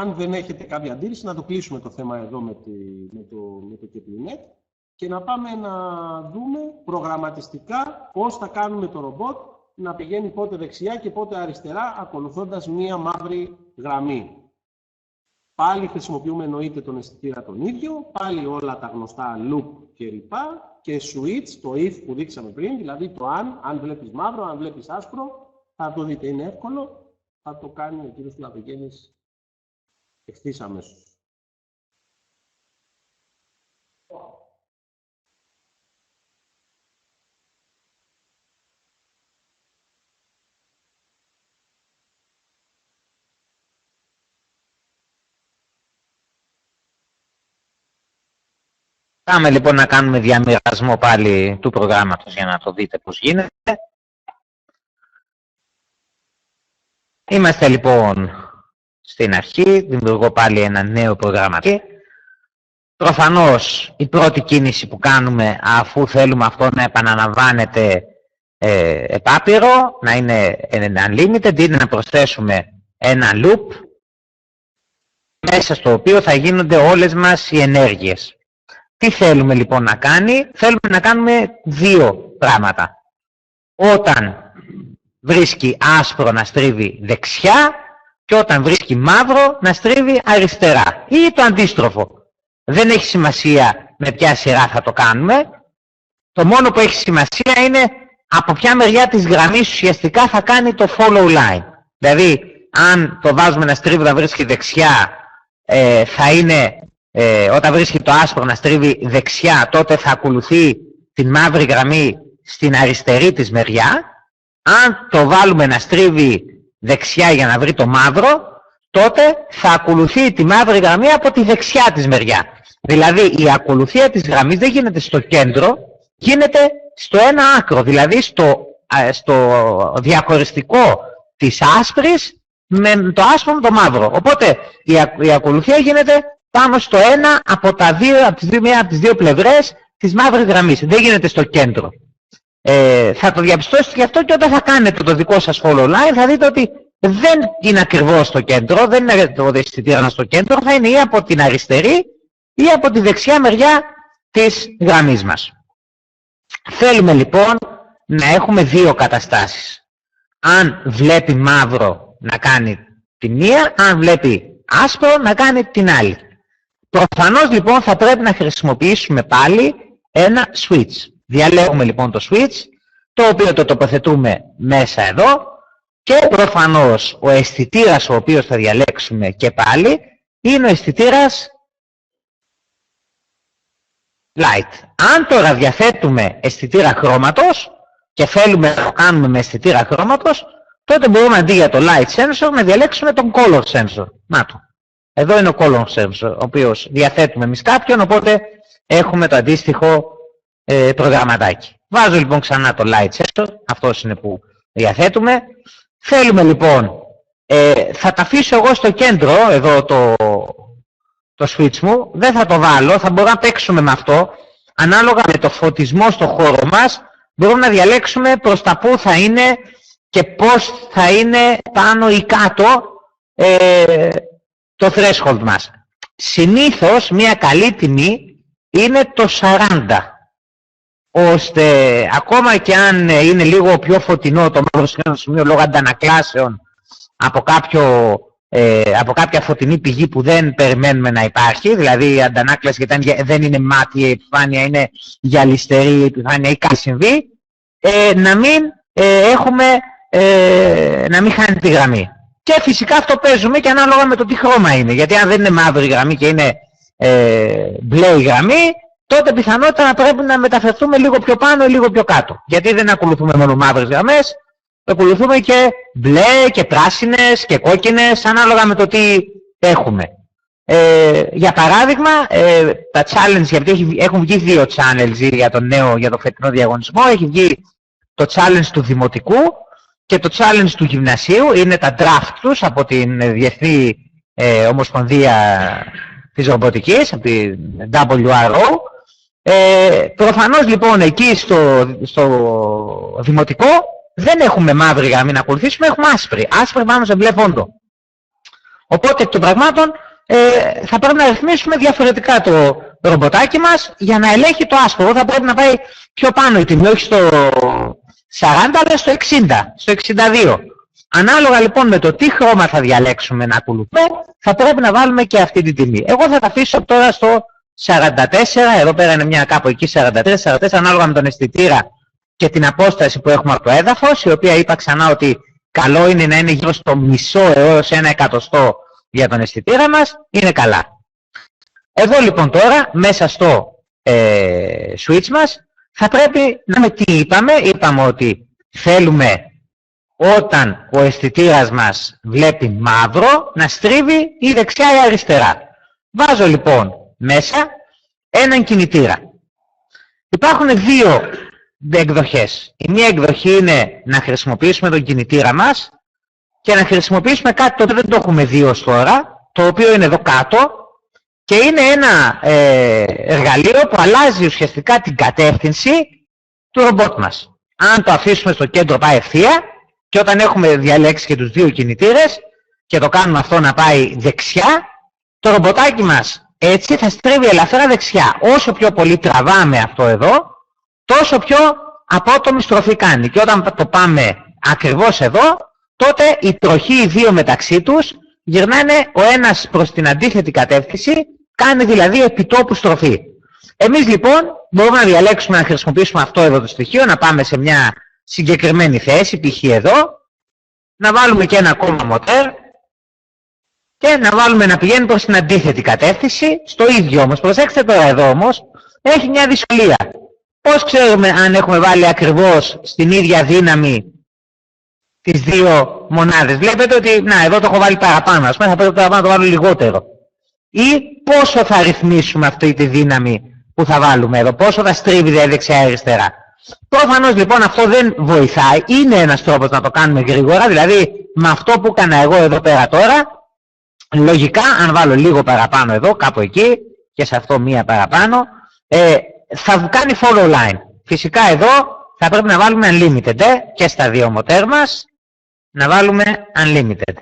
Αν δεν έχετε κάποια αντίρρηση, να το κλείσουμε το θέμα εδώ με το Kepler.net και να πάμε να δούμε προγραμματιστικά πώς θα κάνουμε το ρομπότ να πηγαίνει πότε δεξιά και πότε αριστερά, ακολουθώντας μία μαύρη γραμμή. Πάλι χρησιμοποιούμε εννοείται τον αισθητήρα τον ίδιο, πάλι όλα τα γνωστά loop κλπ. Και switch, το if που δείξαμε πριν, δηλαδή το αν βλέπεις μαύρο, αν βλέπεις άσπρο, θα το δείτε, είναι εύκολο, θα το κάνει ο κύριος Κλαδογέννης ευθύς αμέσως. Πάμε λοιπόν να κάνουμε διαμοιρασμό πάλι του προγράμματος για να το δείτε πώς γίνεται. Είμαστε λοιπόν στην αρχή, δημιουργώ πάλι ένα νέο πρόγραμμα. Προφανώς η πρώτη κίνηση που κάνουμε, αφού θέλουμε αυτό να επαναλαμβάνεται επάπειρο, να είναι unlimited, είναι να προσθέσουμε ένα loop μέσα στο οποίο θα γίνονται όλες μας οι ενέργειες. Τι θέλουμε λοιπόν να κάνει? Θέλουμε να κάνουμε δύο πράγματα. Όταν βρίσκει άσπρο να στρίβει δεξιά και όταν βρίσκει μαύρο να στρίβει αριστερά. Ή το αντίστροφο. Δεν έχει σημασία με ποια σειρά θα το κάνουμε. Το μόνο που έχει σημασία είναι από ποια μεριά της γραμμής ουσιαστικά θα κάνει το follow line. Δηλαδή, αν το βάζουμε να στρίβει να βρίσκει δεξιά, θα είναι... όταν βρίσκει το άσπρο να στρίβει δεξιά, τότε θα ακολουθεί την μαύρη γραμμή στην αριστερή της μεριά. Αν το βάλουμε να στρίβει δεξιά για να βρει το μαύρο, τότε θα ακολουθεί τη μαύρη γραμμή από τη δεξιά της μεριά. Δηλαδή η ακολουθία της γραμμής δεν γίνεται στο κέντρο, γίνεται στο ένα άκρο, δηλαδή στο διαχωριστικό της άσπρης με το άσπρο με το μαύρο. Οπότε η ακολουθία γίνεται πάνω στο ένα από τις δύο πλευρές της μαύρης γραμμής. Δεν γίνεται στο κέντρο. Θα το διαπιστώσετε γι' αυτό και όταν θα κάνετε το δικό σας follow line θα δείτε ότι δεν είναι ακριβώς στο κέντρο, δεν είναι το αισθητήρα στο κέντρο, θα είναι ή από την αριστερή ή από τη δεξιά μεριά της γραμμής μας. Θέλουμε λοιπόν να έχουμε δύο καταστάσεις. Αν βλέπει μαύρο να κάνει τη μία, αν βλέπει άσπρο να κάνει την άλλη. Προφανώς λοιπόν θα πρέπει να χρησιμοποιήσουμε πάλι ένα switch. Διαλέγουμε λοιπόν το switch, το οποίο το τοποθετούμε μέσα εδώ και προφανώς ο αισθητήρας ο οποίος θα διαλέξουμε και πάλι είναι ο αισθητήρας light. Αν τώρα διαθέτουμε αισθητήρα χρώματος και θέλουμε να το κάνουμε με αισθητήρα χρώματος, τότε μπορούμε αντί για το light sensor να διαλέξουμε τον color sensor. Να το. Εδώ είναι ο color sensor, ο οποίος διαθέτουμε εμείς κάποιον, οπότε έχουμε το αντίστοιχο προγραμματάκι. Βάζω λοιπόν ξανά το light sensor, αυτός είναι που διαθέτουμε. Θέλουμε λοιπόν, θα τα αφήσω εγώ στο κέντρο, εδώ το switch μου, δεν θα το βάλω, θα μπορούμε να παίξουμε με αυτό. Ανάλογα με το φωτισμό στο χώρο μας, μπορούμε να διαλέξουμε προς τα που θα είναι και πώς θα είναι πάνω ή κάτω το threshold μας. Συνήθως μια καλή τιμή είναι το 40, ώστε ακόμα και αν είναι λίγο πιο φωτεινό το μαύρο σημείο λόγω αντανακλάσεων από κάποια φωτεινή πηγή που δεν περιμένουμε να υπάρχει, δηλαδή η αντανάκλαση γιατί δεν είναι μάτι η επιφάνεια, είναι γυαλιστερή η επιφάνεια ή κάτι συμβεί, να μην χάνει τη γραμμή. Και φυσικά αυτό παίζουμε και ανάλογα με το τι χρώμα είναι, γιατί αν δεν είναι μαύρη γραμμή και είναι μπλε η γραμμή, τότε πιθανότητα να πρέπει να μεταφερθούμε λίγο πιο πάνω ή λίγο πιο κάτω. Γιατί δεν ακολουθούμε μόνο μαύρες γραμμές, ακολουθούμε και μπλε και πράσινες και κόκκινες, ανάλογα με το τι έχουμε. Για παράδειγμα, τα challenge, γιατί έχουν βγει 2 challenge για το φετινό διαγωνισμό. Έχει βγει το challenge του δημοτικού και το challenge του γυμνασίου. Είναι τα draft τους από την Διεθνή Ομοσπονδία της Ρομποτικής, από την WRO. Προφανώς λοιπόν εκεί στο δημοτικό δεν έχουμε μαύρη γραμμή να ακολουθήσουμε, έχουμε άσπρη πάνω σε μπλε φόντο. Οπότε εκ των πραγμάτων θα πρέπει να ρυθμίσουμε διαφορετικά το ρομποτάκι μας για να ελέγχει το άσπρο. Θα πρέπει να πάει πιο πάνω η τιμή, όχι στο 40 αλλά στο 60, στο 62. Ανάλογα λοιπόν με το τι χρώμα θα διαλέξουμε να ακολουθούμε, θα πρέπει να βάλουμε και αυτή την τιμή. Εγώ θα τα αφήσω τώρα στο 44, εδώ πέρα είναι μια κάπου εκεί 43, ανάλογα με τον αισθητήρα και την απόσταση που έχουμε από το έδαφος, η οποία είπα ξανά ότι καλό είναι να είναι γύρω στο μισό έως 1 εκατοστό για τον αισθητήρα μας, είναι καλά. Εδώ λοιπόν τώρα, μέσα στο switch μας, θα πρέπει να δούμε τι είπαμε. Είπαμε ότι θέλουμε όταν ο αισθητήρας μας βλέπει μαύρο, να στρίβει ή δεξιά ή αριστερά. Βάζω λοιπόν μέσα έναν κινητήρα. Υπάρχουν 2 εκδοχές. Η μία εκδοχή είναι να χρησιμοποιήσουμε τον κινητήρα μας και να χρησιμοποιήσουμε κάτι το οποίο δεν το έχουμε δει ως τώρα, το οποίο είναι εδώ κάτω και είναι ένα εργαλείο που αλλάζει ουσιαστικά την κατεύθυνση του ρομπότ μας. Αν το αφήσουμε στο κέντρο πάει ευθεία και όταν έχουμε διαλέξει και τους 2 κινητήρες και το κάνουμε αυτό να πάει δεξιά, το ρομποτάκι μας έτσι θα στρίβει ελαφρά δεξιά. Όσο πιο πολύ τραβάμε αυτό εδώ, τόσο πιο απότομη στροφή κάνει. Και όταν το πάμε ακριβώς εδώ, τότε οι τροχοί οι 2 μεταξύ τους γυρνάνε ο ένας προς την αντίθετη κατεύθυνση, κάνει δηλαδή επιτόπου στροφή. Εμείς λοιπόν μπορούμε να διαλέξουμε να χρησιμοποιήσουμε αυτό εδώ το στοιχείο, να πάμε σε μια συγκεκριμένη θέση, π.χ. εδώ, να βάλουμε και ένα ακόμα μοτέρ και να βάλουμε να πηγαίνει προς την αντίθετη κατεύθυνση, στο ίδιο όμως. Προσέξτε τώρα εδώ όμως, έχει μια δυσκολία. Πώς ξέρουμε αν έχουμε βάλει ακριβώς στην ίδια δύναμη τις 2 μονάδες? Βλέπετε ότι, να, εδώ το έχω βάλει παραπάνω, ας πούμε, θα πρέπει να το βάλω λιγότερο. Ή πόσο θα ρυθμίσουμε αυτή τη δύναμη που θα βάλουμε εδώ, πόσο θα στρίβει δηλαδή δεξιά ή αριστερά. Προφανώς λοιπόν αυτό δεν βοηθάει, είναι ένας τρόπος να το κάνουμε γρήγορα, δηλαδή με αυτό που έκανα εγώ εδώ πέρα τώρα, λογικά αν βάλω λίγο παραπάνω εδώ, κάπου εκεί, και σε αυτό μία παραπάνω, θα κάνει follow line. Φυσικά εδώ θα πρέπει να βάλουμε unlimited και στα 2 μοτέρ μας, να βάλουμε unlimited.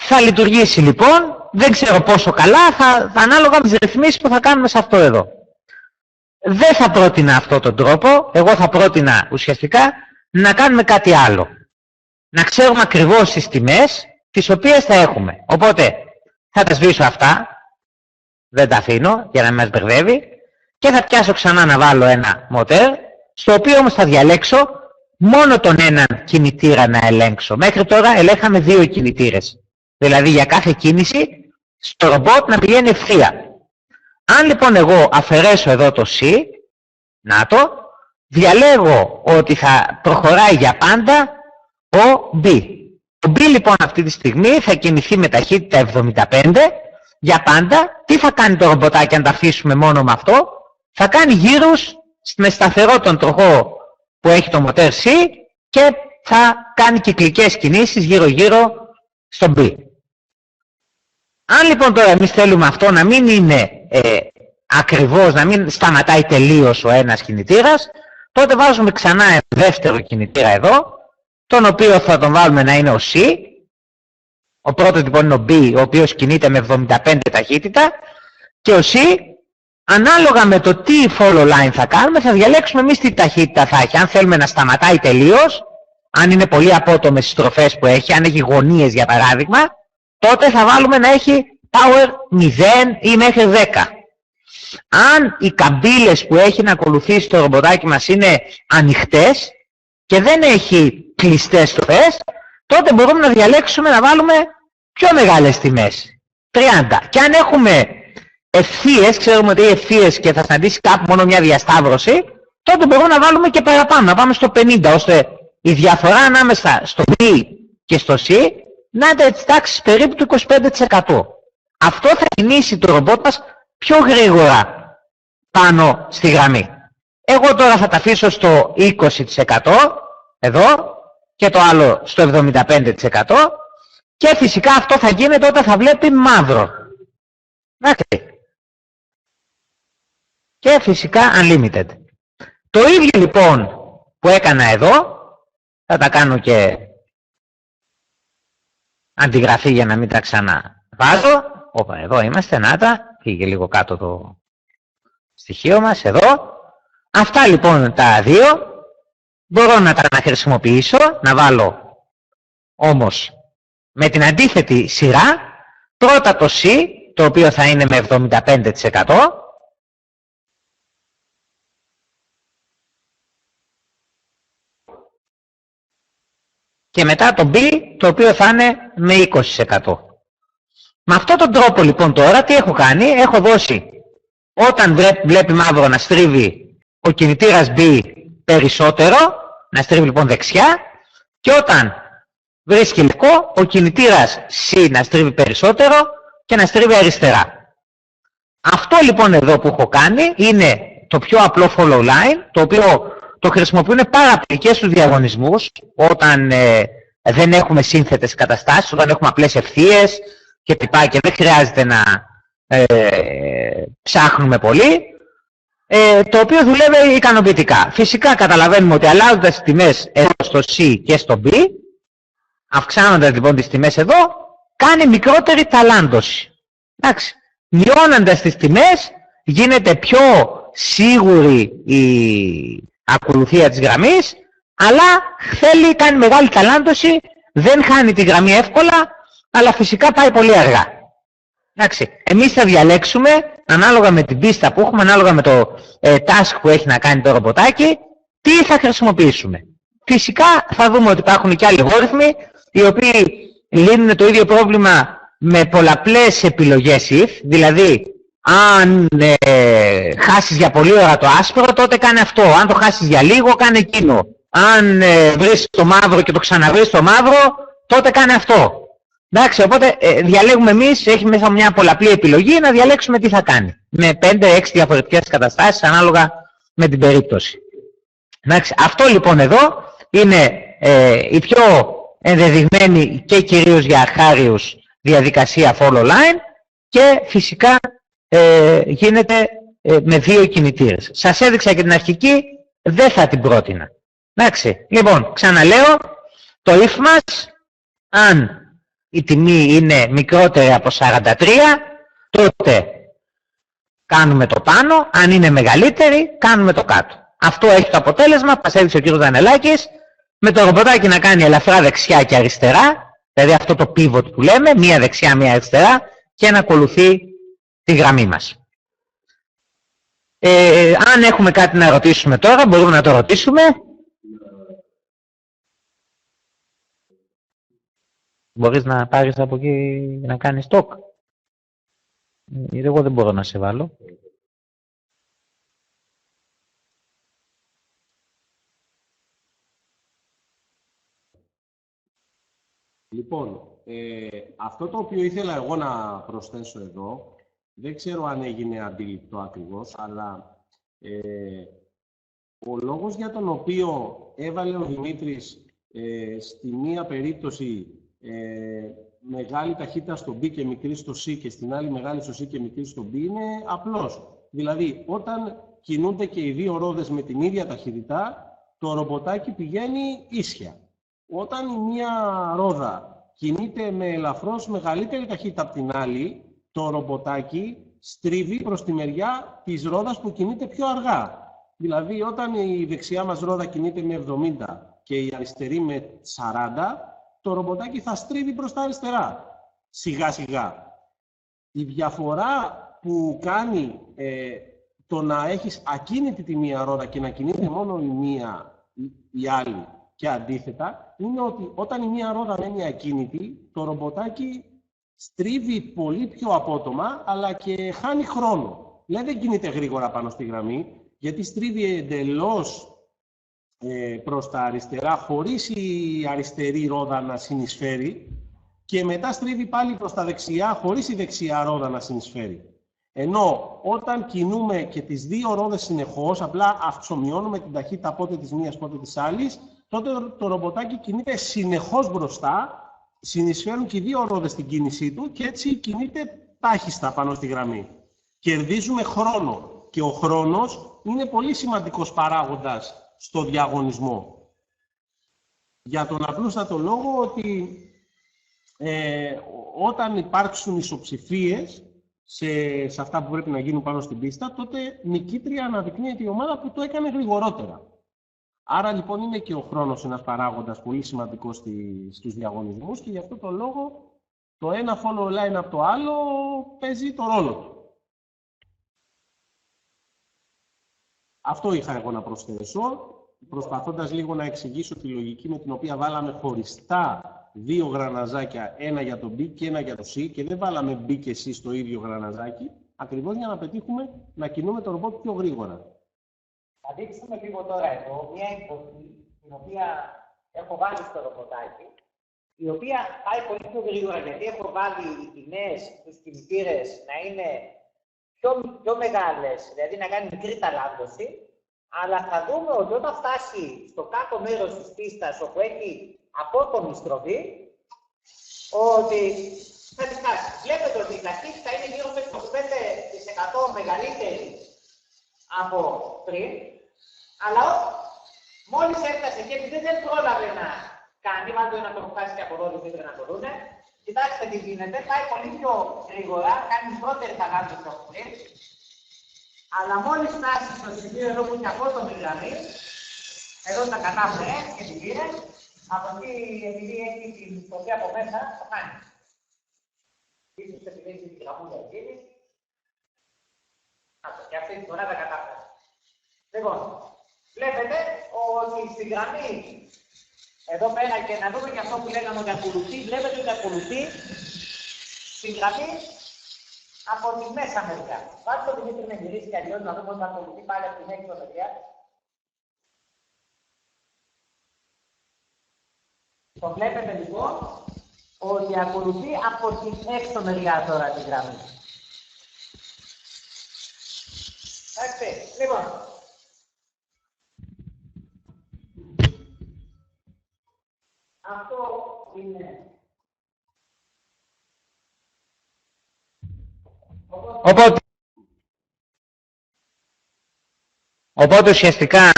Θα λειτουργήσει λοιπόν, δεν ξέρω πόσο καλά, θα ανάλογα με τις ρυθμίσεις που θα κάνουμε σε αυτό εδώ. Δεν θα πρότεινα αυτόν τον τρόπο, εγώ θα πρότεινα ουσιαστικά να κάνουμε κάτι άλλο. Να ξέρουμε ακριβώς τις τιμές τις οποίες θα έχουμε. Οπότε θα τα σβήσω αυτά, δεν τα αφήνω για να μην μας μπερδεύει, και θα πιάσω ξανά να βάλω ένα μοτέρ, στο οποίο όμως θα διαλέξω μόνο τον έναν κινητήρα να ελέγξω. Μέχρι τώρα ελέγχαμε 2 κινητήρες. Δηλαδή για κάθε κίνηση στο ρομπότ να πηγαίνει ευθεία. Αν λοιπόν εγώ αφαιρέσω εδώ το C, να το, διαλέγω ότι θα προχωράει για πάντα ο B. Ο B λοιπόν αυτή τη στιγμή θα κινηθεί με ταχύτητα 75 για πάντα. Τι θα κάνει το ρομποτάκι αν τα αφήσουμε μόνο με αυτό? Θα κάνει γύρους με σταθερό τον τροχό που έχει το μοτέρ C και θα κάνει κυκλικές κινήσεις γύρω-γύρω στο B. Αν λοιπόν τώρα εμείς θέλουμε αυτό να μην είναι ακριβώς, να μην σταματάει τελείως ο ένας κινητήρας, τότε βάζουμε ξανά ένα δεύτερο κινητήρα εδώ, τον οποίο θα τον βάλουμε να είναι ο C. Ο πρώτος λοιπόν είναι ο B, ο οποίος κινείται με 75 ταχύτητα, και ο C, ανάλογα με το τι follow line θα κάνουμε, θα διαλέξουμε εμείς τι ταχύτητα θα έχει. Αν θέλουμε να σταματάει τελείως, αν είναι πολύ απότομες οι στροφές που έχει, αν έχει γωνίες για παράδειγμα, τότε θα βάλουμε να έχει power 0 ή μέχρι 10. Αν οι καμπύλες που έχει να ακολουθήσει το ρομποτάκι μας είναι ανοιχτές και δεν έχει κλειστές στροφές, τότε μπορούμε να διαλέξουμε να βάλουμε πιο μεγάλες τιμές, 30. Και αν έχουμε ευθείες, ξέρουμε ότι είναι ευθείες και θα συναντήσει κάπου μόνο μια διασταύρωση, τότε μπορούμε να βάλουμε και παραπάνω, να πάμε στο 50, ώστε η διαφορά ανάμεσα στο B και στο C να είναι της τάξης περίπου του 25%. Αυτό θα κινήσει το ρομπότ μας πιο γρήγορα πάνω στη γραμμή. Εγώ τώρα θα τα αφήσω στο 20% εδώ και το άλλο στο 75%, και φυσικά αυτό θα γίνεται όταν θα βλέπει μαύρο. Και φυσικά unlimited. Το ίδιο λοιπόν που έκανα εδώ, θα τα κάνω και αντιγραφή για να μην τα ξαναβάζω. Εδώ είμαστε, να τα, πήγε λίγο κάτω το στοιχείο μας, εδώ. Αυτά λοιπόν τα δύο, μπορώ να τα χρησιμοποιήσω, να βάλω όμως με την αντίθετη σειρά, πρώτα το C, το οποίο θα είναι με 75%, και μετά το B, το οποίο θα είναι με 20%. Με αυτόν τον τρόπο λοιπόν τώρα τι έχω κάνει, έχω δώσει όταν βλέπει μαύρο να στρίβει ο κινητήρας B περισσότερο, να στρίβει λοιπόν δεξιά, και όταν βρίσκει λευκό ο κινητήρας C να στρίβει περισσότερο και να στρίβει αριστερά. Αυτό λοιπόν εδώ που έχω κάνει είναι το πιο απλό follow line, το οποίο το χρησιμοποιούν πάρα πολύ και στους διαγωνισμούς, όταν δεν έχουμε σύνθετες καταστάσεις, όταν έχουμε απλές ευθείες και τυπά και δεν χρειάζεται να ψάχνουμε πολύ, το οποίο δουλεύει ικανοποιητικά. Φυσικά καταλαβαίνουμε ότι αλλάζοντας τις τιμές εδώ στο C και στο B, αυξάνοντας λοιπόν τις τιμές εδώ, κάνει μικρότερη ταλάντωση. Εντάξει. Μειώνοντας τις τιμές γίνεται πιο σίγουρη η ακολουθία της γραμμής, αλλά κάνει μεγάλη ταλάντωση, δεν χάνει τη γραμμή εύκολα, αλλά φυσικά πάει πολύ αργά. Εντάξει. Εμείς θα διαλέξουμε, ανάλογα με την πίστα που έχουμε, ανάλογα με το task που έχει να κάνει το ρομποτάκι, τι θα χρησιμοποιήσουμε. Φυσικά θα δούμε ότι υπάρχουν και άλλοι αλγόριθμοι, οι οποίοι λύνουν το ίδιο πρόβλημα με πολλαπλές επιλογές if, δηλαδή αν χάσεις για πολλή ώρα το άσπρο, τότε κάνε αυτό. Αν το χάσεις για λίγο, κάνε εκείνο. Αν βρεις το μαύρο και το ξαναβρεις το μαύρο, τότε κάνε αυτό. Εντάξει, οπότε διαλέγουμε εμείς, έχει μέσα μια πολλαπλή επιλογή, να διαλέξουμε τι θα κάνει. Με 5-6 διαφορετικές καταστάσεις, ανάλογα με την περίπτωση. Εντάξει, αυτό λοιπόν εδώ είναι η πιο ενδεδειγμένη και κυρίως για αρχάριους διαδικασία follow line, και φυσικά γίνεται με δύο κινητήρες. Σας έδειξα και την αρχική, δεν θα την πρότεινα. Εντάξει, λοιπόν, ξαναλέω, το if μας, αν η τιμή είναι μικρότερη από 43, τότε κάνουμε το πάνω, αν είναι μεγαλύτερη, κάνουμε το κάτω. Αυτό έχει το αποτέλεσμα που μας έδειξε ο κ. Δανελάκης, με το ρομποτάκι να κάνει ελαφρά δεξιά και αριστερά, δηλαδή αυτό το pivot που λέμε, μία δεξιά, μία αριστερά, και να ακολουθεί τη γραμμή μας. Αν έχουμε κάτι να ρωτήσουμε τώρα, μπορούμε να το ρωτήσουμε. Μπορείς να πάρεις από εκεί να κάνεις talk. Γιατί εγώ δεν μπορώ να σε βάλω. Λοιπόν, αυτό το οποίο ήθελα εγώ να προσθέσω εδώ, δεν ξέρω αν έγινε αντιληπτό ακριβώς, αλλά ο λόγος για τον οποίο έβαλε ο Δημήτρης στη μία περίπτωση μεγάλη ταχύτητα στο B και μικρή στο C και στην άλλη μεγάλη στο C και μικρή στο B είναι απλός. Δηλαδή, όταν κινούνται και οι δύο ρόδες με την ίδια ταχύτητα, το ρομποτάκι πηγαίνει ίσια. Όταν η μία ρόδα κινείται με ελαφρώς μεγαλύτερη ταχύτητα από την άλλη, το ρομποτάκι στρίβει προς τη μεριά της ρόδας που κινείται πιο αργά. Δηλαδή, όταν η δεξιά μας ρόδα κινείται με 70 και η αριστερή με 40, το ρομποτάκι θα στρίβει προς τα αριστερά, σιγά σιγά. Η διαφορά που κάνει το να έχεις ακίνητη τη μία ρόδα και να κινείται μόνο η άλλη και αντίθετα, είναι ότι όταν η μία ρόδα μένει ακίνητη, το ρομποτάκι στρίβει πολύ πιο απότομα, αλλά και χάνει χρόνο. Δηλαδή δεν κινείται γρήγορα πάνω στη γραμμή, γιατί στρίβει εντελώς προς τα αριστερά, χωρίς η αριστερή ρόδα να συνεισφέρει, και μετά στρίβει πάλι προς τα δεξιά, χωρίς η δεξιά ρόδα να συνεισφέρει. Ενώ όταν κινούμε και τις δύο ρόδες συνεχώς, απλά αυξομειώνουμε την ταχύτητα πότε της μίας πότε της άλλης, τότε το ρομποτάκι κινείται συνεχώς μπροστά, συνεισφέρουν και οι δύο ρόδες στην κίνησή του και έτσι κινείται τάχιστα πάνω στη γραμμή. Κερδίζουμε χρόνο και ο χρόνος είναι πολύ σημαντικός παράγοντας στο διαγωνισμό. Για τον απλούστατο λόγο ότι όταν υπάρξουν ισοψηφίες σε αυτά που πρέπει να γίνουν πάνω στην πίστα, τότε νικήτρια αναδεικνύεται η ομάδα που το έκανε γρηγορότερα. Άρα λοιπόν είναι και ο χρόνος ένας παράγοντας πολύ σημαντικός στους διαγωνισμούς και γι' αυτό το λόγο το ένα follow line από το άλλο παίζει το ρόλο του. Αυτό είχα εγώ να προσθέσω, προσπαθώντας λίγο να εξηγήσω τη λογική με την οποία βάλαμε χωριστά δύο γραναζάκια, ένα για το B και ένα για το C, και δεν βάλαμε B και C στο ίδιο γραναζάκι, ακριβώς για να πετύχουμε να κινούμε το ρομπότ πιο γρήγορα. Θα δείξουμε λίγο τώρα εδώ μια εκδοχή την οποία έχω βάλει στο ρομποτάκι, η οποία πάει πολύ πιο γρήγορα, γιατί έχω βάλει οι τιμές στους κινητήρες να είναι πιο μεγάλες, δηλαδή να κάνει μικρή ταλάντωση, αλλά θα δούμε ότι όταν φτάσει στο κάτω μέρος της πίστας, όπου έχει απότομη στροφή, ότι θα τη φτάσει. Βλέπετε ότι η ταχύτητα είναι γύρω στο 25% μεγαλύτερη από πριν, αλλά μόλις έφτασε και επειδή δεν πρόλαβε να κάνει, μάλλον ένα το φτάσει και από εδώ δεν ήθελε να το δούνε, κοιτάξτε τι γίνεται, πάει πολύ πιο γρήγορα, κάνει μικρότερη ταλάντωση από πριν, αλλά μόλις φτάσει στο σημείο εδώ που είναι απότομη γραμμή, εδώ τα κατάφερε και την πήρε, από εκεί επειδή έχει την στροφή από μέσα, το χάνει. Ίσως επειδή έχει την γραμμούλα εκείνη, και αυτή τη φορά τα κατάφερε. Λοιπόν, βλέπετε ότι στη γραμμή, εδώ πέρα και να δούμε και αυτό που λέγαμε ότι ακολουθεί, βλέπετε ότι ακολουθεί στη γραμμή από τη μέσα μεριά. Πάτε το Δημήτρη να γυρίσει και αλλιώς να δούμε ότι ακολουθεί πάλι από την έξω μεριά. Το βλέπετε λοιπόν ότι ακολουθεί από την έξω μεριά τώρα τη γραμμή. Εντάξει, λοιπόν. Αυτό είναι. Οπότε ουσιαστικά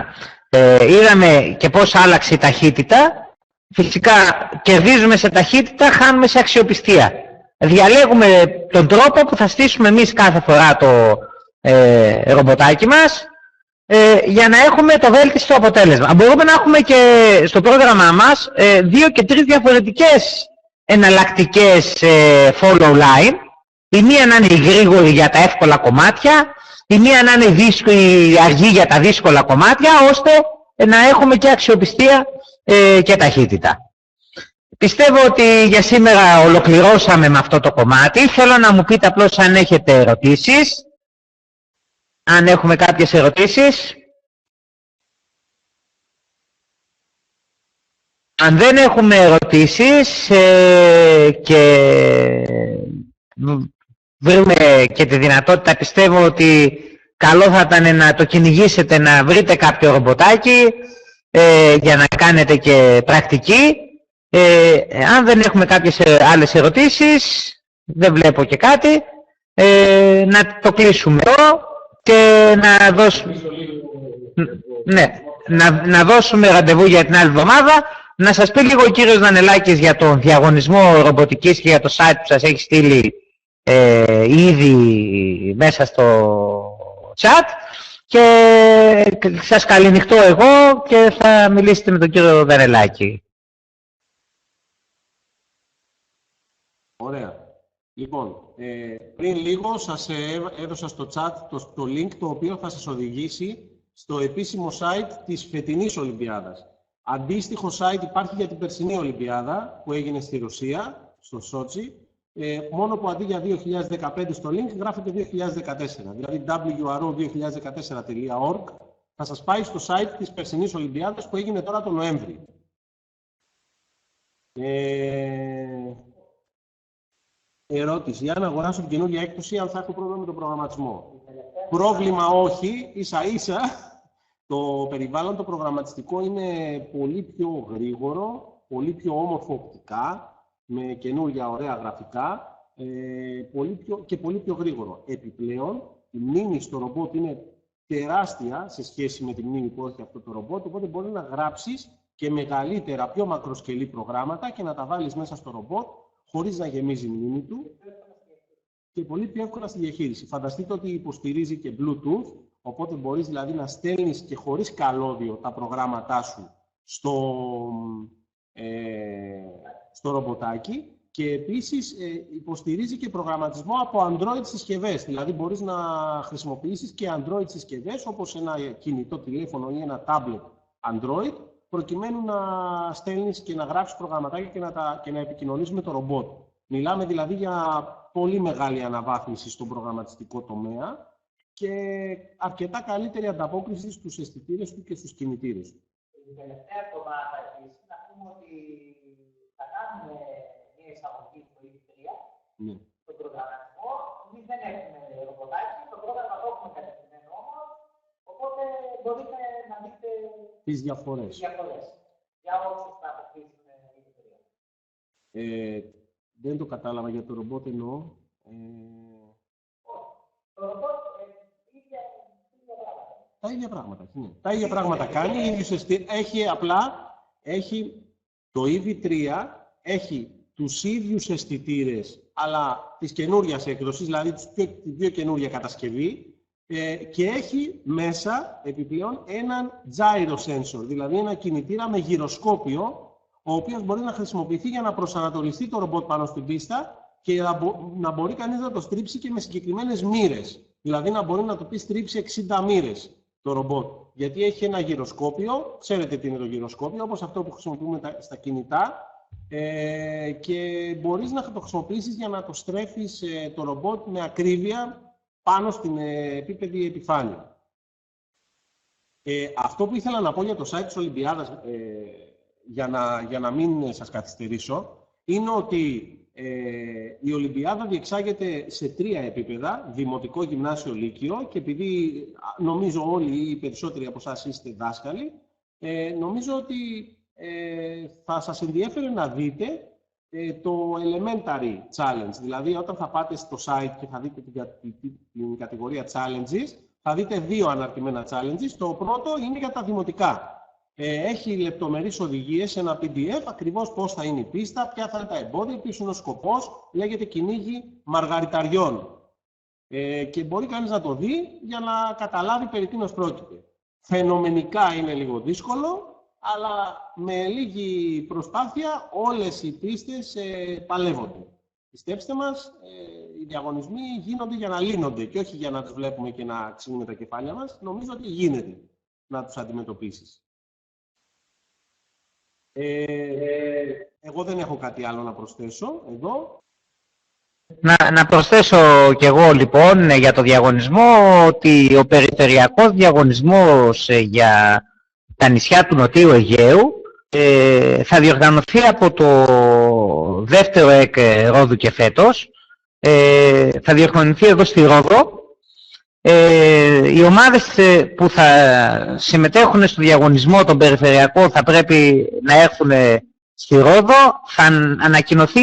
είδαμε και πώς άλλαξε η ταχύτητα. Φυσικά κερδίζουμε σε ταχύτητα, χάνουμε σε αξιοπιστία. Διαλέγουμε τον τρόπο που θα στήσουμε εμείς κάθε φορά το ρομποτάκι μας για να έχουμε το βέλτιστο αποτέλεσμα. Μπορούμε να έχουμε και στο πρόγραμμά μας 2 και 3 διαφορετικές εναλλακτικές follow line. Η μία να είναι γρήγορη για τα εύκολα κομμάτια, η μία να είναι δύσκολη, αργή για τα δύσκολα κομμάτια, ώστε να έχουμε και αξιοπιστία και ταχύτητα. Πιστεύω ότι για σήμερα ολοκληρώσαμε με αυτό το κομμάτι. Θέλω να μου πείτε απλώς αν έχετε ερωτήσεις. Αν έχουμε κάποιες ερωτήσεις. Αν δεν έχουμε ερωτήσεις και βρούμε και τη δυνατότητα, πιστεύω ότι καλό θα ήταν να το κυνηγήσετε, να βρείτε κάποιο ρομποτάκι για να κάνετε και πρακτική. Αν δεν έχουμε κάποιες άλλες ερωτήσεις, δεν βλέπω και κάτι, να το κλείσουμε εδώ. και να δώσουμε... Ναι, να δώσουμε ραντεβού για την άλλη εβδομάδα. Να σας πει λίγο ο κύριος Δανελάκης για τον διαγωνισμό ρομποτικής και για το site που σας έχει στείλει ήδη μέσα στο chat, και σας καληνυχτώ εγώ και θα μιλήσετε με τον κύριο Δανελάκη. Ωραία. Λοιπόν, πριν λίγο σας έδωσα στο chat το link το οποίο θα σας οδηγήσει στο επίσημο site της φετινής Ολυμπιάδας. Αντίστοιχο site υπάρχει για την περσινή Ολυμπιάδα που έγινε στη Ρωσία, στο Σότσι, μόνο που αντί για 2015 στο link γράφεται 2014. Δηλαδή wro2014.org θα σας πάει στο site της περσινής Ολυμπιάδας που έγινε τώρα τον Νοέμβρη. Ερώτηση: αν αγοράσω την καινούργια έκδοση, αν θα έχω πρόβλημα με τον προγραμματισμό? Πρόβλημα όχι, ίσα-ίσα. Το περιβάλλον το προγραμματιστικό είναι πολύ πιο γρήγορο, πολύ πιο όμορφο οπτικά, με καινούργια ωραία γραφικά και πολύ πιο γρήγορο. Επιπλέον, η μνήμη στο ρομπότ είναι τεράστια σε σχέση με τη μνήμη που έχει αυτό το ρομπότ, οπότε μπορεί να γράψεις και μεγαλύτερα, πιο μακροσκελή προγράμματα και να τα βάλεις μέσα στο ρομπότ χωρίς να γεμίζει η μνήμη του και πολύ πιο εύκολα στη διαχείριση. Φανταστείτε ότι υποστηρίζει και Bluetooth, οπότε μπορείς δηλαδή να στέλνεις και χωρίς καλώδιο τα προγράμματά σου στο ρομποτάκι, και επίσης υποστηρίζει και προγραμματισμό από Android συσκευές. Δηλαδή μπορείς να χρησιμοποιήσεις και Android συσκευές, όπως ένα κινητό τηλέφωνο ή ένα tablet Android, προκειμένου να στέλνεις και να γράψεις προγραμματάκια και να επικοινωνείς με το ρομπότ. Μιλάμε δηλαδή για πολύ μεγάλη αναβάθμιση στον προγραμματιστικό τομέα και αρκετά καλύτερη ανταπόκριση στους αισθητήρες του και στους κινητήρες του. Την τελευταία εβδομάδα επίσης να πούμε ότι θα κάνουμε μια εισαγωγή στο EV3, ναι, στον προγραμματισμό. Εμείς δεν έχουμε ρομποτάκι, το πρόγραμμα το έχουμε κατευθυνμένο όμως, οπότε μπορείτε να δείτε τις διαφορές. Για όσους θα αποκτήσουν EV3. Δεν το κατάλαβα για το ρομπότ εννοώ. Το ρομπότ τα ίδια πράγματα. Ναι. Τα ίδια πράγματα κάνει. Έχει το EV3, έχει τους ίδιους αισθητήρες, αλλά της καινούριας έκδοσης, δηλαδή τη πιο καινούρια κατασκευή, και έχει μέσα επιπλέον έναν gyro sensor, δηλαδή ένα κινητήρα με γυροσκόπιο, ο οποίος μπορεί να χρησιμοποιηθεί για να προσανατολιστεί το ρομπότ πάνω στην πίστα και να μπορεί κανείς να το στρίψει και με συγκεκριμένες μοίρες. Δηλαδή να μπορεί να το πει στρίψει 60 μοίρες το ρομπότ. Γιατί έχει ένα γυροσκόπιο, ξέρετε τι είναι το γυροσκόπιο, όπως αυτό που χρησιμοποιούμε στα κινητά, και μπορείς να το χρησιμοποιήσεις για να το στρέφεις το ρομπότ με ακρίβεια πάνω στην επίπεδη επιφάνεια. Αυτό που ήθελα να πω για το site της Ολυμπιάδας, για να μην σας καθυστερήσω, είναι ότι η Ολυμπιάδα διεξάγεται σε 3 επίπεδα, δημοτικό, γυμνάσιο, λύκειο, και επειδή νομίζω όλοι ή οι περισσότεροι από εσάς είστε δάσκαλοι, νομίζω ότι θα σας ενδιέφερε να δείτε το Elementary Challenge. Δηλαδή, όταν θα πάτε στο site και θα δείτε την κατηγορία Challenges, θα δείτε 2 αναρτημένα Challenges. Το πρώτο είναι για τα δημοτικά. Έχει λεπτομερείς οδηγίες σε ένα PDF, ακριβώς πώς θα είναι η πίστα, ποια θα είναι τα εμπόδια, ποιος είναι ο σκοπός, λέγεται κυνήγι μαργαριταριών. Και μπορεί κανείς να το δει για να καταλάβει περί τίνος πρόκειται. Φαινομενικά είναι λίγο δύσκολο, αλλά με λίγη προσπάθεια όλες οι πίστες παλεύονται. Πιστέψτε μας, οι διαγωνισμοί γίνονται για να λύνονται και όχι για να τους βλέπουμε και να ξύνουμε τα κεφάλια μας. Νομίζω ότι γίνεται να τους αντιμετωπίσεις. Εγώ δεν έχω κάτι άλλο να προσθέσω εδώ. Να προσθέσω κι εγώ λοιπόν για το διαγωνισμό ότι ο περιφερειακός διαγωνισμός για τα νησιά του Νοτιού Αιγαίου θα διοργανωθεί από το δεύτερο ΕΚ Ρόδου και φέτος. Θα διοργανωθεί εδώ στη Ρόδο. Οι ομάδες που θα συμμετέχουν στο διαγωνισμό τον περιφερειακό θα πρέπει να έρθουν στη Ρόδο. Θα ανακοινωθεί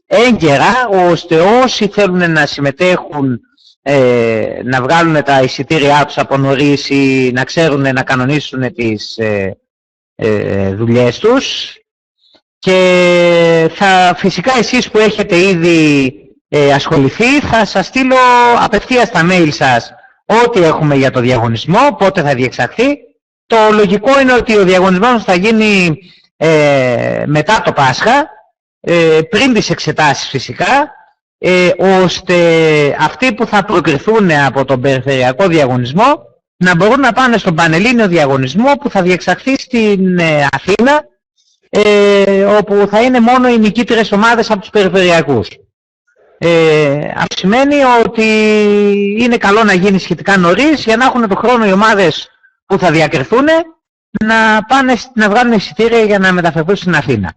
έγκαιρα ώστε όσοι θέλουν να συμμετέχουν να βγάλουν τα εισιτήριά τους από νωρίς ή να ξέρουν να κανονίσουν τις δουλειές τους. Και φυσικά εσείς που έχετε ήδη ασχοληθεί, θα σας στείλω απευθείας στα mail σας ό,τι έχουμε για το διαγωνισμό, πότε θα διεξαχθεί. Το λογικό είναι ότι ο διαγωνισμός θα γίνει μετά το Πάσχα, πριν τις εξετάσεις φυσικά, ώστε αυτοί που θα προκριθούν από τον περιφερειακό διαγωνισμό να μπορούν να πάνε στον πανελλήνιο διαγωνισμό που θα διεξαχθεί στην Αθήνα, όπου θα είναι μόνο οι νικήτρες ομάδες από τους περιφερειακούς. Αυτό σημαίνει ότι είναι καλό να γίνει σχετικά νωρίς για να έχουν το χρόνο οι ομάδες που θα διακριθούν να βγάλουν εισιτήρια για να μεταφερθούν στην Αθήνα.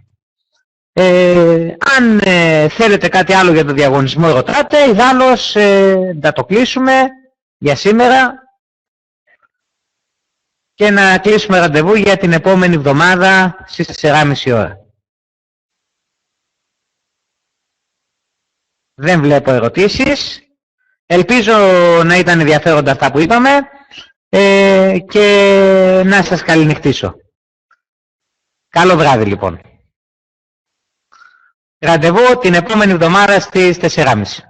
Αν θέλετε κάτι άλλο για το διαγωνισμό ρωτάτε, ιδάλλως να το κλείσουμε για σήμερα και να κλείσουμε ραντεβού για την επόμενη εβδομάδα στις 4:30 ώρα. Δεν βλέπω ερωτήσεις. Ελπίζω να ήταν ενδιαφέροντα αυτά που είπαμε και να σας καληνυχτήσω. Καλό βράδυ λοιπόν. Ραντεβού την επόμενη εβδομάδα στις 4:30.